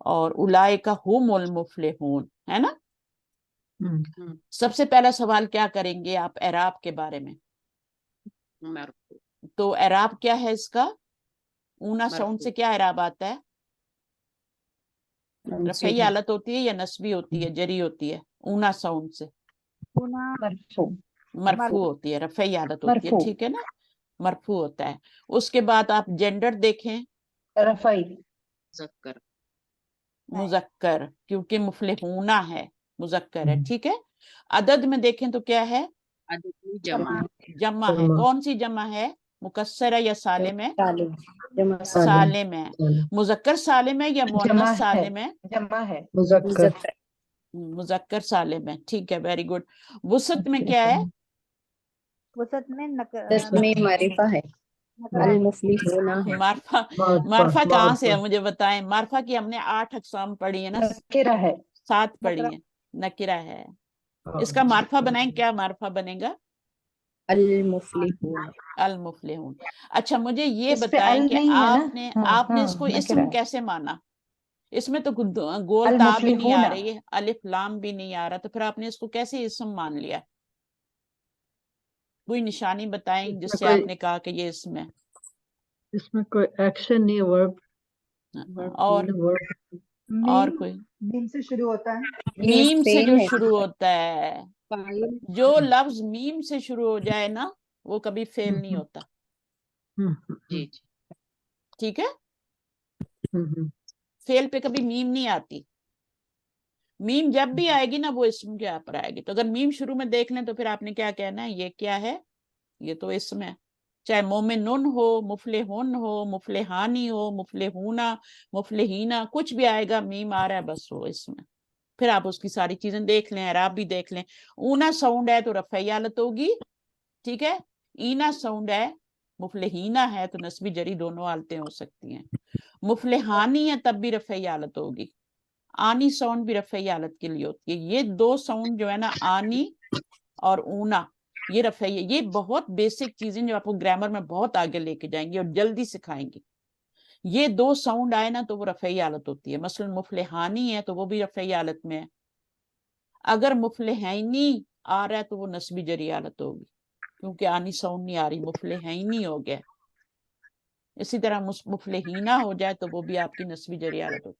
Speaker 1: اور اولئک هم المفلحون, ہے نا. سب سے پہلا سوال کیا کریں گے آپ اعراب کے بارے میں, تو اعراب کیا ہے اس کا, اونا ساؤنڈ سے کیا اعراب آتا ہے, رفعی حالت ہوتی ہے یا نصبی ہوتی ہے, جری ہوتی ہے, اونا ساؤنڈ سے مرفوع ہوتی ہے, رفعی حالت ہوتی ہے, ٹھیک ہے نا, مرفوع ہوتا ہے. اس کے بعد آپ جینڈر دیکھیں,
Speaker 2: رفعی,
Speaker 1: مذکر, کیونکہ مفلحون ہے, مذکر ہے, ٹھیک ہے. عدد میں دیکھیں تو کیا ہے, جمع ہے. کون سی جمع ہے, مکسر ہے یا سالم ہے, سالم ہے. مذکر سالم ہے یا مؤنث سالم ہے,
Speaker 2: جمع ہے.
Speaker 1: مذکر سالم ہے, ٹھیک ہے, ویری گڈ. وسعت میں کیا ہے,
Speaker 6: وسط میں معرفہ ہے. المفلحون है
Speaker 1: मार्फा मार्फा कहाँ से है मुझे बताएं। मार्फा की हमने 8 अक़साम पढ़ी है ना,
Speaker 2: नकीरा है
Speaker 1: 7 पढ़ी है, नकिरा है। इसका मार्फा बनाएं, क्या मार्फा बनेगा?
Speaker 6: المفلحون
Speaker 1: अल मुफलिहून। अच्छा मुझे ये
Speaker 2: इस पे
Speaker 1: बताएं
Speaker 2: अल
Speaker 1: कि
Speaker 2: नहीं है ना?
Speaker 1: आपने
Speaker 2: हाँ,
Speaker 1: आपने
Speaker 2: हाँ,
Speaker 1: इसको
Speaker 2: नकीरा
Speaker 1: इस्म
Speaker 2: है।
Speaker 1: कैसे माना? इसमें तो गोल
Speaker 2: अल
Speaker 1: ता भी नहीं आ
Speaker 2: मुफलिहूना।
Speaker 1: रही है, अलिफ लाम भी नहीं आ रहा, तो फिर आपने इसको कैसे इस्म मान लिया? कोई निशानी बताएं
Speaker 3: इसमें
Speaker 1: जिससे
Speaker 3: कोई
Speaker 1: आपने कहा कि ये इसम है।
Speaker 3: इसमें कोई एक्शन नहीं, वर्ब
Speaker 1: और
Speaker 7: मीम
Speaker 1: कोई
Speaker 7: मीम से शुरू होता है।
Speaker 6: ये
Speaker 1: मीम से
Speaker 6: फेल
Speaker 1: जो
Speaker 6: है
Speaker 1: शुरू होता है,
Speaker 4: फाइल
Speaker 1: जो लफ्ज मीम से शुरू हो जाए ना वो कभी फेल नहीं होता। जी जी ठीक है, फेल पे कभी मीम नहीं आती। मीम जब भी आएगी ना वो इसम के ऊपर आएगी। तो अगर मीम शुरू में देख लें तो फिर आपने क्या कहना है, ये क्या है, ये तो इसम है। चाहे मोमिनुन हो, मुफलिहुन हो, मुफलिहानी हो, मुफलिहूना, मुफलिहीना, कुछ भी आएगा, मीम आ रहा है बस वो इसमें। फिर आप उसकी सारी चीजें देख लें, एराब भी देख लें। ऊना साउंड है तो रफ़ई हालत होगी, ठीक है। ईना साउंड है, मुफलिहीना है तो नस्बी जरी दोनों हालतें हो सकती हैं। मुफलिहानी है तब भी रफ़ई हालत होगी। आनी साउंड भी रफ़ई हालत के लिए होती है। ये दो साउंड जो है ना, आनी और ऊना, ये रफ़ई है। ये बहुत बेसिक चीजें जो आपको ग्रामर में बहुत आगे लेके जाएंगी और जल्दी सिखाएंगी। ये दो साउंड आए ना तो वो रफ़ई हालत होती है। मसलन मुफलिहानी है तो वो भी रफ़ई हालत में है। अगर मुफलिहैनी आ रहा है तो वो नस्बी जरी हालत होगी, क्योंकि आनी साउंड नहीं आ रही, मुफलिहैनी हो गया। इसी तरह मुफलिहीना हो जाए तो वो भी आपकी नस्बी जरी हालत होगी।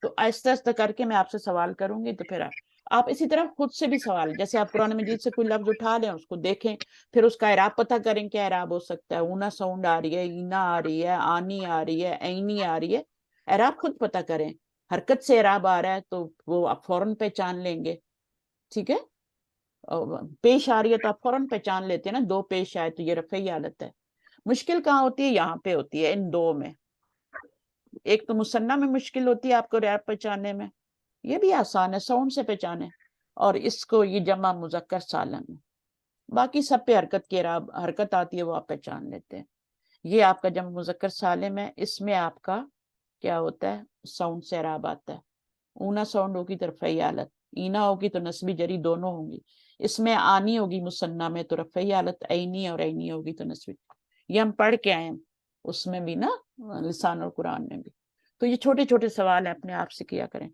Speaker 1: तो आहिस्ता आहिस्ता करके मैं आपसे सवाल करूंगी, तो फिर आप इसी तरह खुद से भी सवाल, जैसे आप कुरान मजीद से कोई लफ्ज उठा लें, उसको देखें, फिर उसका एराब पता करें, क्या एराब हो सकता है। ऊना साउंड आ रही है, ईना आ रही है, आनी आ रही है, ऐनी आ रही है, एराब खुद पता करें। हरकत से एराब आ रहा है तो वो आप फौरन पहचान लेंगे, ठीक है। पेश आ रही है तो आप फौरन पहचान लेते हैं ना, दो पेश आए तो ये रफ़ई हालत है। मुश्किल कहाँ होती है? यहाँ पे होती है, इन दो में। एक तो मुसन्ना में मुश्किल होती है आपको रैप पहचानने में, ये भी आसान है, साउंड से पहचाने। और इसको ये जमा मुज़क्कर सालिम में, बाकी सब पे हरकत की हरकत आती है, वो आप पहचान लेते हैं। ये आपका जमा मुज़क्कर सालिम है, इसमें आपका क्या होता है, साउंड से एराब आता है। ऊना साउंड होगी तो रफ़ई हालत, ईना होगी तो नस्बी जरी दोनों होंगी। इसमें आनी होगी मुसन्ना में तो रफ़ई हालत, ऐनी और ऐनी होगी तो नस्बी। ये हम पढ़ के आए हैं उसमें भी ना, लिसान और कुरान में भी। तो ये छोटे छोटे सवाल है, अपने आप से किया करें।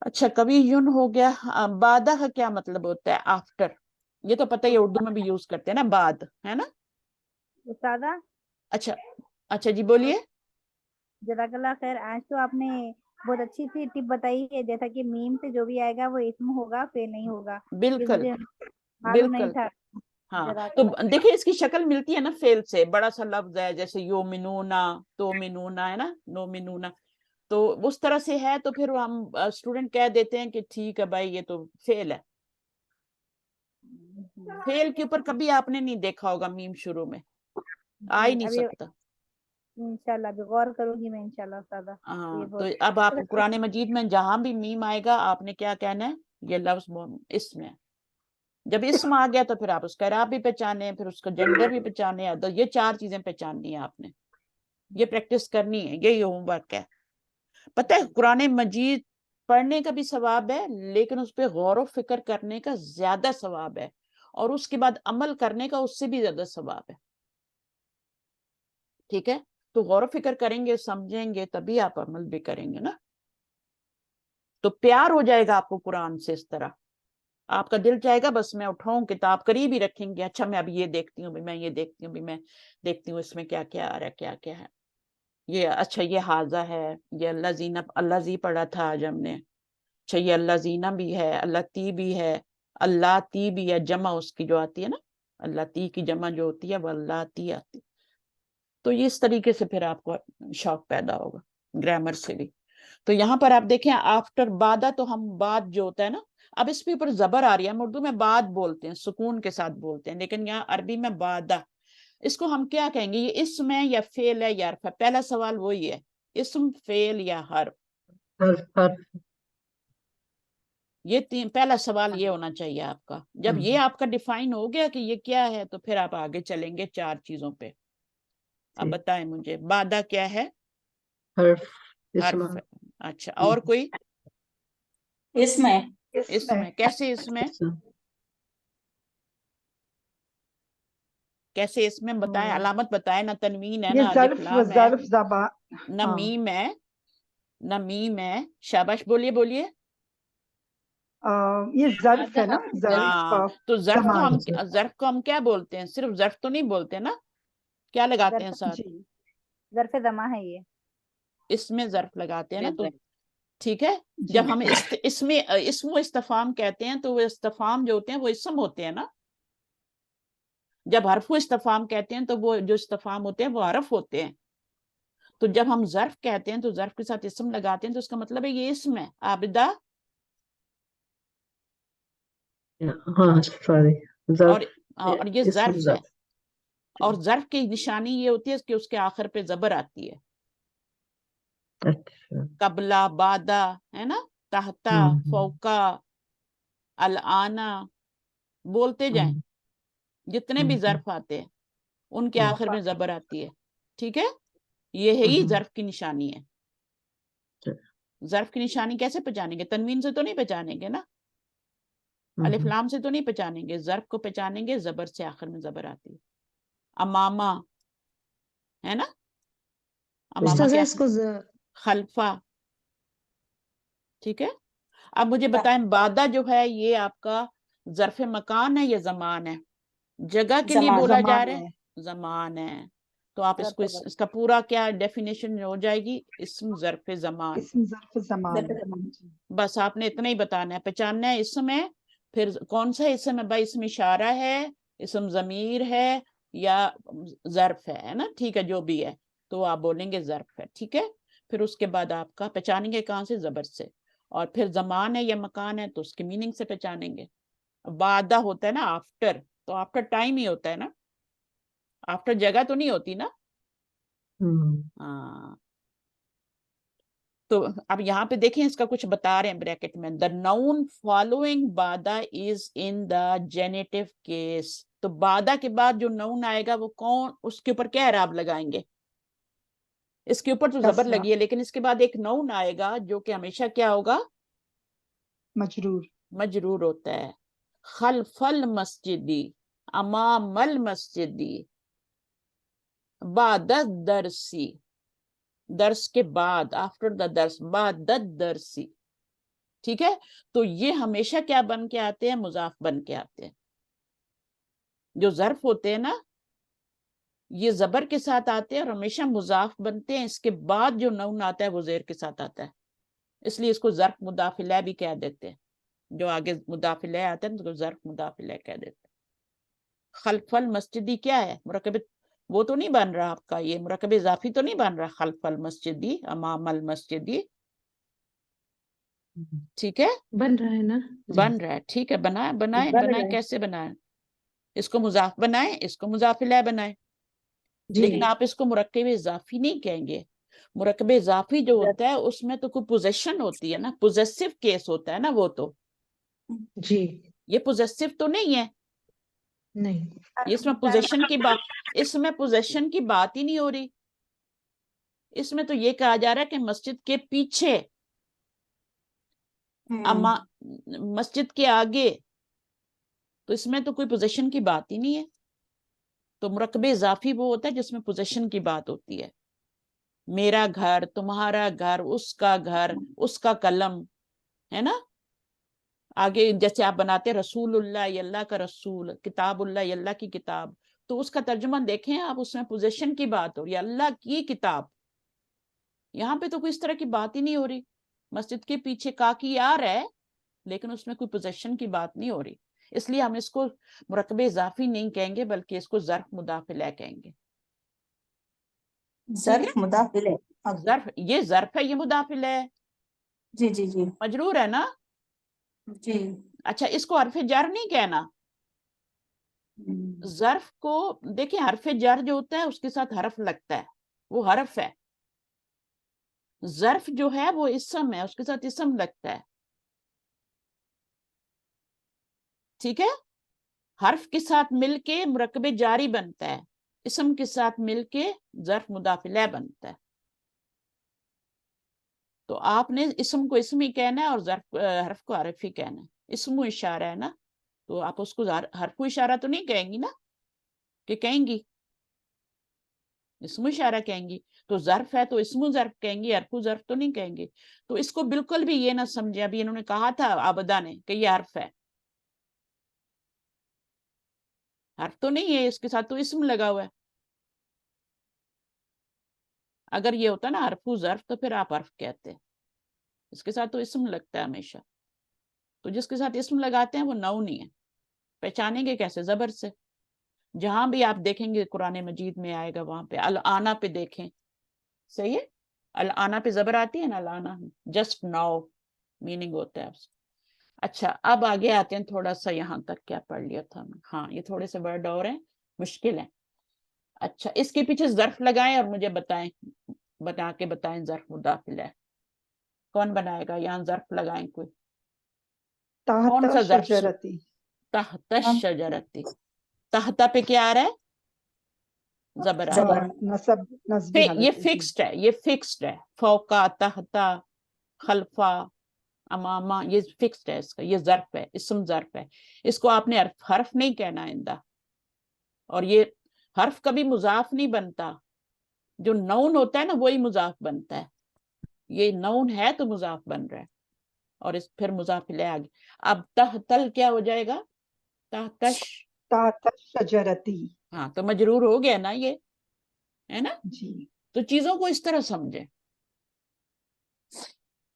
Speaker 1: अच्छा कभी यून हो गया। बादा का क्या मतलब होता है? आफ्टर। ये तो पता ही है, उर्दू में भी यूज करते हैं ना, बाद, है ना।
Speaker 8: उस्तादा
Speaker 1: अच्छा अच्छा जी बोलिए।
Speaker 8: जज़ाकल्लाह खैर। आज तो आपने बहुत अच्छी सी टिप बताई है, जैसा कि मीम से जो भी आएगा वो इस्म होगा, फेल नहीं होगा। ये
Speaker 1: बिल्कुल
Speaker 8: मुझे मालूम नहीं
Speaker 1: बिल्कुल।
Speaker 8: था।
Speaker 1: हाँ तो
Speaker 8: जज़ाकल्लाह।
Speaker 1: देखिए इसकी शक्ल मिलती है ना फेल से, बड़ा सा लफ्ज है जैसे यो मिनूना, तो मिनूना, है ना, नो मिनूना, तो उस तरह से है। तो फिर हम स्टूडेंट कह देते हैं कि ठीक है भाई ये तो फेल है। फेल के ऊपर कभी आपने नहीं देखा होगा मीम शुरू में, आ ही नहीं
Speaker 8: अभी
Speaker 1: सकता।
Speaker 8: इंशाल्लाह अभी गौर करूंगी मैं इंशाल्लाह उस्तादा। ये
Speaker 1: हाँ तो
Speaker 8: बहुत
Speaker 1: अब आप कुरान मजीद में जहां भी मीम आएगा आपने क्या कहना है, ये लफ्ज इसमें। जब इसम आ गया तो फिर आप उसका इराब भी पहचाने, फिर उसका जेंडर भी पहचाने। तो ये 4 चीजें पहचाननी है आपने, ये प्रैक्टिस करनी है, यही होमवर्क है। पता है कुरान मजीद पढ़ने का भी सवाब है, लेकिन उस पर गौर व फिक्र करने का ज्यादा सवाब है, और उसके बाद अमल करने का उससे भी ज्यादा सवाब है, ठीक है। तो गौर व फिक्र करेंगे, समझेंगे, तभी आप अमल भी करेंगे ना। तो प्यार हो जाएगा आपको कुरान से, इस तरह आपका दिल चाहेगा बस मैं उठाऊं किताब, करीब ही रखेंगे, अच्छा मैं अभी ये देखती हूँ, मैं ये देखती हूँ, मैं देखती हूँ इसमें क्या क्या आ रहा है, क्या क्या है ये। अच्छा ये हाजा है, ये अल्लाह जीना, अल्लाह जी पढ़ा था आज हमने। अच्छा ये अल्लाह जीना भी है, अल्लाह ती भी है, अल्लाह ती भी है, जमा उसकी जो आती है ना, अल्लाह ती की जमा जो होती है वो अल्लाह ती आती। तो ये इस तरीके से फिर आपको शौक पैदा होगा ग्रामर से भी। तो यहाँ पर आप देखें आफ्टर बादा, तो हम बाद जो होता है ना, अब इसके ऊपर जबर आ रही है, हम उर्दू में बाद बोलते हैं, सुकून के साथ बोलते हैं, लेकिन यहाँ अरबी में बादा। इसको हम क्या कहेंगे, ये इसम है या फेल है या हर्फ है? पहला सवाल वही है, इसम, फेल या हर्फ।
Speaker 3: हर्फ।
Speaker 1: ये पहला सवाल ये होना चाहिए आपका। जब ये आपका डिफाइन हो गया कि ये क्या है, तो फिर आप आगे चलेंगे 4 चीजों पे। اب بتائیں مجھے بعدہ کیا ہے؟
Speaker 3: حرف
Speaker 1: حرف
Speaker 3: اسم
Speaker 1: ہے. اچھا اور کوئی؟
Speaker 6: اس میں
Speaker 1: اس میں کیسے؟ اس میں کیسے؟ اس میں بتائیں، علامت بتائیں. نہ تنوین ہے،
Speaker 7: یہ
Speaker 1: نہ الف لام ہے،
Speaker 7: ظرف زبان.
Speaker 1: نہ میم ہے، نہ میم ہے. شاباش، بولیے بولیے.
Speaker 7: یہ ظرف ہے نا، ظرف
Speaker 1: ہاں تو ظرف کو
Speaker 7: زمان.
Speaker 1: ہم کیا بولتے ہیں؟ صرف ظرف تو نہیں بولتے نا، کیا لگاتے ہیں ساتھ؟
Speaker 7: جی
Speaker 8: ظرف زماں ہے یہ.
Speaker 1: اس میں ظرف لگاتے ہیں نا. تو ٹھیک ہے،
Speaker 7: جی.
Speaker 1: جب ہم اسم و استفہام کہتے ہیں تو وہ استفہام جو ہوتے ہیں وہ اسم ہوتے ہیں نا. جب حرف و استفہام کہتے ہیں تو وہ جو استفہام ہوتے ہیں وہ حرف ہوتے ہیں. تو جب ہم ظرف کہتے ہیں تو ظرف کے ساتھ اسم لگاتے ہیں تو اس کا مطلب ہے یہ اسم ہے. عابدہ.
Speaker 3: ہاں سوری
Speaker 1: اور یہ ظرف ہے. اور ظرف کی نشانی یہ ہوتی ہے کہ اس کے آخر پہ زبر آتی ہے.
Speaker 3: اچھا
Speaker 1: قبلہ، بعدہ، ہے نا، تحتا، فوقا، الآنا، بولتے جائیں. جتنے بھی ظرف آتے ہیں ان کے آخر میں زبر آتی ہے. ٹھیک ہے، یہ ہے ہی ظرف کی نشانی ہے. ظرف کی نشانی کیسے پہچانیں گے؟ تنوین سے تو نہیں پہچانیں گے نا، الف لام سے تو نہیں پہچانیں گے. ظرف کو پہچانیں گے زبر سے، آخر میں زبر آتی ہے. امامہ ہے نا، امامہ کیا؟ خلفہ. ٹھیک ہے. اب مجھے بتائیں بعدہ جو ہے یہ آپ کا ظرف مکان ہے یا زمان ہے؟ جگہ کے لیے بولا جا رہا ہے، زمان ہے. تو آپ اس کو اس کا پورا کیا ڈیفینیشن ہو جائے گی؟ اسم ظرف زمان.
Speaker 7: اسم ظرف زمان.
Speaker 1: بس آپ نے اتنا ہی بتانا ہے، پہچاننا ہے اسم ہے. پھر کون سا اسم ہے بھائی؟ اسم اشارہ ہے، اسم ضمیر ہے، یا ظرف ہے نا. ٹھیک ہے، جو بھی ہے تو آپ بولیں گے ظرف ہے. ٹھیک ہے. پھر اس کے بعد آپ کا پہچانیں گے کہاں سے؟ زبر سے. اور پھر زمان ہے یا مکان ہے تو اس کے میننگ سے پہچانیں گے. بعدہ ہوتا ہے نا آفٹر، تو آفٹر ٹائم ہی ہوتا ہے نا، آفٹر جگہ تو نہیں ہوتی نا. ہاں تو اب یہاں پہ دیکھیں اس کا کچھ بتا رہے ہیں بریکٹ میں. the noun following بعدہ is in the genitive case. تو بعدہ کے بعد جو نون آئے گا وہ کون، اس کے اوپر کیا اعراب لگائیں گے؟ اس کے اوپر تو زبر
Speaker 7: کسرہ.
Speaker 1: لگی ہے، لیکن اس کے بعد ایک نون آئے گا جو کہ ہمیشہ کیا ہوگا؟
Speaker 7: مجرور.
Speaker 1: مجرور ہوتا ہے. خلف المسجدی، امام المسجدی، بعد الدرسی، درس کے بعد، آفٹر دا درس، بعد الدرسی. ٹھیک ہے. تو یہ ہمیشہ کیا بن کے آتے ہیں؟ مضاف بن کے آتے ہیں. جو ظرف ہوتے ہیں نا یہ زبر کے ساتھ آتے ہیں اور ہمیشہ مضاف بنتے ہیں. اس کے بعد جو نون آتا ہے وہ زیر کے ساتھ آتا ہے، اس لیے اس کو ظرف مضاف الیہ بھی کہہ دیتے ہیں. جو آگے مضاف الیہ آتا ہے تو ظرف مضاف الیہ کہہ دیتے ہیں. خلف المسجدی کیا ہے؟ مرکب وہ تو نہیں بن رہا آپ کا، یہ مرکب اضافی تو نہیں بن رہا. خلف المسجدی، امام المسجدی. ٹھیک ہے،
Speaker 2: بن رہا ہے نا.
Speaker 1: بن رہا ہے. ٹھیک ہے، بنائیں. کیسے بنائیں؟ اس کو مضاف بنائیں، اس کو مضاف الیہ بنائیں. لیکن آپ اس کو مرکب اضافی نہیں کہیں گے. مرکب اضافی جو ہوتا ہے اس میں تو کوئی پوزیشن ہوتی ہے نا، پوزیسو کیس ہوتا ہے نا. وہ تو
Speaker 2: جی
Speaker 1: یہ پوزیسو تو نہیں ہے.
Speaker 2: نہیں.
Speaker 1: اس میں پوزیشن کی بات، اس میں پوزیشن کی بات ہی نہیں ہو رہی. اس میں تو یہ کہا جا رہا ہے کہ مسجد کے پیچھے، مسجد کے آگے. تو اس میں تو کوئی پوزیشن کی بات ہی نہیں ہے. تو مرکب اضافی وہ ہوتا ہے جس میں پوزیشن کی بات ہوتی ہے. میرا گھر، تمہارا گھر، اس کا گھر، اس کا قلم، ہے نا. آگے جیسے آپ بناتے رسول اللہ، یہ اللہ کا رسول، کتاب اللہ، یہ اللہ کی کتاب. تو اس کا ترجمہ دیکھیں آپ، اس میں پوزیشن کی بات ہو رہی ہے، اللہ کی کتاب. یہاں پہ تو کوئی اس طرح کی بات ہی نہیں ہو رہی. مسجد کے پیچھے کاکی آ رہا ہے لیکن اس میں کوئی پوزیشن کی بات نہیں ہو رہی. اس لیے ہم اس کو مرکب اضافی نہیں کہیں گے بلکہ اس کو ظرف مضاف الیہ کہیں گے.
Speaker 6: ظرف مضاف الیہ.
Speaker 1: ظرف، یہ ظرف ہے، یہ مضاف الیہ ہے.
Speaker 6: جی جی جی
Speaker 1: مجرور ہے نا.
Speaker 6: جی.
Speaker 1: اچھا اس کو حرف جر نہیں کہنا. ظرف کو دیکھیں، حرف جر جو ہوتا ہے اس کے ساتھ حرف لگتا ہے، وہ حرف ہے. ظرف جو ہے وہ اسم ہے، اس کے ساتھ اسم لگتا ہے. ٹھیک ہے. حرف کے ساتھ مل کے مرکب جاری بنتا ہے. اسم کے ساتھ مل کے ظرف مضاف الیہ بنتا ہے. تو آپ نے اسم کو اسم ہی کہنا ہے اور ظرف حرف کو حرف ہی کہنا ہے. اسم و اشارہ ہے نا, تو آپ اس کو حرف و اشارہ تو نہیں کہیں گی نا, کہ کہیں گی اسم و اشارہ کہیں گی. تو ظرف ہے تو اسم و ظرف کہیں گی, حرف و ظرف تو نہیں کہیں گے. تو اس کو بالکل بھی یہ نہ سمجھے, ابھی انہوں نے کہا تھا عابدہ نے کہ یہ حرف ہے, حرف تو نہیں ہے, اس کے ساتھ تو اسم لگا ہوا ہے. اگر یہ ہوتا نا حرف و ظرف تو پھر آپ حرف کہتے, اس کے ساتھ تو اسم لگتا ہے ہمیشہ. تو جس کے ساتھ اسم لگاتے ہیں وہ نون ہی ہے. پہچانیں گے کیسے؟ زبر سے. جہاں بھی آپ دیکھیں گے قرآن مجید میں آئے گا, وہاں پہ الآنا پہ دیکھیں, صحیح ہے, الآنا پہ زبر آتی ہے نا, الآنا جسٹ ناؤ میننگ ہوتا ہے اس. اچھا اب آگے آتے ہیں, تھوڑا سا یہاں تک کیا پڑھ لیا تھا ہم. ہاں یہ تھوڑے سے ورڈ اور ہیں, مشکل ہیں. اچھا اس کے پیچھے ظرف لگائیں اور مجھے بتائیں, بنا کے بتائیں ظرف مضاف الیہ. کون بنائے گا؟ یہاں ظرف لگائیں کوئی. کون
Speaker 7: تحت
Speaker 1: سا ظرف؟
Speaker 7: شجرتی.
Speaker 1: تحت الشجرتی. تحت پہ کیا آ رہا ہے؟ زبر آ رہا ہے.
Speaker 7: نصب نصبی
Speaker 1: یہ
Speaker 7: حالت.
Speaker 1: فکسڈ ہے, یہ فکسڈ ہے. فوقا, تحتا, خلفا, اماما, یہ فکسڈ ہے اس کا. یہ ظرف ہے, اسم ظرف ہے. اس کو آپ نے حرف نہیں کہنا آئندہ. اور یہ حرف کبھی مضاف نہیں بنتا. جو نون ہوتا ہے نا وہی مضاف بنتا ہے. یہ نون ہے تو مضاف بن رہا ہے, اور اس پھر مضاف الیہ آگے. اب تحتل کیا ہو جائے گا؟ تحتش.
Speaker 7: تحت شجرتی.
Speaker 1: ہاں تو مجرور ہو گیا نا یہ, ہے نا.
Speaker 7: جی
Speaker 1: تو چیزوں کو اس طرح سمجھیں.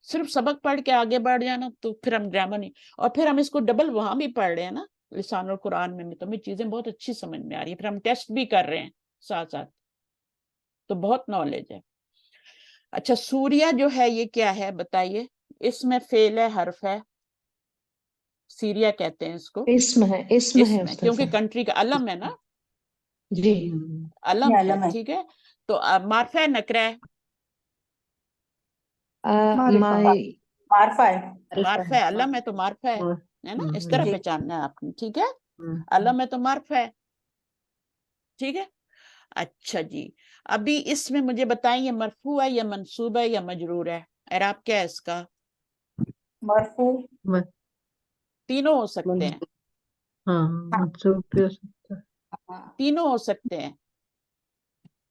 Speaker 1: صرف سبق پڑھ کے آگے بڑھ جانا تو پھر ہم گرامر نہیں. اور پھر ہم اس کو ڈبل وہاں بھی پڑھ رہے ہیں نا, لسان القرآن میں تو ہمیں چیزیں بہت اچھی سمجھ میں آ رہی ہیں. پھر ہم ٹیسٹ بھی کر رہے ہیں ساتھ ساتھ, تو بہت نالج ہے. اچھا سوریہ جو ہے یہ کیا ہے بتائیے؟ اس میں فعل ہے, حرف ہے. سیریا کہتے ہیں اس کو.
Speaker 2: اسم ہے, اسم ہے
Speaker 1: کیونکہ
Speaker 2: استاذہ.
Speaker 1: کنٹری کا علم ہے نا,
Speaker 2: جی
Speaker 1: علم ہے,
Speaker 6: علم ہے.
Speaker 1: ٹھیک ہے. تو معرفہ ہے, نکرہ ہے؟
Speaker 7: معرفہ.
Speaker 6: معرفہ ہے.
Speaker 1: معرفہ ہے. علم ہے تو معرفہ ہے نا. اس طرح
Speaker 6: جی.
Speaker 1: پہچاننا ہے آپ نے, ٹھیک ہے. علم ہے تو معرفہ ہے, ٹھیک ہے. اچھا جی, ابھی اس میں مجھے بتائیں یہ مرفوع ہے یا منصوب ہے یا مجرور ہے؟ اعراب کیا ہے اس کا؟
Speaker 6: مرفوع.
Speaker 1: تینوں ہو سکتے ہیں,
Speaker 3: ہاں منصوب بھی ہو سکتا ہے.
Speaker 1: تینوں ہو سکتے ہیں.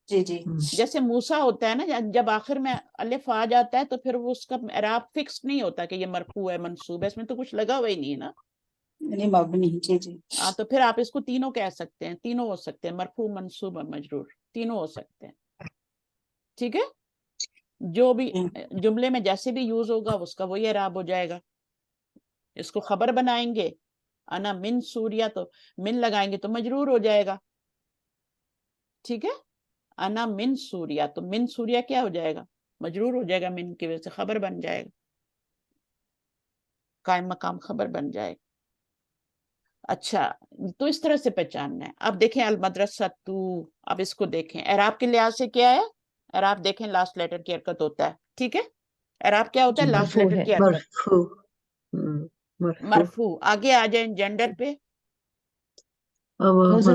Speaker 6: جی جی.
Speaker 1: جیسے موسیٰ ہوتا ہے نا, جب آخر میں الف آ جاتا ہے تو پھر وہ اس کا اعراب فکس نہیں ہوتا کہ یہ مرفوع ہے منصوب ہے, اس میں تو کچھ لگا ہوا ہی نہیں ہے نا.
Speaker 6: یعنی مبنی. جی جی.
Speaker 1: ہاں تو پھر آپ اس کو تینوں کہہ سکتے ہیں, تینوں ہو سکتے ہیں, مرفوع, منصوب اور مجرور, تینوں ہو سکتے ہیں, ٹھیک ہے. جو بھی جملے میں جیسے بھی یوز ہوگا اس کا وہی اعراب ہو جائے گا. اس کو خبر بنائیں گے, انا من سوریہ, تو من لگائیں گے تو مجرور ہو جائے گا, ٹھیک ہے. انا من سوریہ, تو من سوریہ کیا ہو جائے گا؟ مجرور ہو جائے گا, من کی وجہ سے خبر بن جائے گا, قائم مقام خبر بن جائے گا. اچھا تو اس طرح سے پہچاننا ہے. اب دیکھیں المدرسہ تو, اب اس کو دیکھیں اعراب کے لحاظ سے کیا ہے. اعراب دیکھیں لاسٹ لیٹر کی حرکت ہوتا ہے, ٹھیک ہے. اعراب کیا ہوتا ہے؟ لاسٹ
Speaker 2: مرفوع
Speaker 1: لیٹر
Speaker 2: ہے.
Speaker 1: کی حرکت.
Speaker 3: مرفوع. مرفوع.
Speaker 1: مرفوع. آگے آ جائیں جینڈر پہ.
Speaker 3: مؤنث.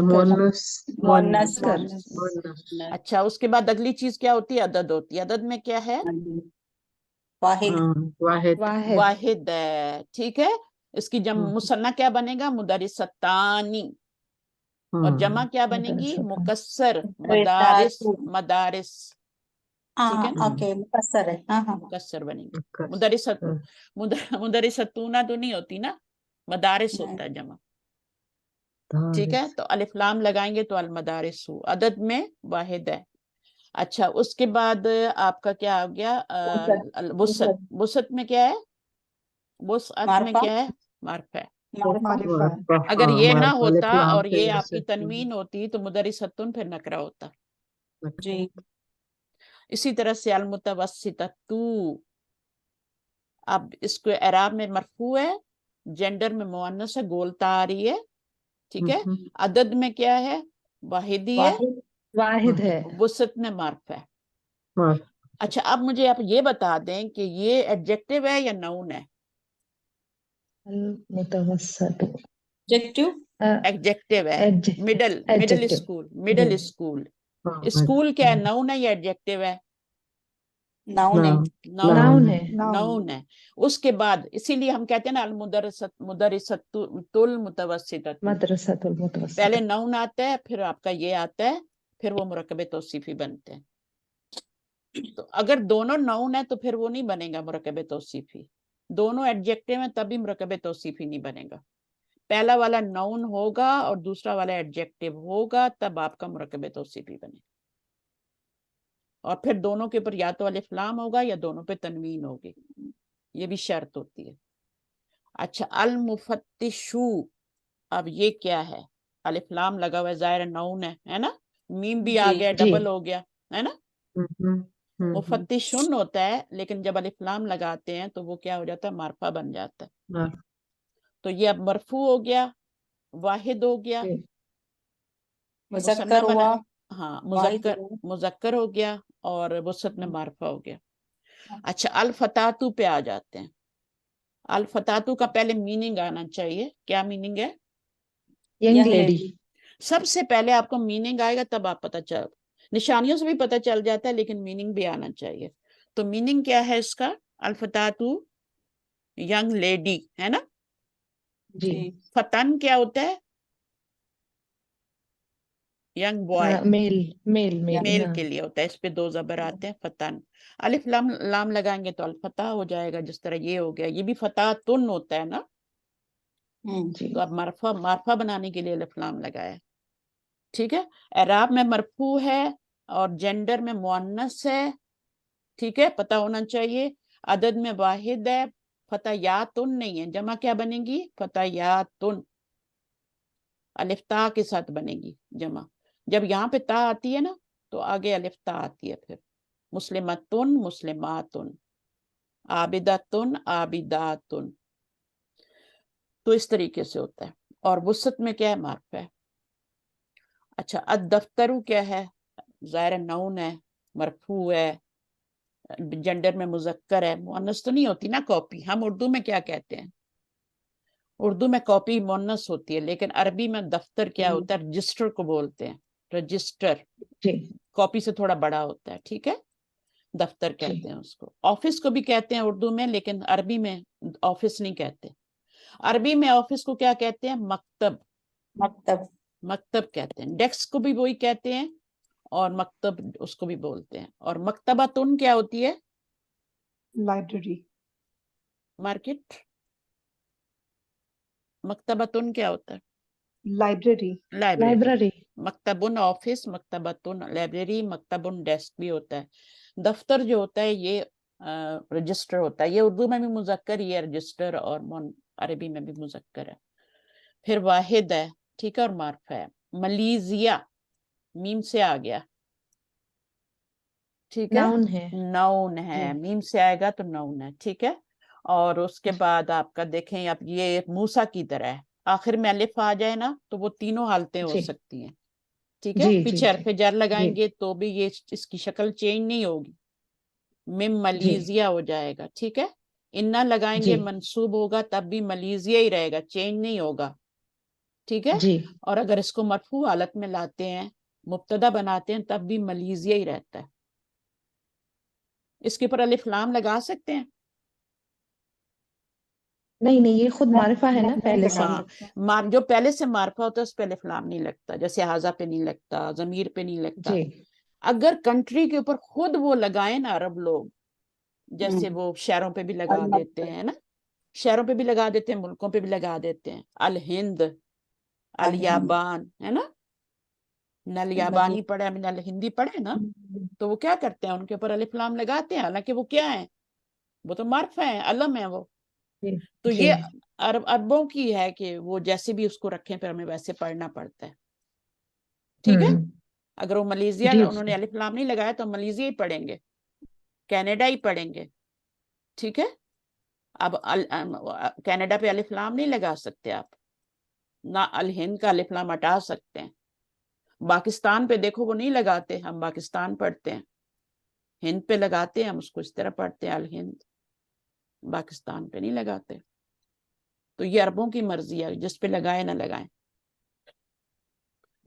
Speaker 6: مؤنث.
Speaker 3: مؤنث.
Speaker 1: اچھا اس کے بعد اگلی چیز کیا ہوتی ہے؟ عدد ہوتی ہے. عدد میں کیا ہے؟
Speaker 6: واحد.
Speaker 3: واحد.
Speaker 1: واحد ہے, ٹھیک ہے. اس کی جمع مثنیٰ کیا بنے گا؟ مدرستانی. اور جمع کیا بنے گی؟ مکسر, مدارس. مدارس, ٹھیک ہے نا,
Speaker 6: اوکے, مقصر ہے. ہاں ہاں.
Speaker 1: مکسر بنے گی. مدرستونہ تو نہیں ہوتی نا, مدارس ہوتا ہے جمع, ٹھیک ہے. تو الف لام لگائیں گے تو المدارس. عدد میں واحد ہے. اچھا اس کے بعد آپ کا کیا ہو گیا؟ وسعت. وسعت میں کیا ہے؟ وسعت میں کیا ہے؟ معرفہ ہے.
Speaker 7: معرفہ.
Speaker 1: اگر یہ نہ ہوتا اور یہ آپ کی تنوین ہوتی تو مدرستون پھر نکرہ ہوتا.
Speaker 6: جی.
Speaker 1: اسی طرح سے المتوسطۃ, اب اس کو اعراب میں مرفوع ہے, جینڈر میں مؤنث ہے, گولتا آ رہی ہے, ٹھیک ہے. عدد میں کیا ہے؟ واحدی ہے.
Speaker 2: واحد ہے.
Speaker 1: وسعت میں معرفہ ہے. اچھا اب مجھے آپ یہ بتا دیں کہ یہ ایڈجیکٹو ہے یا نون ہے؟
Speaker 2: المتوسط.
Speaker 6: ایڈجیکٹو.
Speaker 1: एडजेक्टिव है,
Speaker 2: adjective,
Speaker 1: मिडल
Speaker 2: adjective.
Speaker 1: मिडल
Speaker 2: जी.
Speaker 1: स्कूल।
Speaker 3: हाँ,
Speaker 1: स्कूल क्या है, नाउन है या एडजेक्टिव है?
Speaker 6: नाउन है।
Speaker 3: noun,
Speaker 2: Noun है.
Speaker 1: नाउन है। उसके बाद इसीलिए हम कहते हैं ना, अल मुदर्रिसतुल मुतवस्सिततु।
Speaker 2: मदरसतुल मुतवस्सित.
Speaker 1: पहले नाउन आता है, फिर आपका ये आता है, फिर वो मुरक्कब तौसीफी बनते हैं। तो अगर दोनों नाउन है तो फिर वो नहीं बनेगा मुरक्कब तौसीफी। दोनों एडजेक्टिव है तभी मुरक्कब तौसीफी नहीं बनेगा। पहला वाला नाउन होगा और दूसरा वाला एडजेक्टिव होगा, तब आपका मुरक्कब तौसीफी बनेगा। और फिर दोनों के ऊपर या तो अलिफ लाम होगा या दोनों पे तनवीन होगी, ये भी शर्त होती है। अच्छा, अल मुफत्तिशु, अब ये क्या है? अलिफ लाम लगा हुआ है, जाहिर नाउन है ना? मीम भी आ
Speaker 6: जी।
Speaker 1: गया,
Speaker 2: जी.
Speaker 1: डबल हो गया, है ना? मुफत्तिशुन होता है, लेकिन जब अलिफ लाम लगाते हैं तो वो क्या हो जाता है, मारफा बन जाता है।
Speaker 3: हाँ,
Speaker 1: तो ये अब मरफू हो गया, वाहिद हो गया,
Speaker 2: जी.
Speaker 6: मुज़क्कर
Speaker 1: मुसन्ना बना,
Speaker 6: हुआ,
Speaker 1: हाँ
Speaker 6: वाहिद
Speaker 1: मुज़क्कर,
Speaker 6: हुआ।
Speaker 1: मुज़क्कर हो गया और वसत में मारफा हो गया। अच्छा, अल फतातु पे आ जाते हैं। अल फतातु का पहले मीनिंग आना चाहिए। क्या मीनिंग है?
Speaker 2: Young
Speaker 6: Young
Speaker 2: lady.
Speaker 6: lady।
Speaker 1: सबसे पहले आपको मीनिंग आएगा, तब आप पता चल, निशानियों से भी पता चल जाता है, लेकिन मीनिंग भी आना चाहिए। तो मीनिंग क्या है इसका? अल फतातु यंग लेडी, है ना?
Speaker 2: जी.
Speaker 1: फतन क्या होता है? यंग बॉय,
Speaker 2: मेल
Speaker 1: मेल
Speaker 2: हाँ.
Speaker 1: के लिए होता है। इस पे दो जबर आते हैं, फतन। अलिफ लाम लाम लगाएंगे तो अलफता हो जाएगा, जिस तरह ये हो गया। ये भी फतातुन होता है ना?
Speaker 2: जी.
Speaker 1: तो अब मारफा बनाने के लिए अलिफ लाम लगाया, ठीक है। एराब में मरफू है और जेंडर में मुअन्नस है, ठीक है, पता होना चाहिए। अदद में वाहिद है, फतायातुन नहीं है, जमा क्या बनेगी? फतायातुन, अलिफ ता के साथ बनेगी जमा। जब यहाँ पे ता आती है ना, तो आगे अलिफ ता आती है। फिर मुस्लिमतुन, मुस्लिमातुन, आबिदतुन, आबिदातुन। तो इस तरीके से होता है। और वुसत में क्या है? मार्फा है। अच्छा, अद दफ्तरू क्या है? ज़ाहिर नाउन है, मरफू है, जेंडर में मुजक्कर है, मुअन्नस तो नहीं होती ना कॉपी। हम उर्दू में क्या कहते हैं? उर्दू में कॉपी मुअन्नस होती है, लेकिन अरबी में दफ्तर क्या होता है? रजिस्टर को बोलते हैं, रजिस्टर।
Speaker 2: जी.
Speaker 1: कॉपी से थोड़ा बड़ा होता है, ठीक है, दफ्तर कहते हैं उसको। ऑफिस को भी कहते हैं उर्दू में, लेकिन अरबी में ऑफिस नहीं कहते। अरबी में ऑफिस को क्या कहते हैं? मकतब,
Speaker 6: मकतब।
Speaker 1: मकतब कहते हैं। डेस्क को भी वही कहते हैं, और मकतब उसको भी बोलते हैं। और मकतबातुन क्या होती है?
Speaker 7: लाइब्रेरी।
Speaker 1: मार्केट। मकतबातुन क्या होता है?
Speaker 7: लाइब्रेरी।
Speaker 2: लाइब्रेरी.
Speaker 1: मकतबुन ऑफिस, मकतबातुन लाइब्रेरी, मकतबुन डेस्क भी होता है। दफ्तर जो होता है ये रजिस्टर होता है। ये उर्दू में भी मुजक्कर ही है, रजिस्टर, और अरबी में भी मुजक्कर है। फिर वाहिद है, ठीक है, और मार्फा है। मलीजिया मीम से आ गया, ठीक है,
Speaker 2: नाउन है.
Speaker 1: नाउन है,
Speaker 2: जी.
Speaker 1: मीम से आएगा तो नाउन है, ठीक है। और उसके बाद आपका देखें, अब ये मूसा की तरह है, आखिर में अलिफ आ जाए ना, तो वो तीनों हालतें हो
Speaker 2: जी.
Speaker 1: सकती हैं, ठीक है।
Speaker 2: जी. जी.
Speaker 1: पीछे हरफ जर
Speaker 2: जी.
Speaker 1: लगाएंगे तो भी ये इसकी शक्ल चेंज नहीं होगी, मिम
Speaker 2: जी.
Speaker 1: मलीजिया हो जाएगा, ठीक है। इन्ना लगाएंगे
Speaker 2: जी.
Speaker 1: मंसूब होगा, तब भी मलीजिया ही रहेगा, चेंज नहीं होगा, ठीक है।
Speaker 2: जी.
Speaker 1: और अगर इसको मरफू हालत में लाते हैं, मुब्तदा बनाते हैं, तब भी मलीजिया ही रहता है। इसके ऊपर अलिफ लाम लगा सकते हैं?
Speaker 2: नहीं नहीं, ये खुद मारिफा है ना
Speaker 7: नहीं
Speaker 2: पहले से.
Speaker 1: हाँ, जो पहले से मारफा होता है उस पे अलिफ लाम नहीं लगता, जैसे हाजा पे नहीं लगता, जमीर पे नहीं लगता।
Speaker 2: जी.
Speaker 1: अगर कंट्री के ऊपर खुद वो लगाए ना अरब लोग, जैसे वो शहरों पे भी लगा देते हैं ना, शहरों पे भी लगा देते हैं, मुल्कों पे भी लगा देते हैं। अल हिंद, अल याबान, है ना, नल याबानी पढ़े, अमीन अल हिंदी पढ़े ना, तो वो क्या करते हैं? उनके ऊपर अलिफ लाम लगाते हैं, हालांकि वो क्या है? वो तो मार्फा है, अलम है वो।
Speaker 2: जी.
Speaker 1: तो
Speaker 2: जी.
Speaker 1: ये अरबों की है कि वो जैसे भी उसको रखें, फिर हमें वैसे पढ़ना पड़ता है, ठीक है। अगर वो मलेशिया
Speaker 2: जी.
Speaker 1: उन्होंने अलिफ लाम नहीं लगाया तो मलेशिया ही पढ़ेंगे, कनाडा ही पढ़ेंगे, ठीक है। अब कनाडा पे अलिफ लाम नहीं लगा सकते आप ना, अल हिंद का अलिफ लाम हटा सकते हैं। पाकिस्तान पे देखो वो नहीं लगाते, हम पाकिस्तान पढ़ते हैं, हिंद पे लगाते हैं, हम उसको इस तरह पढ़ते हैं, अल हिंद। पाकिस्तान पे नहीं लगाते। तो ये अरबों की मर्जी है, जिस पे लगाए ना लगाए,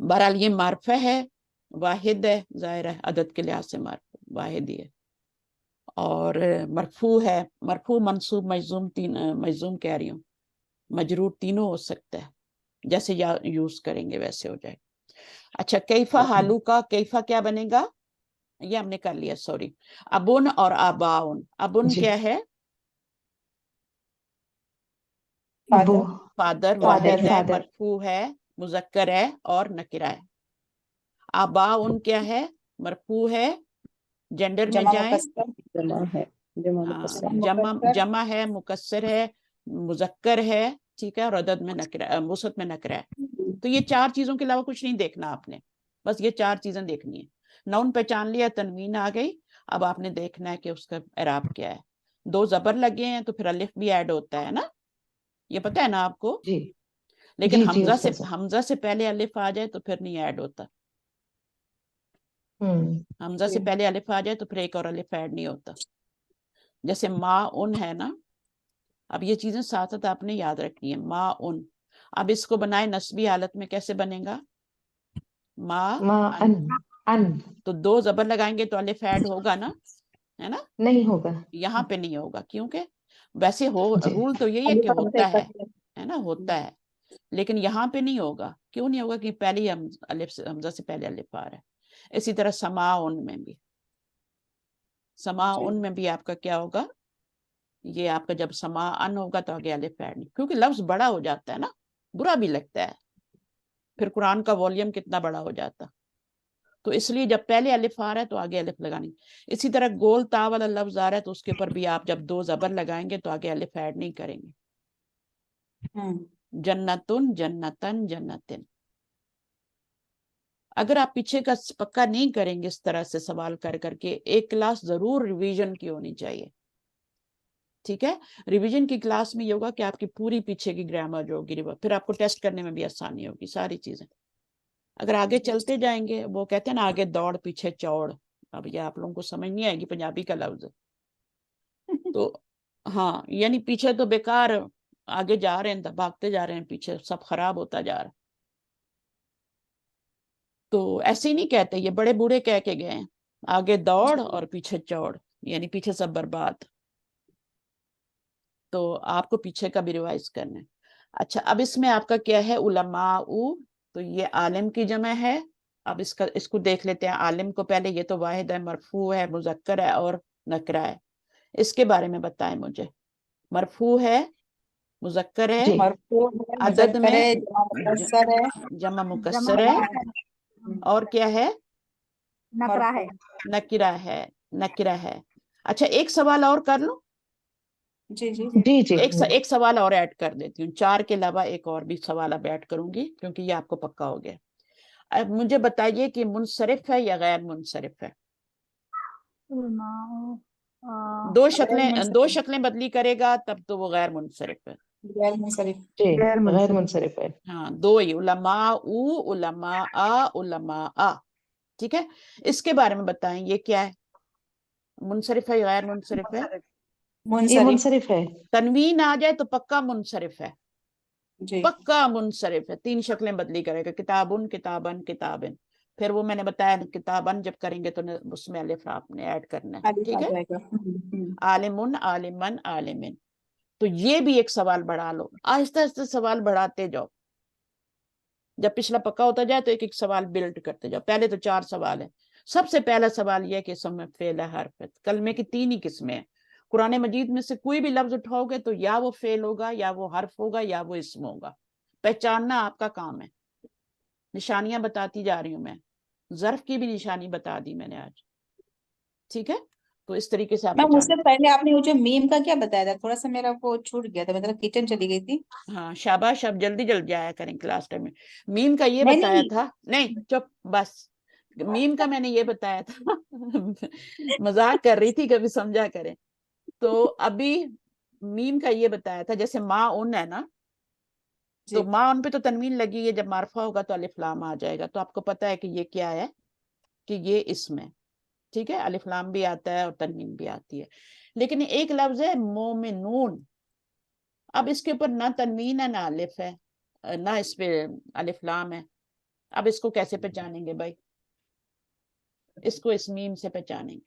Speaker 1: बहरहाल ये मार्फा है, वाहिद है, ज़ाहिर है अदद के लिहाज से वाहिद ही है। और मरफू है, मरफू मंसूब मजजूम, मजजूम कह रही हूँ, मजरूर तीनों हो सकता है, जैसे या यूज करेंगे वैसे हो जाए। अच्छा, कैफा हालू का कैफा क्या बनेगा, ये हमने कर लिया, सॉरी। अबुन और आबाउन, अबुन
Speaker 2: जी।
Speaker 1: क्या है,
Speaker 2: वो
Speaker 1: फादर,
Speaker 2: फादर
Speaker 1: वाहिद है,
Speaker 2: फादर
Speaker 1: मरफू है, मुजक्कर है और नकिरा है। आबाउन क्या है, मरफू है, जेंडर में
Speaker 6: जमा
Speaker 1: जाए,
Speaker 6: मुकस्सर,
Speaker 3: जमा है, जमा
Speaker 1: हाँ,
Speaker 3: मुकस्सर।
Speaker 1: जमा
Speaker 6: मुकस्सर,
Speaker 1: जमा है, मुकस्सर है, मुजक्कर है, ठीक है, और अदद में नकरा, मुसत में नकरा है। तो ये चार चीजों के अलावा कुछ नहीं देखना आपने, बस ये चार चीजें देखनी है। नाउन पहचान लिया, तनवीन आ गई, अब आपने देखना है कि उसका एराब क्या है। दो जबर लगे हैं तो फिर अलिफ भी ऐड होता है ना, ये पता है ना आपको।
Speaker 2: जी
Speaker 1: लेकिन
Speaker 2: जी उस्ताद साहब।
Speaker 1: हमजा से पहले अलिफ आ जाए तो फिर नहीं ऐड होता। हमजा से
Speaker 6: जी।
Speaker 1: पहले अलिफ आ जाए तो फिर एक और अलिफ ऐड नहीं होता। जैसे मा उन है ना, अब ये चीजें साथ साथ आपने याद रखनी है। मा उन, अब इसको बनाए नस्बी हालत में कैसे बनेगा, मा
Speaker 2: माँ
Speaker 1: अन,
Speaker 2: अन
Speaker 1: तो दो जबर लगाएंगे तो अलिफ ऐड होगा ना, है ना।
Speaker 2: नहीं होगा।
Speaker 1: यहाँ पे नहीं होगा, क्योंकि वैसे हो,
Speaker 2: जी
Speaker 1: रूल तो यही है कि होता है ना, होता है, लेकिन यहाँ पे नहीं होगा। क्यों नहीं होगा, कि पहले ही हम अलिफ से, हमजा से पहले अलिफ आ रहा है। इसी तरह समा उन में भी, समा उन में भी आपका क्या होगा, ये आपका जब समा अन होगा तो आगे अलिफ ऐड नहीं, क्योंकि लफ्ज बड़ा हो जाता है ना, बुरा भी लगता है, फिर कुरान का वॉल्यूम कितना बड़ा हो जाता, तो इसलिए जब पहले अलिफ आ रहा है तो आगे अलिफ लगानी। इसी तरह गोल ता वाला लफ्ज आ रहा है तो उसके ऊपर भी आप जब दो जबर लगाएंगे तो आगे अलिफ ऐड नहीं करेंगे। जन्नतुन, जन्नतन, जन्नतिन। अगर आप पीछे का पक्का नहीं करेंगे इस तरह से सवाल कर करके, एक क्लास जरूर रिवीजन की होनी चाहिए, ठीक है। रिवीजन की क्लास में ये होगा कि आपकी पूरी पीछे की ग्रामर जो होगी, फिर आपको टेस्ट करने में भी आसानी होगी सारी चीजें। अगर आगे चलते जाएंगे, वो कहते हैं ना, आगे दौड़ पीछे चौड़, अब ये आप लोगों को समझ नहीं आएगी पंजाबी का लफ्ज, तो हाँ, यानी पीछे तो बेकार, आगे जा रहे हैं, भागते जा रहे हैं, पीछे सब खराब होता जा रहा है। तो ऐसे ही नहीं कहते, ये बड़े बूढ़े कह के गए हैं, आगे दौड़ और पीछे चौड़, यानी पीछे सब बर्बाद। तो आपको पीछे का भी रिवाइज करना है। अच्छा, अब इसमें आपका क्या है, उलमाउ, तो ये आलिम की जमा है। अब इसको देख लेते हैं, आलिम को पहले, ये तो वाहिद है, मरफू है, मुजक्कर है और नकरा है। इसके बारे में बताएं मुझे। मरफू है, मुजक्कर है,
Speaker 2: जी
Speaker 6: मरफू है,
Speaker 1: अदद
Speaker 6: मुजक्कर है,
Speaker 1: में
Speaker 6: जमा मुकस्सर है,
Speaker 1: जमा
Speaker 8: जमा
Speaker 1: मुकस्सर है, और क्या है,
Speaker 8: नकरा है।
Speaker 1: नकिरा है, नकिरा है। अच्छा, एक सवाल और कर लूं,
Speaker 6: जी जी।
Speaker 2: जी जी
Speaker 1: एक सवाल और ऐड कर देती हूँ, चार के अलावा एक और भी सवाल अब ऐड करूंगी, क्योंकि ये आपको पक्का हो गया। अब मुझे बताइए कि मुनसरिफ है या गैर मुनसरिफ है। दो शक्लें बदली करेगा तब तो वो गैर मुनसरिफ है।
Speaker 6: गैर मुंसरिफ।
Speaker 2: जी
Speaker 7: गैर
Speaker 2: गैर
Speaker 7: मुंसरिफ।
Speaker 2: मुनसरिफ है।
Speaker 1: हाँ, दो ही, उलमा उ, उलमा आ, उलमा आ, ठीक है। इसके बारे में बताएं, ये क्या है, मुनसरिफ है या गैर मुनसरिफ है।
Speaker 2: ये
Speaker 6: मुंसरिफ।
Speaker 2: मुनसरिफ है।
Speaker 1: तनवीन आ जाए तो पक्का मुनसरिफ है,
Speaker 6: जी।
Speaker 1: पक्का मुनसरिफ है। तीन शक्लें बदली करेगा, किताबुन, किताबन, किताबिन। फिर वो मैंने बताया, किताबन जब करेंगे तो उसमें अलिफ आपने ऐड करना है,
Speaker 6: अलिफ आ
Speaker 1: ठीक है।
Speaker 6: जाएगा।
Speaker 1: आलिमुन, आलिमन, आलिमिन। तो ये भी एक सवाल बढ़ा लो, आहिस्ता आहिस्ता सवाल बढ़ाते जाओ, जब पिछला पक्का होता जाए तो एक एक सवाल बिल्ड करते जाओ। पहले तो चार सवाल है। सबसे पहला सवाल यह कि इसम में फेल है, हर्फ है। कलमे की तीन ही किस्में हैं, कुरान मजीद में से कोई भी लफ्ज उठाओगे तो या वो फेल होगा, या वो हर्फ होगा, या वो इसम होगा। पहचानना आपका काम है। निशानियां बताती जा रही हूं मैं, ज़र्फ की भी निशानी बता दी मैंने आज, ठीक है। तो इस तरीके से आप
Speaker 6: मैम, उससे
Speaker 1: पहचान।
Speaker 6: पहले आपने वो जो मीम का क्या बताया था, थोड़ा सा मेरा वो छूट गया था, मतलब किचन चली गई थी।
Speaker 1: हाँ, शाबाश, अब जल्दी जल्दी आया करें क्लास टाइम में। मीम का ये
Speaker 6: नहीं
Speaker 1: बताया
Speaker 6: नहीं।
Speaker 1: था, नहीं चुप बस, मीम का मैंने ये बताया था मजाक कर रही थी, कभी समझा करें। तो अभी मीम का ये बताया था, जैसे माँ उन है ना, तो
Speaker 6: जी।
Speaker 1: माँ उन पे तो तनवीन लगी है, जब मारफा होगा तो अलिफ लाम आ जाएगा। तो आपको पता है कि ये क्या है, कि ये इसमें, ठीक है, अलिफ लाम भी आता है और तनवीन भी आती है। लेकिन एक लफ्ज है मोमिनून, अब इसके ऊपर ना तनवीन है ना अलिफ है, ना इस पे अलिफ लाम है, अब इसको कैसे पहचानेंगे भाई, इसको इस मीम से पहचानेंगे।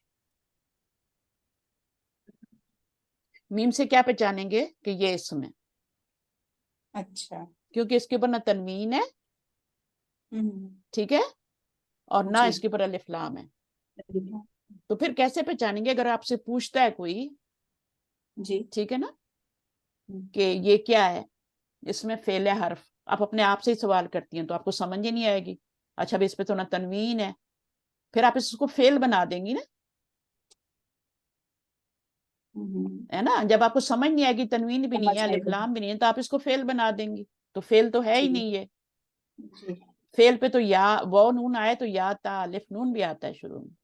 Speaker 1: मीम से क्या पहचानेंगे कि ये इसम है,
Speaker 6: अच्छा।
Speaker 1: क्योंकि इसके ऊपर ना तनवीन है, ठीक है, और ना
Speaker 6: जी।
Speaker 1: इसके ऊपर अलिफ लाम है। तो फिर कैसे पहचानेंगे अगर आपसे पूछता है कोई,
Speaker 6: जी।
Speaker 1: ठीक है ना, कि ये क्या है, इसमें फेल है हर्फ, आप अपने आप से ही सवाल करती हैं तो आपको समझ ही नहीं आएगी। अच्छा भी इस पे तो ना तनवीन है, फिर आप इसको फेल बना देंगी ना, है ना। जब आपको समझ नहीं आएगी, तनवीन भी नहीं
Speaker 6: समझ
Speaker 1: है, अलिफ
Speaker 6: आएगा।
Speaker 1: लाम भी नहीं है, तो आप इसको फेल बना देंगी, तो फेल तो है ही
Speaker 6: जी।
Speaker 1: नहीं है।
Speaker 6: जी।
Speaker 1: फेल पे तो या वो नून आए तो या ता अलिफ नून भी आता है शुरू में,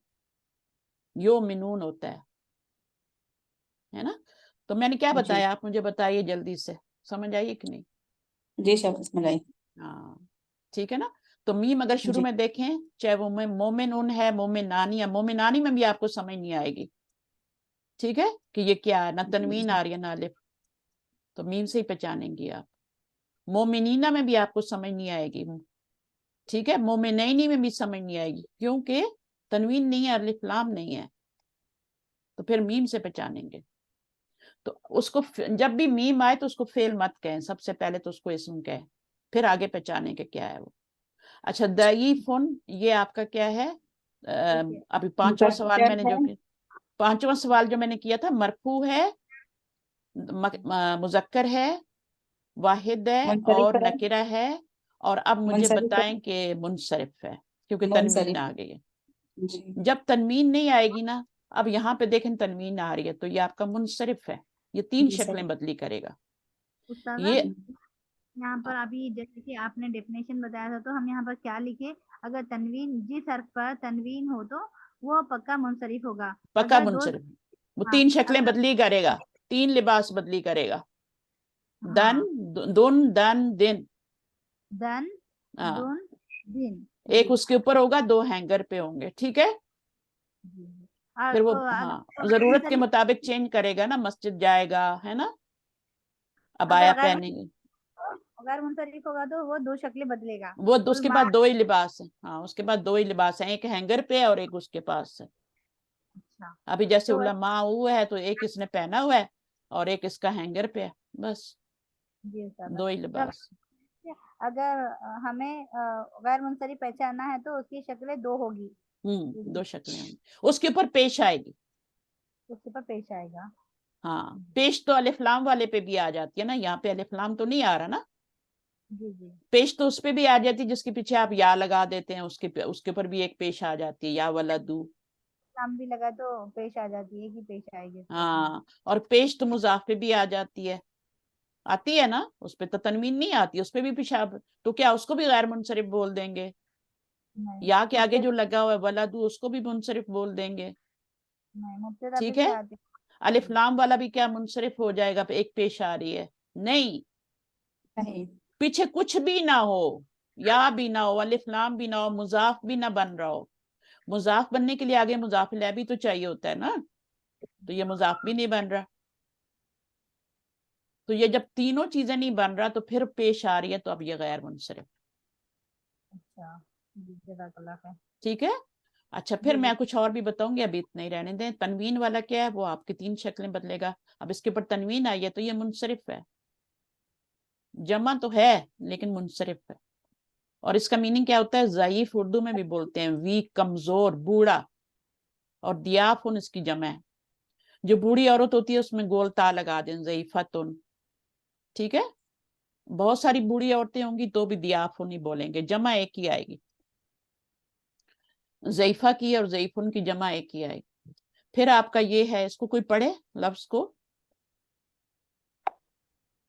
Speaker 1: यो मिनून होता है ना। तो मैंने क्या
Speaker 6: जी।
Speaker 1: बताया, आप मुझे बताइए जल्दी से, समझ आइए कि नहीं।
Speaker 6: जी शब्द मलाई।
Speaker 1: हाँ ठीक है ना। तो मीम अगर शुरू
Speaker 6: जी।
Speaker 1: में देखें, चाहे वो मोमिनुन है, मोमिनानी है, मोमिनानी में भी आपको समझ नहीं आएगी, ठीक है, कि ये क्या है, ना तनवीन आ रही है ना अलिफ, तो मीम से ही पहचानेंगी आप। मोमिनीना में भी आपको समझ नहीं आएगी, ठीक है, मोमिनैनी में भी समझ नहीं आएगी, क्योंकि तनवीन नहीं है, अलिफ लाम नहीं है, तो फिर मीम से पहचानेंगे। तो उसको जब भी मीम आए तो उसको फेल मत कहें, सबसे पहले तो उसको इसम कहें, फिर आगे पहचाने के क्या है वो। अच्छा, दईफुन, ये आपका क्या है, अभी पांचवा सवाल मैंने जो किया, पांचवा सवाल जो मैंने किया था, मरफू है, मुजक्कर है, वाहिद है और नकिरा है, और अब मुझे बताएं कि मुनसरिफ है, क्योंकि तनवीन आ गई है।
Speaker 6: जी।
Speaker 1: जब तनवीन नहीं आएगी ना, अब यहाँ पे देखें तनवीन आ रही है, तो ये आपका मुनसरिफ है, ये तीन शक्लें बदली करेगा।
Speaker 8: उस्तादा,
Speaker 1: ये
Speaker 8: यहाँ पर अभी जैसे कि आपने डेफिनेशन बताया था, तो हम यहाँ पर क्या लिखे, अगर तनवीन जिस हर्फ पर तनवीन हो तो वो पक्का मुनसरिफ होगा।
Speaker 1: पक्का
Speaker 8: अगर दो,
Speaker 1: मुनसरिफ, वो
Speaker 8: हाँ,
Speaker 1: तीन शक्लें
Speaker 8: अगर,
Speaker 1: बदली करेगा, तीन लिबास बदली करेगा, दन,
Speaker 8: हाँ,
Speaker 1: दुन, दन, दिन,
Speaker 8: दन,
Speaker 1: हाँ,
Speaker 8: दुन, दिन,
Speaker 1: एक उसके ऊपर होगा, दो हैंगर पे होंगे, ठीक है।
Speaker 8: और
Speaker 1: फिर वो
Speaker 8: अगर
Speaker 1: हाँ जरूरत के मुताबिक चेंज करेगा ना, मस्जिद जाएगा, है ना, अबाया
Speaker 8: अगर
Speaker 1: पहनेंगे,
Speaker 8: अगर मुनसरिफ होगा तो वो दो शक्लें बदलेगा।
Speaker 1: वो उसके बाद दो ही लिबास है, हाँ उसके बाद दो ही लिबास है, एक हैंगर पे है और एक उसके पास है।
Speaker 8: अच्छा,
Speaker 1: अभी जैसे
Speaker 8: तो
Speaker 1: उलमा हुआ है तो एक इसने पहना हुआ है और एक इसका हैंगर पे है, बस
Speaker 8: जी उस्तादा,
Speaker 1: दो ही
Speaker 8: तो
Speaker 1: लिबास।
Speaker 8: अगर हमें गैर मुनसरिफ पहचानना है तो उसकी शक्लें दो होगी,
Speaker 1: दो शक्लें होंगी, उसके ऊपर पेश आएगी,
Speaker 8: उसके ऊपर पेश आएगा।
Speaker 1: हाँ पेश तो अलिफ्लाम वाले पे भी आ जाती है ना, यहाँ पे अलिफ्लाम तो नहीं आ रहा ना,
Speaker 8: जी जी,
Speaker 1: पेश तो उस पे भी आ जाती है जिसके पीछे आप या लगा देते हैं, उसके ऊपर भी एक पेश आ जाती है, या वलदू,
Speaker 8: नाम भी लगा तो पेश आ जाती है कि पेश आएगी उसके सामने।
Speaker 1: हाँ, और पेश तो मुजाफ पे भी आ जाती है, आती है ना, उस पे तो तनवीन नहीं आती, उस पे भी पेशाब, तो क्या उसको भी गैर मुनसरिफ बोल देंगे,
Speaker 8: नहीं,
Speaker 1: या के आगे
Speaker 8: मुब्तदा,
Speaker 1: जो लगा हुआ है वलदू, उसको भी मुनसरिफ बोल देंगे,
Speaker 8: नहीं, मुब्तदा पे
Speaker 1: ठीक
Speaker 8: भी
Speaker 1: है।
Speaker 8: आती
Speaker 1: अलिफ लाम वाला भी क्या मुनसरिफ हो जाएगा, एक पेश आ रही है, नहीं,
Speaker 6: नहीं।
Speaker 1: पीछे कुछ भी ना हो, या भी ना हो, अलिफ लाम भी ना हो, मुजाफ भी ना बन रहा हो, मुजाफ बनने के लिए आगे मुजाफ इलैह भी तो चाहिए होता है ना, तो ये मुजाफ भी नहीं बन रहा, तो ये जब तीनों चीजें नहीं बन रहा तो फिर पेश आ रही है, तो अब ये गैर मुनसरिफ,
Speaker 8: अच्छा, जी, जज़ाकल्लाह खैर।
Speaker 1: ठीक है। अच्छा फिर मैं कुछ और भी बताऊंगी, अभी इतना ही रहने दें। तनवीन वाला क्या है, वो आपकी तीन शक्लें बदलेगा, अब इसके ऊपर तनवीन आई है तो ये मुनसरिफ है, जमा तो है लेकिन मुनसरिफ है। और इसका मीनिंग क्या होता है, ज़ईफ उर्दू में भी बोलते हैं, वीक, कमजोर, बूढ़ा, और दियाफुन इसकी जमा है, जो बूढ़ी औरत होती है उसमें गोल ता लगा दें, ज़ईफतुन, ठीक है। बहुत सारी बूढ़ी औरतें होंगी तो भी दियाफुन ही बोलेंगे, जमा एक ही आएगी, ज़ईफा की और ज़ईफुन की जमा एक ही आएगी। फिर आपका ये है, इसको कोई पढ़े लफ्ज को,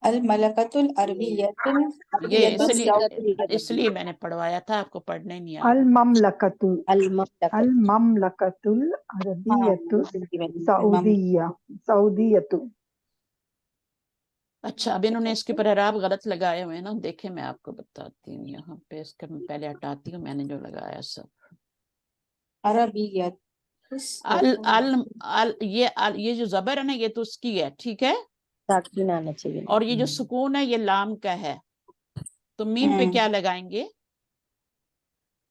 Speaker 6: अल मलकतुल अरबियतुल
Speaker 1: ये
Speaker 6: अरबियतुल
Speaker 1: इसलिए मैंने पढ़वाया था, आपको पढ़ने नहीं आ रहा।
Speaker 7: المملكة
Speaker 5: المملكة
Speaker 7: المملكة العربية السعودية سعودية
Speaker 1: अच्छा, अब इन्होंने इसके पर एराब गलत लगाए हुए हैं ना, देखे मैं आपको बताती हूँ, यहाँ पे इसका मैं पहले हटाती हूँ, मैंने जो लगाया सब,
Speaker 6: अरबियत
Speaker 1: अल अल अल ये जो जबर है ना, ये तो उसकी है, ठीक है,
Speaker 5: साकिन आना चाहिए।
Speaker 1: और ये जो सुकून है ये लाम का है, तो मीम पे क्या लगाएंगे,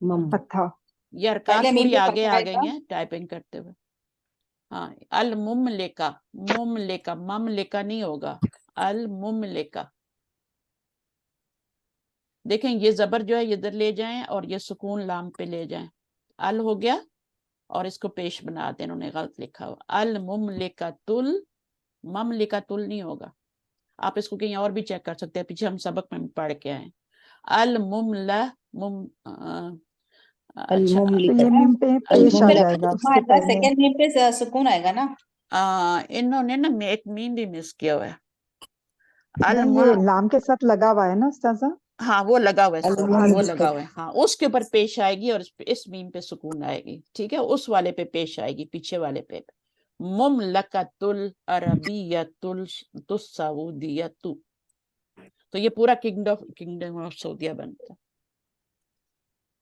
Speaker 3: Mum.
Speaker 7: पत्था
Speaker 1: ये अरकान
Speaker 6: पहले मीम
Speaker 1: थोड़ी
Speaker 6: पे
Speaker 1: आगे
Speaker 6: पत्ता
Speaker 1: आ
Speaker 6: आएगा।
Speaker 1: गई हैं टाइपिंग करते हुए। हाँ, अल मुमलिका, मुमलिका, ममलिका नहीं होगा, अल मुमलिका। देखें ये जबर जो है इधर ले जाएं और ये सुकून लाम पे ले जाएं, अल हो गया और इसको पेश बना दें, इन्होंने गलत लिखा हुआ, अल मुमलिकतुल, ममलिकतुल नहीं होगा। आप इसको कहीं और भी चेक कर सकते हैं, पीछे हम सबक में पढ़ के आए। अल मुमला मुम अच्छा,
Speaker 7: तो ये
Speaker 3: Al-Mumlikat.
Speaker 7: मीम पे पेश आ जाएगा उससे पहले।
Speaker 6: सेकंड मीम पे सुकून आएगा ना।
Speaker 1: इन्होंने ना एक मीम भी मिस किया हुआ है। अल
Speaker 7: नहीं, ये लाम के साथ लगा हुआ है ना उस्ताजा।
Speaker 1: हाँ वो लगा हुआ है,
Speaker 3: अल
Speaker 1: sorry, वो
Speaker 3: मुमलिकत।
Speaker 1: लगा हुआ है, हाँ उसके ऊपर पेश आएगी और इस मीम पे सुकून आएगी, ठीक है, उस वाले पे पेश आएगी, पीछे वाले पे। मुमलकतुल अरबियतुल सऊदियतु, तो ये पूरा किंगडम ऑफ सऊदिया बनता है।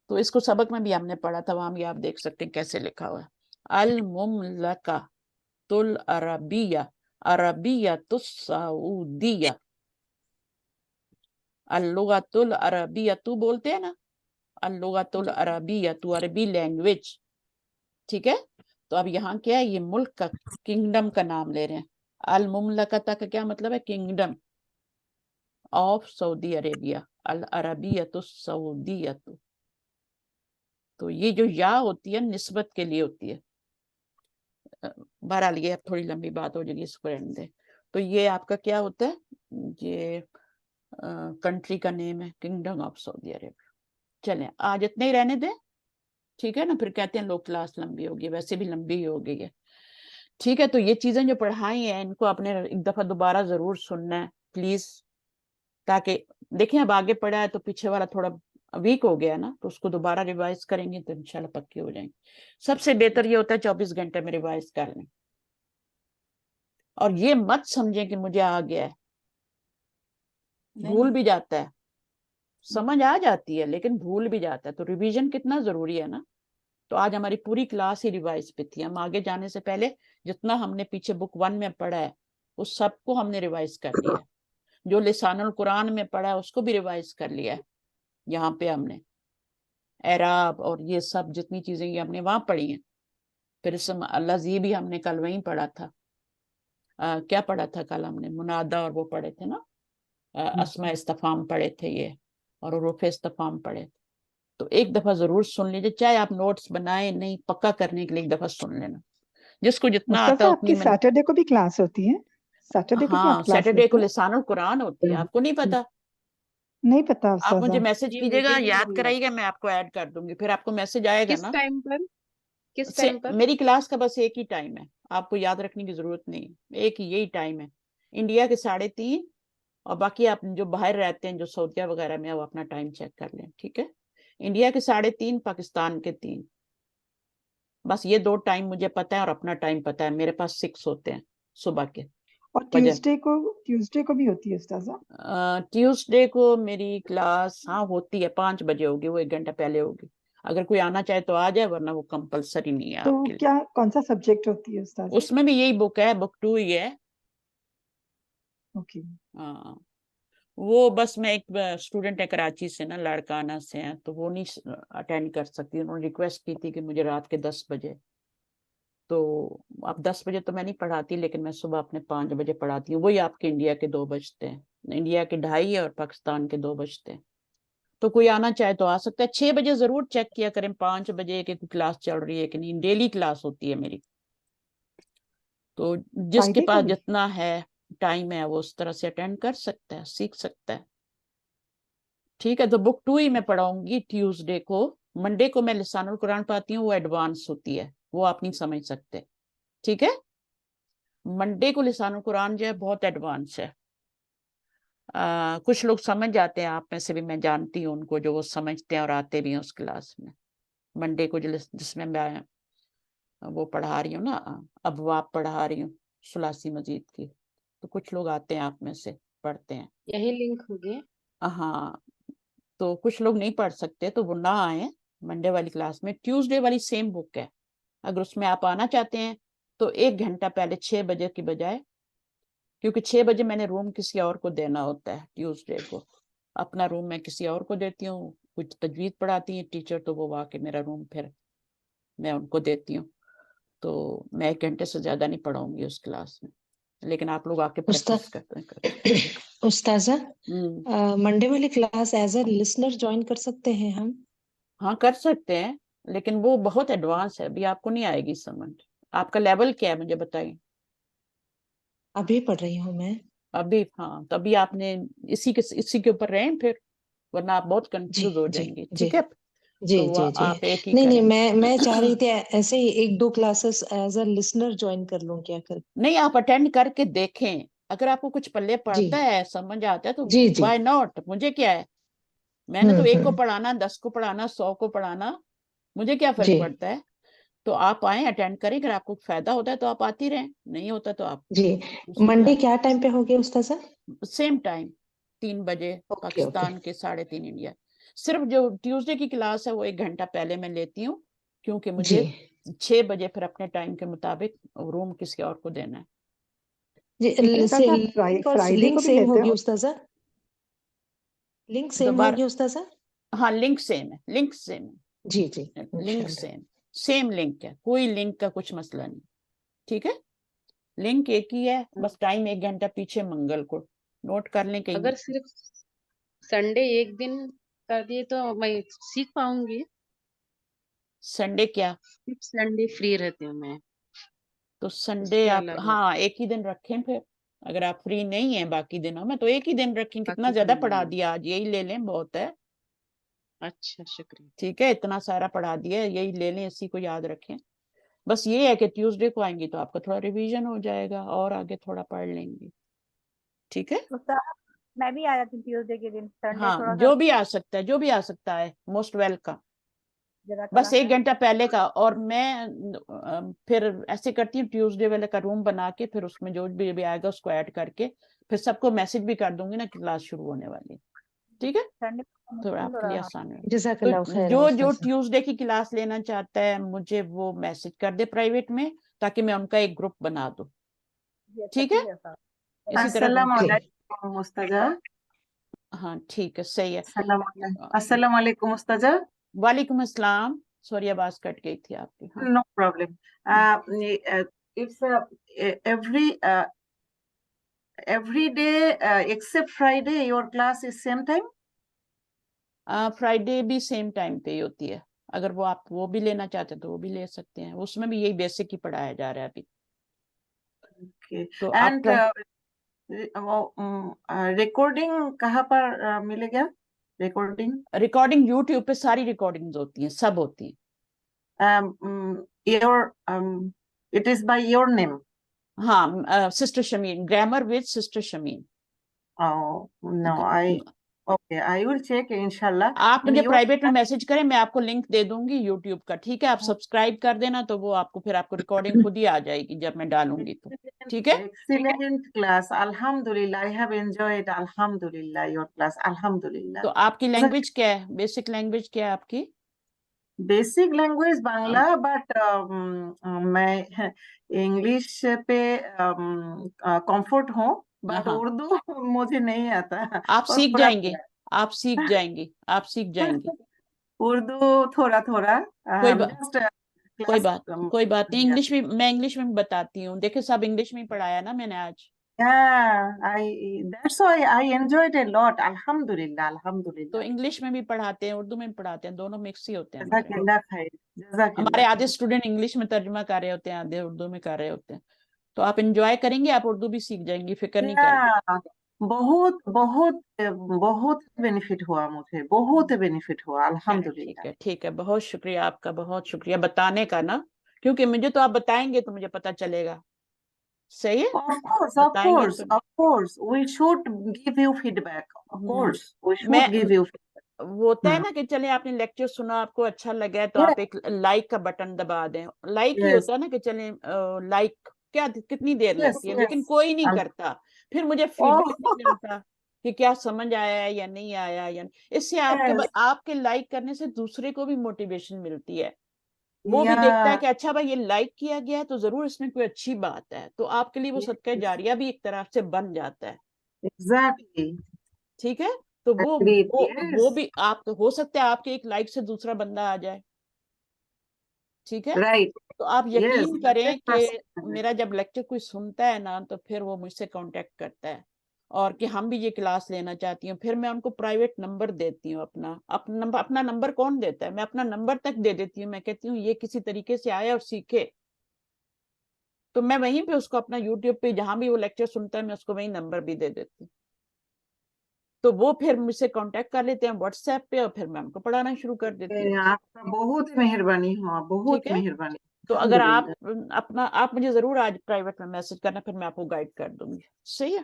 Speaker 1: तो इसको सबक में भी हमने पढ़ा था, वहां भी आप देख सकते हैं कैसे लिखा हुआ है। अल मुमलकतुल अरबिया, अरबियतुस सऊदिया, अल-लुगतुल अरबियतु बोलते हैं ना, अल-लुगतुल अरबियतु, अरबी लैंग्वेज, ठीक है। तो अब यहाँ क्या है, ये मुल्क का, किंगडम का नाम ले रहे हैं। अल मुमलकता का क्या मतलब है, किंगडम ऑफ सऊदी अरेबिया, अल अरबियतु सऊदियतु। तो ये जो या होती है निस्बत के लिए होती है। बहरहाल ये अब थोड़ी लंबी बात हो जाएगी, इसको रहने दें। तो ये आपका क्या होता है, ये कंट्री का नेम है, किंगडम ऑफ सऊदी अरेबिया। चलें आज इतने ही रहने दें, ठीक है ना, फिर कहते हैं लोग क्लास लंबी होगी, वैसे भी लंबी ही हो गई है, ठीक है। तो ये चीजें जो पढ़ाई हैं इनको आपने एक दफा दोबारा जरूर सुनना है प्लीज, ताकि देखें अब आगे पढ़ा है तो पीछे वाला थोड़ा वीक हो गया ना, तो उसको दोबारा रिवाइज करेंगे तो इंशाल्लाह पक्के हो जाएंगे। सबसे बेहतर ये होता है 24 घंटे में रिवाइज कर लें, और ये मत समझें कि मुझे आ गया है, भूल भी जाता है, समझ आ जाती है लेकिन भूल भी जाता है, तो रिवीजन कितना जरूरी है ना। तो आज हमारी पूरी क्लास ही रिवाइज पे थी, हम आगे जाने से पहले जितना हमने पीछे बुक 1 में पढ़ा है उस सबको हमने रिवाइज कर लिया है, जो लिसानुल कुरान में पढ़ा है उसको भी रिवाइज कर लिया है। यहाँ पे हमने एराब और ये सब जितनी चीजें ये हमने वहां पढ़ी हैं, फिर इसम अल्लाजी भी हमने कल वहीं पढ़ा था। क्या पढ़ा था कल हमने, मुनादा और वो पढ़े थे ना, अस्मा इस्तफाम पढ़े थे ये, और उरूफ इस्तफाम पढ़े थे। तो एक दफा जरूर सुन लीजिए, चाहे आप नोट्स बनाए नहीं, पक्का करने के लिए एक दफा सुन लेना, जिसको जितना आता
Speaker 7: उस्ताजा
Speaker 1: है
Speaker 7: आपकी
Speaker 1: उतनी
Speaker 7: सैटरडे को भी क्लास होती है? सैटरडे को भी आप
Speaker 1: हाँ
Speaker 7: क्लास
Speaker 1: सैटरडे
Speaker 7: लेते
Speaker 1: को
Speaker 7: हैं?
Speaker 1: लिसानुल कुरान होती है, आपको नहीं पता?
Speaker 7: नहीं पता
Speaker 1: आप मुझे
Speaker 7: उस्ताजा।
Speaker 1: मैसेज
Speaker 4: ये
Speaker 1: कीजिएगा,
Speaker 4: मुझे भी
Speaker 1: याद
Speaker 4: नहीं है।
Speaker 1: कराइएगा, मैं आपको ऐड कर दूंगी, फिर आपको मैसेज आएगा
Speaker 4: किस
Speaker 1: ना।
Speaker 4: टाइम पर, किस टाइम पर?
Speaker 1: मेरी क्लास का बस एक ही टाइम है, आपको याद रखने की जरूरत नहीं, एक ही यही टाइम है, इंडिया के 3:30, और बाकी आप जो बाहर रहते हैं जो सऊदीया वगैरह में, वो अपना टाइम चेक कर लें, ठीक है। इंडिया के 3:30, पाकिस्तान के 3, बस ये 2 टाइम मुझे पता है, और अपना टाइम पता है, मेरे पास 6 होते हैं सुबह के
Speaker 7: और
Speaker 1: फजर।
Speaker 7: ट्यूसडे को भी होती है उस्ताजा?
Speaker 1: ट्यूसडे को मेरी क्लास हाँ होती है, 5 बजे होगी, वो 1 घंटा पहले होगी, अगर कोई आना चाहे तो आ जाए, वरना वो कंपलसरी नहीं है
Speaker 7: तो
Speaker 1: आपके लिए।
Speaker 7: क्या कौन सा सब्जेक्ट होती है उस्ताजा?
Speaker 1: उसमें भी यही बुक है, बुक 2 ही है।
Speaker 7: ओके।
Speaker 1: हाँ वो बस मैं एक स्टूडेंट है कराची से ना, लड़काना से है, तो वो नहीं अटेंड कर सकती, उन्होंने रिक्वेस्ट की थी कि मुझे रात के 10 बजे, तो अब 10 बजे तो मैं नहीं पढ़ाती, लेकिन मैं सुबह अपने 5 बजे पढ़ाती हूँ, वही आपके इंडिया के 2 बजते हैं, इंडिया के 2:30 और पाकिस्तान के 2 बजते हैं। तो कोई आना चाहे तो आ सकता है, 6 बजे जरूर चेक किया करें 5 बजे की क्लास चल रही है कि नहीं, डेली क्लास होती है मेरी, तो जिसके
Speaker 7: फ्राइडे को
Speaker 1: पास
Speaker 7: भी?
Speaker 1: जितना है टाइम है वो उस तरह से अटेंड कर सकता है, सीख सकता है, ठीक है। तो बुक 2 ही मैं पढ़ाऊंगी ट्यूसडे को, मंडे को मैं लिसानुल कुरान पढ़ाती हूँ, वो एडवांस होती है, वो आप नहीं समझ सकते, ठीक है। मंडे को लिसानुल कुरान जो है बहुत एडवांस है, कुछ लोग समझ जाते हैं, आप में से भी मैं जानती हूँ उनको जो वो समझते हैं और आते भी हैं उस क्लास में। मंडे को जिसमें मैं वो पढ़ा रही हूँ ना, अबवाब पढ़ा रही हूँ सुलासी मजीद की, तो कुछ लोग आते हैं आप में से, पढ़ते हैं।
Speaker 4: यही लिंक हो गया।
Speaker 1: हाँ तो कुछ लोग नहीं पढ़ सकते तो वो ना आए मंडे वाली क्लास में, ट्यूसडे वाली सेम बुक है, अगर उसमें आप आना चाहते हैं तो 1 घंटा पहले 6 बजे की बजाय, क्योंकि 6 बजे मैंने रूम किसी और को देना होता है, ट्यूसडे को अपना रूम मैं किसी और को देती हूँ, कुछ तजवीद पढ़ाती हैं टीचर, तो वो आके मेरा रूम फिर मैं उनको देती हूँ। तो मैं 1 घंटे से ज्यादा नहीं पढ़ाऊंगी उस क्लास में, लेकिन आप लोग आके प्रैक्टिस करते हैं।
Speaker 2: उस्ताजा, मंडे वाली class as a listener join कर सकते हैं हम?
Speaker 1: हाँ कर सकते हैं, लेकिन वो बहुत एडवांस है, अभी आपको नहीं आएगी समझ। आपका लेवल क्या है मुझे बताइए।
Speaker 2: अभी पढ़ रही हूँ मैं।
Speaker 1: अभी? हाँ, तभी आपने इसी के ऊपर रहें फिर, वरना आप बहुत
Speaker 2: जी
Speaker 1: कंफ्यूज हो
Speaker 2: जी
Speaker 1: जाएंगे।
Speaker 2: जी
Speaker 1: ठीक है,
Speaker 2: जी
Speaker 1: तो वो
Speaker 2: जी जी।
Speaker 1: आप एक ही
Speaker 2: नहीं नहीं,
Speaker 1: करें।
Speaker 2: मैं चाह रही थी ऐसे ही 1-2 classes as a listener join कर लूं क्या कर?
Speaker 1: नहीं, आप अटेंड करके देखें, अगर आपको कुछ पल्ले
Speaker 2: जी
Speaker 1: पड़ता है, समझ आता है तो
Speaker 2: जी जी।
Speaker 1: व्हाई नॉट, मुझे क्या है। मैंने तो 1 को
Speaker 2: हम्म।
Speaker 1: पढ़ाना, 10 को पढ़ाना, 100 को पढ़ाना, मुझे क्या फर्क
Speaker 2: जी
Speaker 1: पड़ता है। तो आप आए, अटेंड करें, अगर आपको फायदा होता है तो आप आती रहें, नहीं होता तो आप
Speaker 2: जी।
Speaker 1: दूसरी
Speaker 2: मंडे
Speaker 1: क्लास।
Speaker 2: क्या टाइम पे हो गया उस्ताजा?
Speaker 1: सेम टाइम 3 बजे
Speaker 2: ओके ओके।
Speaker 1: पाकिस्तान के 3:30 इंडिया। सिर्फ जो ट्यूसडे की क्लास है वो 1 घंटा पहले मैं लेती हूँ, क्योंकि
Speaker 2: जी
Speaker 1: मुझे 6 बजे फिर अपने टाइम के मुताबिक रूम किसी और को देना है।
Speaker 2: जी।
Speaker 1: ठीक है,
Speaker 7: उस्ताजा, फ्राइडे
Speaker 2: लिंक
Speaker 7: को भी
Speaker 2: सेम
Speaker 7: लेते
Speaker 2: होगी
Speaker 7: हो?
Speaker 2: उस्ताजा? लिंक सेम
Speaker 1: दोबारा?
Speaker 2: होगी उस्ताजा?
Speaker 1: हाँ, लिंक सेम है, लिंक सेम
Speaker 2: जी जी
Speaker 1: है, लिंक
Speaker 2: इंशाल्लाह।
Speaker 1: सेम लिंक है, कोई लिंक का कुछ मसला नहीं। ठीक है, लिंक एक ही है, बस टाइम 1 घंटा पीछे मंगल को नोट कर लें कहीं।
Speaker 4: अगर सिर्फ संडे एक दिन कर दिए तो मैं सीख पाऊंगी?
Speaker 1: संडे क्या?
Speaker 4: सिर्फ संडे फ्री रहती हूँ मैं,
Speaker 1: तो संडे
Speaker 4: उसके
Speaker 1: आप,
Speaker 4: अलावा
Speaker 1: हाँ, एक ही दिन रखें फिर। अगर आप फ्री नहीं है बाकी दिनों में तो एक ही दिन रखें। कितना
Speaker 4: बाकी
Speaker 1: ज्यादा
Speaker 4: दिन
Speaker 1: पढ़ा
Speaker 4: में।
Speaker 1: दिया आज, यही ले लें, बहुत है।
Speaker 4: अच्छा, शुक्रिया।
Speaker 1: ठीक है, इतना सारा पढ़ा दिया, यही ले लें, इसी को याद रखें। बस ये है कि ट्यूसडे को आएंगी तो आपका थोड़ा रिवीजन हो जाएगा और आगे थोड़ा पढ़ लेंगे। ठीक है,
Speaker 8: उस्ताद, मैं भी आ जाती हूँ ट्यूसडे के दिन, संडे
Speaker 1: हाँ,
Speaker 8: थोड़ा सा
Speaker 1: जो भी आ सकता है, जो भी आ सकता है, मोस्ट वेलकम। बस
Speaker 8: जज़ाकल्लाह
Speaker 1: 1
Speaker 8: खैर।
Speaker 1: घंटा पहले का। और मैं फिर ऐसे करती हूँ, ट्यूसडे वाले का रूम बना के फिर उसमें जो भी आएगा उसको ऐड करके फिर सबको मैसेज भी कर दूंगी ना कि क्लास शुरू होने वाली है। ठीक है,
Speaker 8: संडे को
Speaker 1: तो
Speaker 8: मुश्किल हो
Speaker 1: आपके लिए
Speaker 8: रहा।
Speaker 1: आसान है।
Speaker 2: जज़ाकल्लाह
Speaker 1: तो
Speaker 2: खैर
Speaker 1: जो जो
Speaker 2: उस्ताजा।
Speaker 1: ट्यूसडे की क्लास लेना चाहता है मुझे वो मैसेज कर दे प्राइवेट में, ताकि मैं उनका एक ग्रुप बना दूं।
Speaker 8: जी अच्छा,
Speaker 1: ठीक है,
Speaker 8: ठीक है उस्ताद।
Speaker 1: इसी तरह
Speaker 2: जी
Speaker 9: अस्सलामुअलैकुम मुस्ताजा।
Speaker 1: हाँ ठीक है, सही है।
Speaker 9: अस्सलामुअलैकुम मुस्ताजा।
Speaker 1: वालेकुम अस्सलाम। सॉरी, आवाज कट गई थी आपकी। हाँ,
Speaker 9: No problem. It's every day except Friday. Your class is same time.
Speaker 1: Friday भी सेम टाइम पे ही होती है। अगर वो आप वो भी लेना चाहते हैं तो वो भी ले सकते हैं, उसमें भी यही बेसिक ही पढ़ाया जा रहा है अभी।
Speaker 9: Okay.
Speaker 1: तो
Speaker 9: And
Speaker 1: आप
Speaker 9: recording कहाँ पर मिलेगा? Recording
Speaker 1: रिकॉर्डिंग यूट्यूब पे सारी रिकॉर्डिंग्स होती हैं, सब होती हैं।
Speaker 9: it is by your name.
Speaker 1: हाँ, sister Shamin, grammar with sister Shamin.
Speaker 9: Oh no, okay, I will check inshallah.
Speaker 1: आप
Speaker 9: And
Speaker 1: मुझे
Speaker 9: you
Speaker 1: प्राइवेट में मैसेज करें, मैं आपको लिंक दे दूंगी यूट्यूब का। ठीक है, आप सब्सक्राइब कर देना तो वो आपको फिर आपको रिकॉर्डिंग खुद ही आ जाएगी जब मैं डालूंगी तो। ठीक है,
Speaker 9: excellent class. Alhamdulillah, I have enjoyed. Alhamdulillah, your class. Alhamdulillah.
Speaker 1: तो आपकी लैंग्वेज क्या है, बेसिक लैंग्वेज क्या है आपकी?
Speaker 9: बेसिक लैंग्वेज बांग्ला, बट मैं इंग्लिश पे कंफर्ट हूँ, बट
Speaker 1: हाँ,
Speaker 9: उर्दू मुझे नहीं आता
Speaker 1: आप
Speaker 9: और
Speaker 1: सीख
Speaker 9: थोड़ा
Speaker 1: जाएंगे, आप सीख जाएंगे, आप सीख जाएंगे।
Speaker 9: उर्दू थोड़ा थोड़ा
Speaker 1: कोई
Speaker 9: जस्ट
Speaker 1: कोई
Speaker 9: क्लास।
Speaker 1: बात नहीं। इंग्लिश भी, मैं इंग्लिश में भी बताती हूँ। देखिए, सब इंग्लिश में ही पढ़ाया ना मैंने आज।
Speaker 9: That's why I enjoyed a lot. Alhamdulillah,
Speaker 1: तो
Speaker 9: Alhamdulillah.
Speaker 1: इंग्लिश में भी पढ़ाते हैं, उर्दू में भी पढ़ाते हैं, दोनों मिक्स ही होते हैं हमारे।
Speaker 9: जज़ाकल्लाह खैर,
Speaker 1: हमारे
Speaker 9: जज़ाकल्लाह
Speaker 1: आधे
Speaker 9: खैर।
Speaker 1: स्टूडेंट इंग्लिश में तर्जुमा कर रहे होते हैं, आधे उर्दू में कर रहे होते हैं। तो आप एंजॉय करेंगे, आप उर्दू भी सीख जाएंगी, फिक्र नहीं करें।
Speaker 9: या, बहुत बहुत बहुत बेनिफिट हुआ, मुझे बहुत बेनिफिट हुआ,
Speaker 1: ठीक
Speaker 9: अल्हम्दुलिल्लाह।
Speaker 1: है, ठीक है, बहुत शुक्रिया आपका, बहुत शुक्रिया बताने का ना, क्योंकि मुझे तो आप बताएंगे तो मुझे पता चलेगा। सही है,
Speaker 9: Of course, of
Speaker 1: बताएंगे
Speaker 9: course,
Speaker 1: तो।
Speaker 9: of course, we should give you feedback. Of course, we
Speaker 1: मैं
Speaker 9: should give you feedback.
Speaker 1: वो होता है ना कि चले आपने लेक्चर सुना, आपको अच्छा लगा है तो
Speaker 9: Yes,
Speaker 1: आप एक लाइक का बटन दबा दें। लाइक ही
Speaker 9: yes,
Speaker 1: होता है ना कि चले लाइक क्या कितनी देर
Speaker 9: yes,
Speaker 1: लगती है, लेकिन
Speaker 9: yes.
Speaker 1: कोई नहीं
Speaker 9: Al-
Speaker 1: करता। फिर मुझे
Speaker 9: Oh,
Speaker 1: फीडबैक नहीं मिलता कि क्या समझ आया है या नहीं आया या नहीं। इससे
Speaker 9: yes,
Speaker 1: आपके लाइक करने से दूसरे को भी मोटिवेशन मिलती है। वो भी देखता है
Speaker 9: yeah,
Speaker 1: कि अच्छा भाई ये लाइक किया गया है तो जरूर इसमें कोई अच्छी बात है, तो आपके लिए वो सदका
Speaker 9: yes,
Speaker 1: जारिया भी एक तरह से बन जाता है।
Speaker 9: exactly.
Speaker 1: ठीक है, تو وہ
Speaker 9: Agreed,
Speaker 1: وہ
Speaker 9: yes.
Speaker 1: بھی آپ ہو سکتا ہے آپ کے ایک لائک سے دوسرا بندہ آ جائے, ٹھیک ہے.
Speaker 9: Right.
Speaker 1: تو آپ
Speaker 9: Yes,
Speaker 1: یقین کریں کہ
Speaker 9: 100%.
Speaker 1: میرا جب لیکچر کوئی سنتا ہے نا تو پھر وہ مجھ سے کانٹیکٹ کرتا ہے اور کہ ہم بھی یہ کلاس لینا چاہتی ہوں. پھر میں ان کو پرائیویٹ نمبر دیتی ہوں. اپنا نمبر کون دیتا ہے؟ میں اپنا نمبر تک دے دیتی ہوں. میں کہتی ہوں یہ کسی طریقے سے آئے اور سیکھے, تو میں وہیں پہ اس کو اپنا یوٹیوب پہ جہاں بھی وہ لیکچر سنتا ہے میں اس کو وہیں نمبر بھی دے دیتی ہوں. تو وہ پھر مجھ سے کانٹیکٹ کر لیتے ہیں واٹس ایپ پہ اور پھر میں ان کو پڑھانا شروع کر دیتی ہوں.
Speaker 9: آپ کا بہت مہربانی ہوا, بہت
Speaker 1: ٹھیک ہے.
Speaker 9: مہربانی.
Speaker 1: تو اگر
Speaker 9: الحمدللہ.
Speaker 1: آپ مجھے ضرور آج پرائیویٹ میں میسج کرنا, پھر میں آپ کو گائیڈ کر دوں گی. صحیح ہے.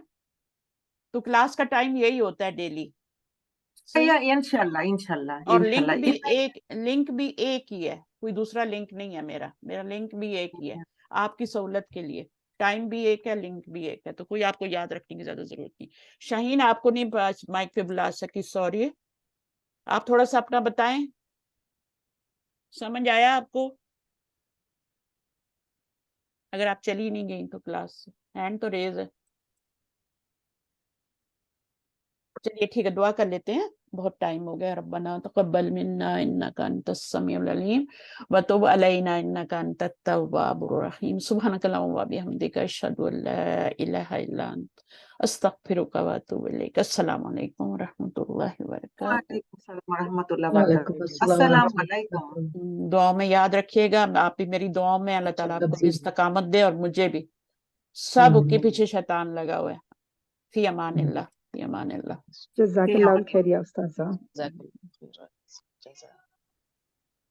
Speaker 1: تو کلاس کا ٹائم یہی ہوتا ہے ڈیلی.
Speaker 9: انشاءاللہ انشاءاللہ
Speaker 1: اور لنک
Speaker 9: انشاءاللہ.
Speaker 1: بھی ایک ہی ہے, کوئی دوسرا لنک نہیں ہے. میرا لنک بھی ایک ہی ہے آپ کی سہولت کے لیے. ٹائم بھی ایک ہے, لنک بھی ایک ہے, تو کوئی آپ کو یاد رکھنے کی زیادہ ضرورت نہیں. شاہین آپ کو نہیں مائک پہ بلا سکی, سوری. آپ تھوڑا سا اپنا بتائیں, سمجھ آیا آپ کو؟ اگر آپ چلی نہیں گئی تو کلاس سے ہینڈ تو ریز ہے. چلیے ٹھیک ہے, دعا کر لیتے ہیں, بہت ٹائم ہو گیا. ربنا تقبل منا انک انت السمیع العلیم وتب علینا انک انت التواب الرحیم. سبحانک اللہم وبحمدک اشہد ان لا الہ الا انت استغفرک واتوب الیک. السلام علیکم ورحمۃ اللہ وبرکاتہ.
Speaker 9: وعلیکم السلام ورحمۃ اللہ
Speaker 3: وعلیکم
Speaker 9: وبرکاتہ.
Speaker 3: السلام
Speaker 9: السلام
Speaker 3: ورحمۃ اللہ
Speaker 9: علیکم.
Speaker 3: وبرکاتہ.
Speaker 1: دعا میں یاد رکھیے گا, آپ بھی میری دعاؤں میں. اللہ تعالیٰ آپ کو بھی استقامت دے اور مجھے بھی. سب کے پیچھے شیطان لگا ہوا ہے. فی امان اللہ, فی امان اللہ.
Speaker 7: جزاک اللہ الخیر یا استاذہ.
Speaker 3: جزاک اللہ خیر.